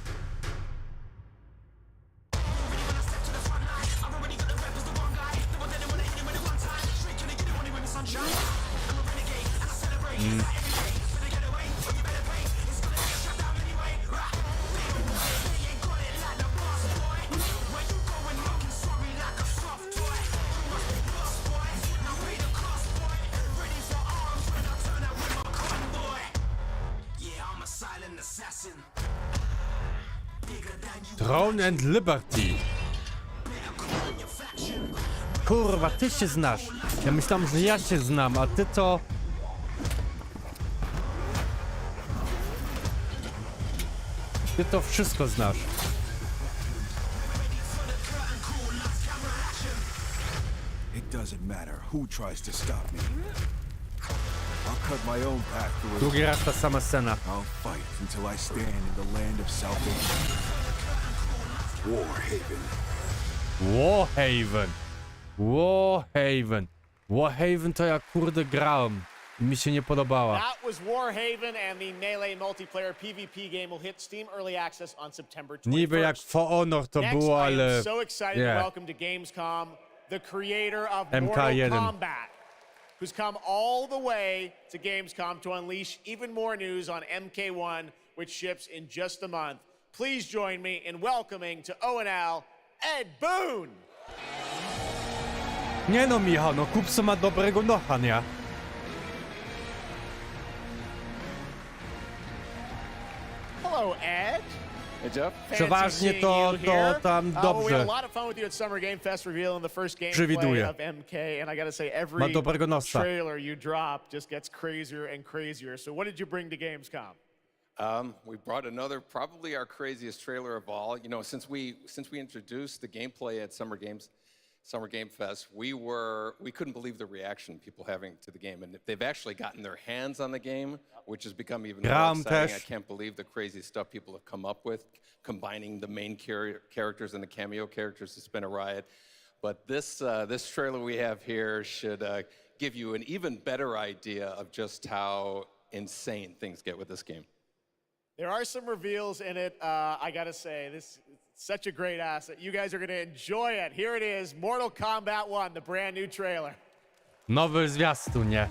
Throne and Liberty. Kurwa, ty się znasz. Ja myślałem, że ja się znam, a ty to... Ty to wszystko znasz. It doesn't matter who tries to stop me. I'll cut my own path through it. Drugi raz ta sama scena. I'll fight until I stand in the land of salvation. Warhaven. Warhaven. Warhaven. Warhaven to ja kurde grałem. Mi się nie podobała. That was Warhaven, and the Melee multiplayer PvP game will hit Steam Early Access on September 21st. Niby jak For Honor to Next, było, ale... I am so excited to welcome to Gamescom the creator of Mortal MK1. Kombat, who's come all the way to Gamescom to unleash even more news on MK1, which ships in just a month. Please join me in welcoming to ONL, Ed Boon! Nie no, Michał, no Kupso ma dobrego nocha, nie? Hello, Ed. Hey, Jeff. Przeważnie to tam We dobrze had a lot of fun with you at Summer Game Fest revealing the first gameplay przewiduje. of MK, and I gotta say, Ma every dobrego nosa. trailer you drop just gets crazier and crazier. So what did you bring to Gamescom? We brought another, probably our craziest trailer of all. You know, since we introduced the gameplay at Summer Game Fest, we couldn't believe the reaction people having to the game, and they've actually gotten their hands on the game, which has become even more exciting. I can't believe the crazy stuff people have come up with, combining the main characters and the cameo characters. It's been a riot. But this trailer we have here should give you an even better idea of just how insane things get with this game. There are some reveals in it. I gotta say, this is such a great asset. You guys are gonna enjoy it. Here it is, Mortal Kombat 1, the brand new trailer. Nowy zwiastun, nie?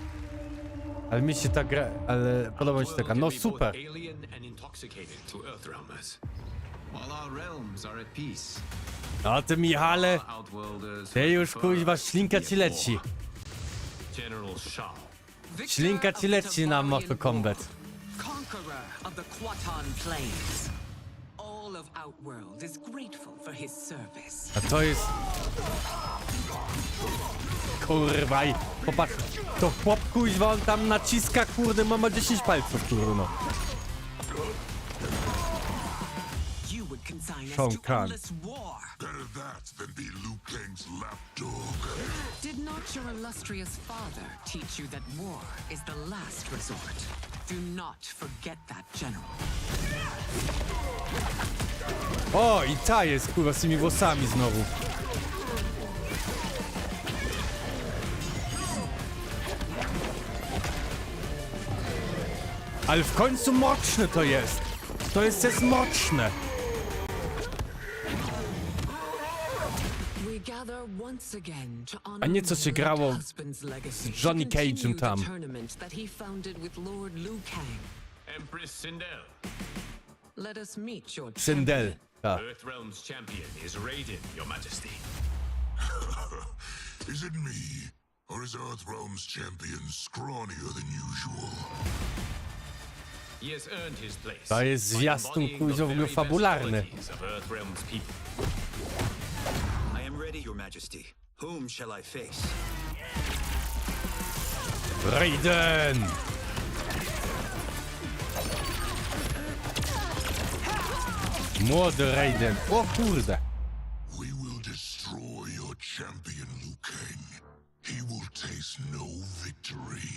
Ale mi się ta gra, ale podoba mi się taka, no super. A ty, Michale, ty już kuźwa, ślinka ci leci. Ślinka ci leci na Mortal Kombat. Conqueror of the Quatan Plains. All of Outworld is grateful for his service. A to jest... Kurwa, i popatrz, to chłop kuźwa, on tam naciska, kurde, ma 10 palców, kurno. Shang Kahn. Better that than be Liu Kang's lapdog. Did not your illustrious father teach you that war is the last resort? Do not forget that, General. O, i ta jest, kurwa, z tymi włosami znowu. Ale w końcu mroczne to jest. To jest mroczne. A nie co się grało z Johnny Cage'em tam. Sindel. Tak. Earthrealm's champion is Raiden, Your Majesty. Is it me, or is Earthrealm's champion scrawnier than usual? He has earned his place. To jest zwiastun kuźwa fabularny. I am ready, Your Majesty. Whom shall I face? Raiden! Młody Raiden. O kurde. We will destroy your champion, Liu Kang. He will taste no victory.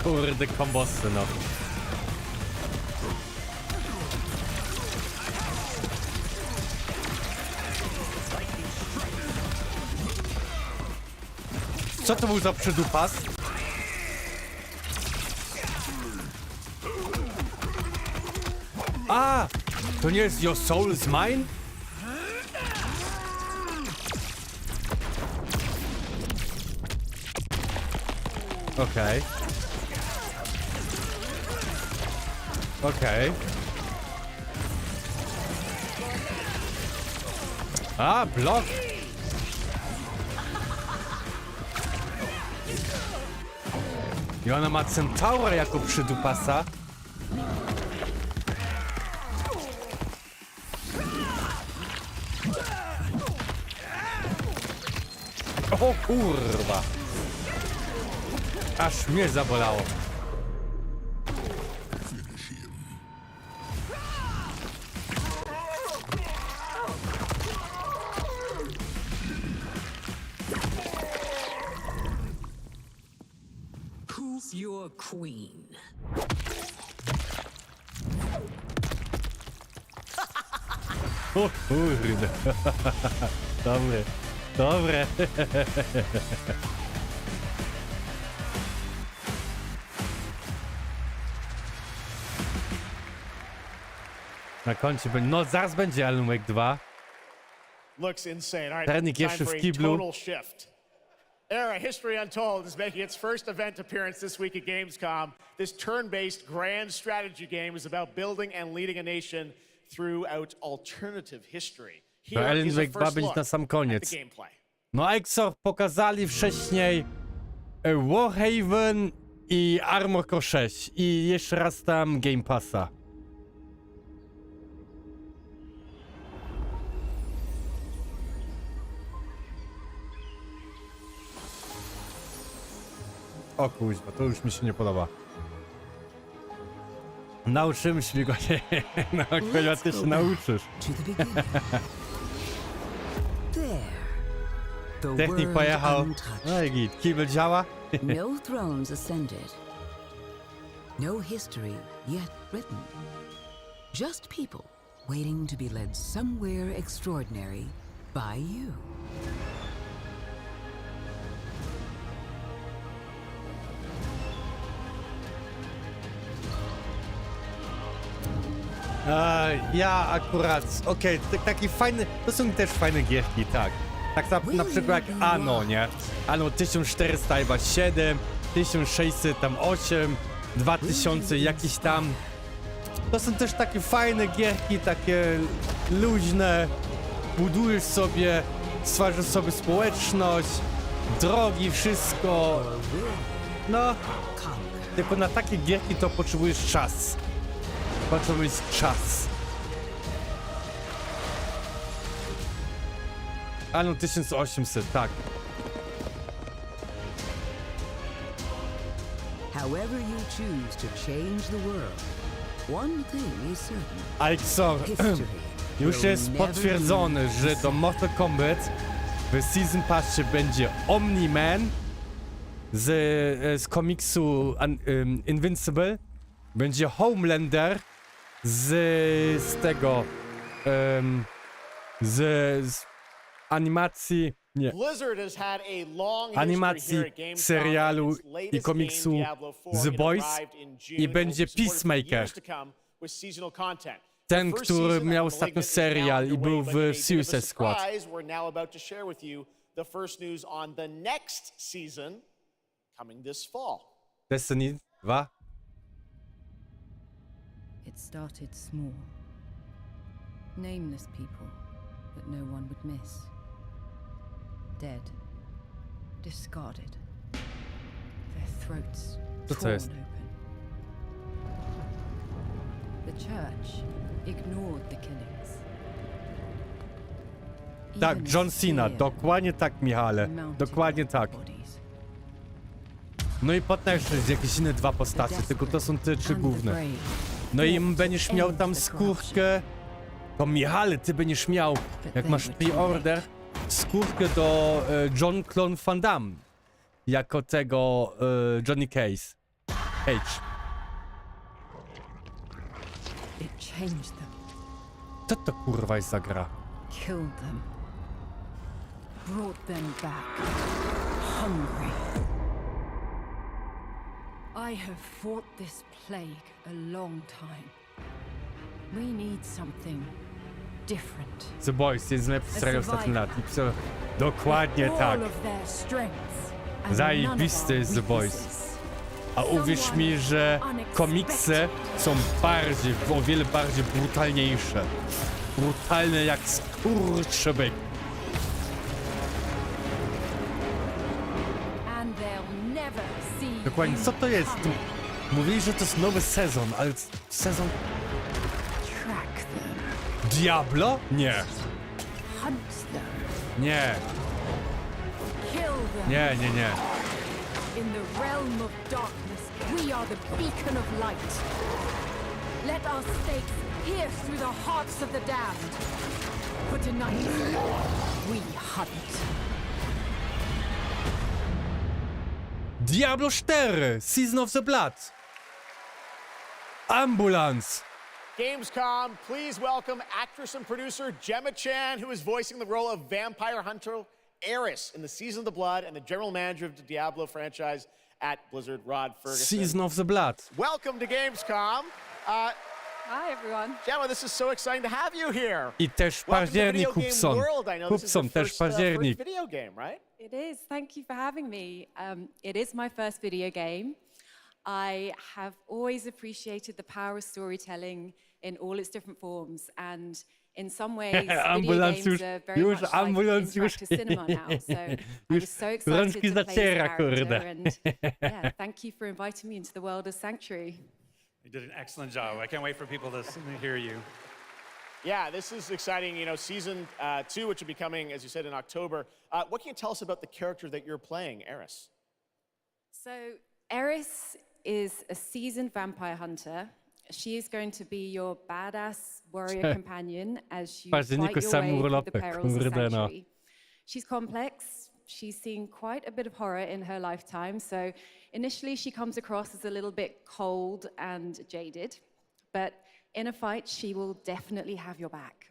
Kurde kombosy, no. Co to był za przydupas? A! To nie jest Your Soul is Mine? Okej. Okej. A, blok! I ona ma Centaura jako przydupasa. O kurwa! Aż mnie zabolało. queen. O kurde. Dobre. Dobre. Na koncie będzie. No zaraz będzie Alan Wake 2. Looks insane. All right, Trening time jeszcze for w a kiblu. total shift. ARA History Untold is making its first event appearance this week at Gamescom. This turn-based grand strategy game is about building and leading a nation throughout alternative history. Here Alan is a Wake 2 first będzie look na sam at koniec. the gameplay. No Exor pokazali wcześniej Warhaven i Armor Core 6 i jeszcze raz tam Game Passa. O kuźwa, to już mi się nie podoba. Nauczymy się go. No kuźwa, ty się nauczysz. Technik pojechał. No i git, kibel działa. No thrones ascended. No history yet written. Just people waiting to be led somewhere extraordinary by you. Ja akurat, okej, taki fajny, to są też fajne gierki, tak. Tak na przykład jak Anno, nie? Anno 1400 chyba 7, 1600 tam 8, 2000 jakieś tam. To są też takie fajne gierki, takie luźne. Budujesz sobie, stwarzasz sobie społeczność, drogi, wszystko. No, tylko na takie gierki to potrzebujesz czas. Potrzebujesz czas. Anno 1800, tak. However you choose to change the world, one thing is certain. Alexor, już jest potwierdzone, że do Mortal Kombat w Season Passie będzie Omni-Man z komiksu Invincible, będzie Homelander z tego z animacji, nie, animacji, serialu i komiksu The Boys i będzie Peacemaker. Ten, który miał ostatnio serial i był w Suicide Squad. Destiny 2? It started small. Nameless people that no one would miss. Dead. Discarded. Their throats torn open. The church ignored the killings. Tak, John Cena, dokładnie tak, Michale. Dokładnie tak. No i potem jeszcze jakieś inne dwa postacie, tylko to są te trzy główne. No i będziesz miał tam skórkę. To Michale, ty będziesz miał, jak masz pre-order, skórkę do John Clone Van Damme. Jako tego Johnny Cage. Co to kurwa jest za gra? Killed them. Brought them back. Hungry. I have fought this plague a long time. We need something different. The Boys jest najlepszy serial ostatnich lat. Dokładnie tak. Zajebisty jest The Boys. A uwierz mi, że komiksy są bardziej, o wiele bardziej brutalniejsze. Brutalne jak skurczybyk. Dokładnie, co to jest? Mówili, że to jest nowy sezon, ale sezon... Diablo? Nie. Nie. Nie, nie, nie. In the realm of darkness, we are the beacon of light. Let our stakes pierce through the hearts of the damned. For tonight, we hunt. Diablo 4, Season of the Blood. Ambulance. Gamescom, please welcome actress and producer Gemma Chan, who is voicing the role of vampire hunter Eris in the Season of the Blood and the general manager of the Diablo franchise at Blizzard, Rod Ferguson. Season of the Blood. Welcome to Gamescom. Hi, everyone. Gemma, this is so exciting to have you here. I też październik, Hubson. Hubson, też październik. Video game, right? It is. Thank you for having me. It is my first video game. I have always appreciated the power of storytelling in all its different forms, and in some ways, video games are very much like interactive cinema now. So I was so excited to play this character, and yeah, thank you for inviting me into the world of Sanctuary. You did an excellent job. I can't wait for people to hear you. Yeah, this is exciting. You know, Season 2, which will be coming, as you said, in October. What can you tell us about the character that you're playing, Eris? So Eris is a seasoned vampire hunter. She is going to be your badass warrior companion as you fight your way through the perils of Sanctuary. She's complex. She's seen quite a bit of horror in her lifetime, so initially she comes across as a little bit cold and jaded, but in a fight she will definitely have your back.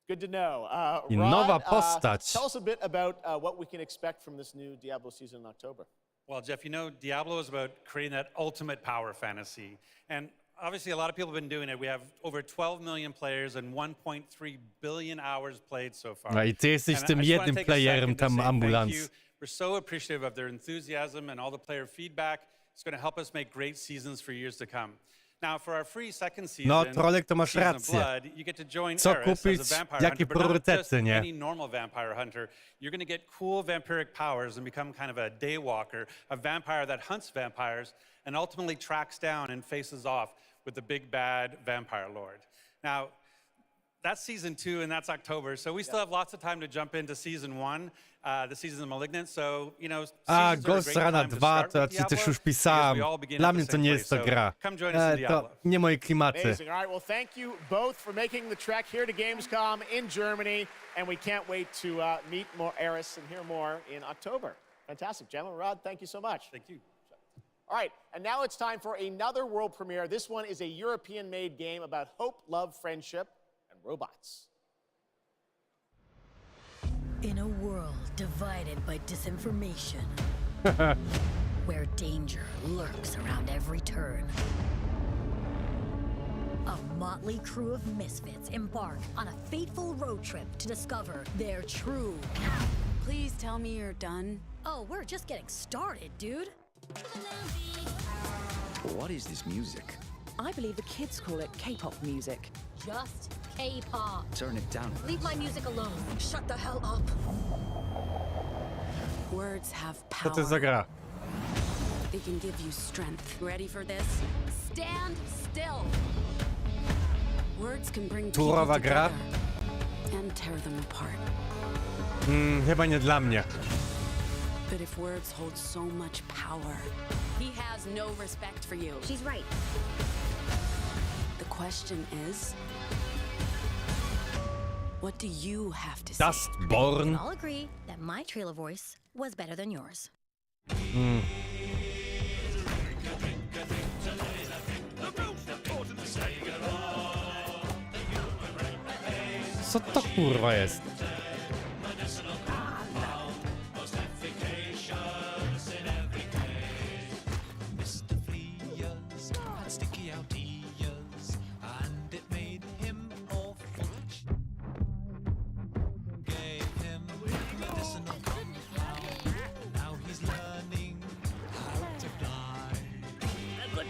Good to know. Nowa Rod, postać. Tell us a bit about what we can expect from this new Diablo season in October. Well, Jeff, you know, Diablo is about creating that ultimate power fantasy. And obviously, a lot of people have been doing it. We have over 12 million players and 1.3 billion hours played so far. No i ty jesteś tym jednym playerem tam ambulans. We're so appreciative of their enthusiasm and all the player feedback. It's going to help us make great seasons for years to come. Now, for our free second season, No, Trolek, to masz Season of rację. Blood, you get to join Co Eris kupić, as a vampire jakie hunter, but not just priorytety, nie? any normal vampire hunter. You're going to get cool vampiric powers and become kind of a daywalker, a vampire that hunts vampires and ultimately tracks down and faces off with the big bad vampire lord. Now, that's Season 2 and that's October, so we still have lots of time to jump into Season 1, the Season of Malignant, so, you know, A, seasons are a Ghost great Rana time to 2, start to ja with ci też Diablo, już because pisałem. we all begin Dla at the mnie to same nie place, jest to so gra. come join us in Diablo. To nie moje klimaty. Amazing. All right, well, thank you both for making the trek here to Gamescom in Germany, and we can't wait to meet more Eris and hear more in October. Fantastic. Gemma, Rod, thank you so much. Thank you. All right, and now it's time for another world premiere. This one is a European-made game about hope, love, friendship, and robots. In a world divided by disinformation, where danger lurks around every turn, a motley crew of misfits embark on a fateful road trip to discover their true path. Please tell me you're done. Oh, we're just getting started, dude. What is this music? I believe the kids call it K-pop music. Just K-pop. Turn it down. Leave my music alone. Shut the hell up. Words have Co power. to jest za gra? They can give you strength. Ready for this? Stand still. Words can bring Turowa people gra? together and tear them apart. Chyba nie dla mnie. But if words hold so much power, he has no respect for you. She's right. The question is, what do you have to say? Dustborn. I'll agree that my trailer voice was better than yours. Co to kurwa jest?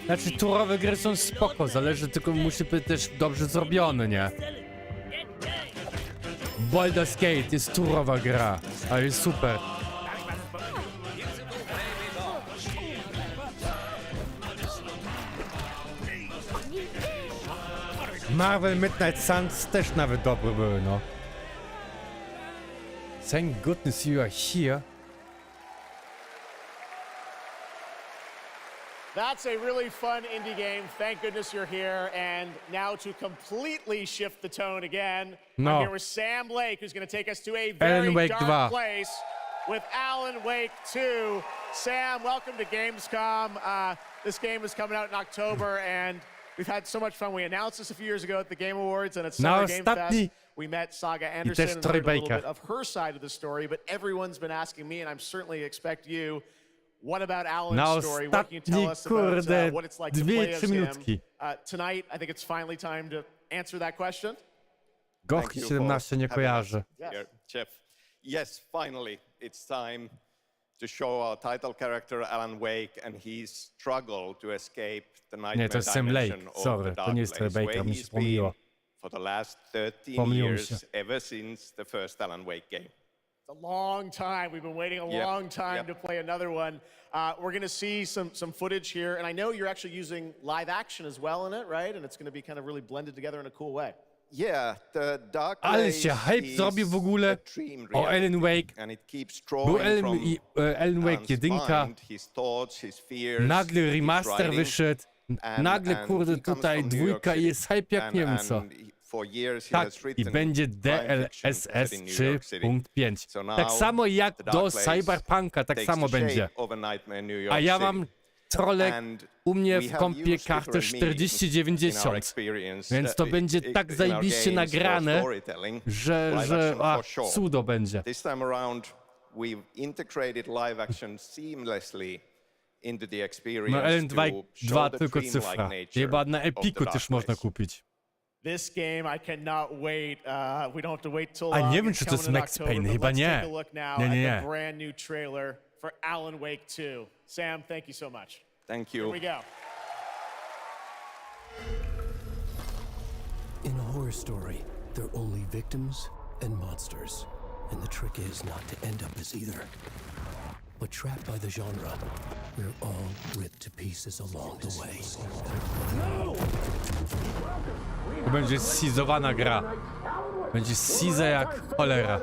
Znaczy, turowe gry są spoko, zależy tylko, musi być też dobrze zrobione, nie? Baldur's Gate jest turowa gra, ale jest super. Marvel Midnight Suns też nawet dobre były, no. Thank goodness you are here. That's a really fun indie game. Thank goodness you're here. And now to completely shift the tone again, No. I'm here with Sam Lake, who's going to take us to a very Wake dark 2. place. with Alan Wake 2. Sam, welcome to Gamescom. This game is coming out in October, and we've had so much fun. We announced this a few years ago at the Game Awards, and at Summer Game Fest, we met Saga Anderson and heard a little bit of her side of the story, but everyone's been asking me, and I'm certainly expect you, what about Alan's story? What can you tell us about what it's like to play as him? Tonight, I think it's finally time to answer that question. Gochki 17 nie kojarzy. Jeff. Yes, finally, it's time to show our title character Alan Wake and his struggle to escape the nightmare dimension of the dark place, where he's been for the last 13 years, ever since the first Alan Wake game. It's a long time. We've been waiting a long time to play another one. We're going to see some footage here, and I know you're actually using live action as well in it, right? And it's going to be kind of really blended together in a cool way. Yeah, the dark Ale się hype zrobił w ogóle o Alan Wake. Był Alan Wake 1. Nagle remaster wyszedł. Nagle, kurde, tutaj 2 i jest hype jak nie wiem co. Tak, i będzie DLSS 3.5. Tak samo jak do CyperPunka, tak samo będzie. A ja mam trolek u mnie w kompie kartę 4090, więc to będzie tak zajebiście nagrane, że cudo będzie. No L2 tylko cyfra. Chyba na Epiku też można kupić. This game, I cannot wait. We don't have to wait till A nie wiem, czy to jest Max Payne, chyba nie. Nie. Brand new trailer for Alan Wake 2. Sam, thank you so much. Thank you. Here we go. In a horror story, there are only victims and monsters. And the trick is not to end up as either. But trapped by the genre, we're all ripped to pieces along the way. To będzie schizowana gra. Będzie schiza jak cholera.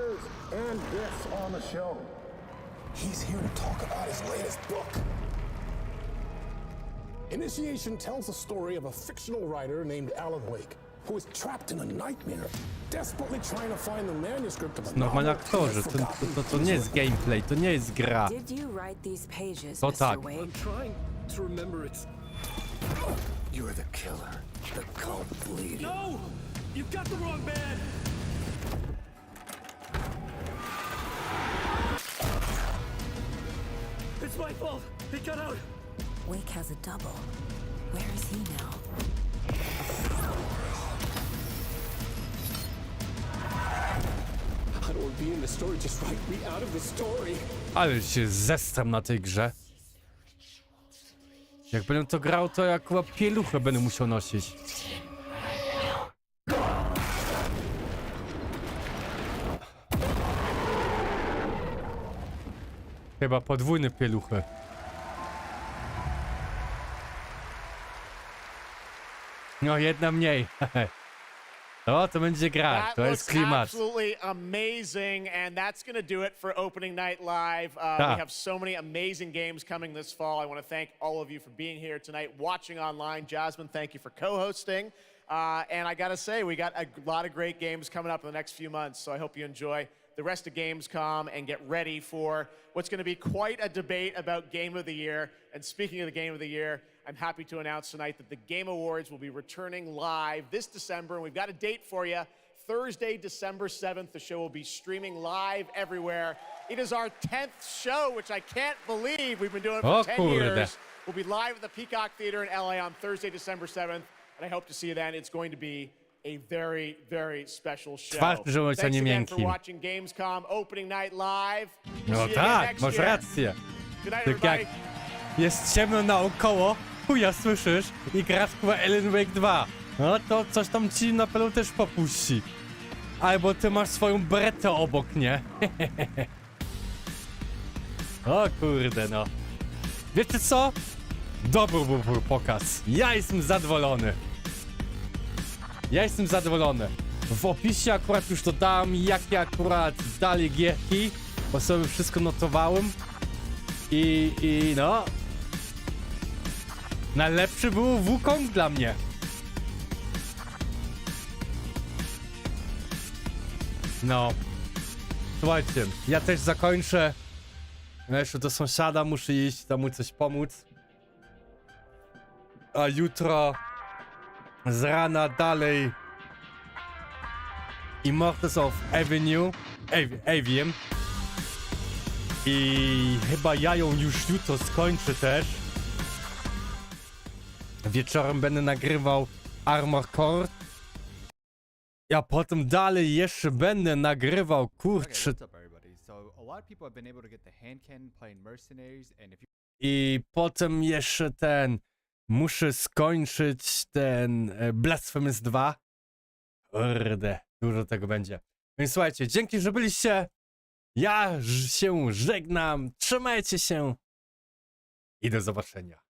He's here to talk about his latest book. Initiation tells the story of a fictional writer named Alan Wake, who is trapped in a nightmare, desperately trying to find the manuscript of a Normalni aktorzy, to nie jest gameplay, to nie jest gra. To tak. I'm trying to remember it. You're the killer, the cult leader. No! You've got the wrong man! It's my fault! He got out! Wake has a double. Where is he now? I don't want to be in the story, just write me out of the story. Ale się zestram na tej grze. Jak będę to grał, to jak chyba pieluchę będę musiał nosić. Chyba podwójne pieluchy. No, jedna mniej. No, to będzie gra, to jest klimat. Absolutely amazing, and that's going to do it for opening night live. We have so many amazing games coming this fall. I want to thank all of you for being here tonight, watching online. Jasmine, thank you for co-hosting. And I got to say, we got a lot of great games coming up in the next few months, so I hope you enjoy the rest of Gamescom and get ready for what's going to be quite a debate about Game of the Year. And speaking of the Game of the Year, I'm happy to announce tonight that the Game Awards will be returning live this December, and we've got a date for you. Thursday, December 7th, the show will be streaming live everywhere. It is our 10th show, which I can't believe we've been doing for 10 years. We'll be live at the Peacock Theater in LA on Thursday, December 7th, and I hope to see you then. It's going to be a very, very special show. Thanks again for watching Gamescom Opening Night Live. No tak, masz rację. Tak jak jest ciemno naokoło, chuja słyszysz i grasz chyba Alan Wake 2. No to coś tam ci na pewno też popuści. Albo ty masz swoją bretę obok, nie? O kurde no. Wiecie co? Dobry był pokaz. Ja jestem zadowolony. W opisie akurat już dodałem, jakie akurat dali gierki, bo sobie wszystko notowałem. I no... Najlepszy był Wukong dla mnie. No. Słuchajcie, ja też zakończę No jeszcze do sąsiada muszę iść, tam mu coś pomóc. A jutro z rana dalej Immortal of Aveum. I chyba ja ją już jutro skończę też. Wieczorem będę nagrywał Armor Core. Ja potem dalej jeszcze będę nagrywał, kurczę. I potem jeszcze muszę skończyć Blasphemous 2. Kurde, dużo tego będzie. Więc słuchajcie, dzięki, że byliście. Ja się żegnam. Trzymajcie się. I do zobaczenia.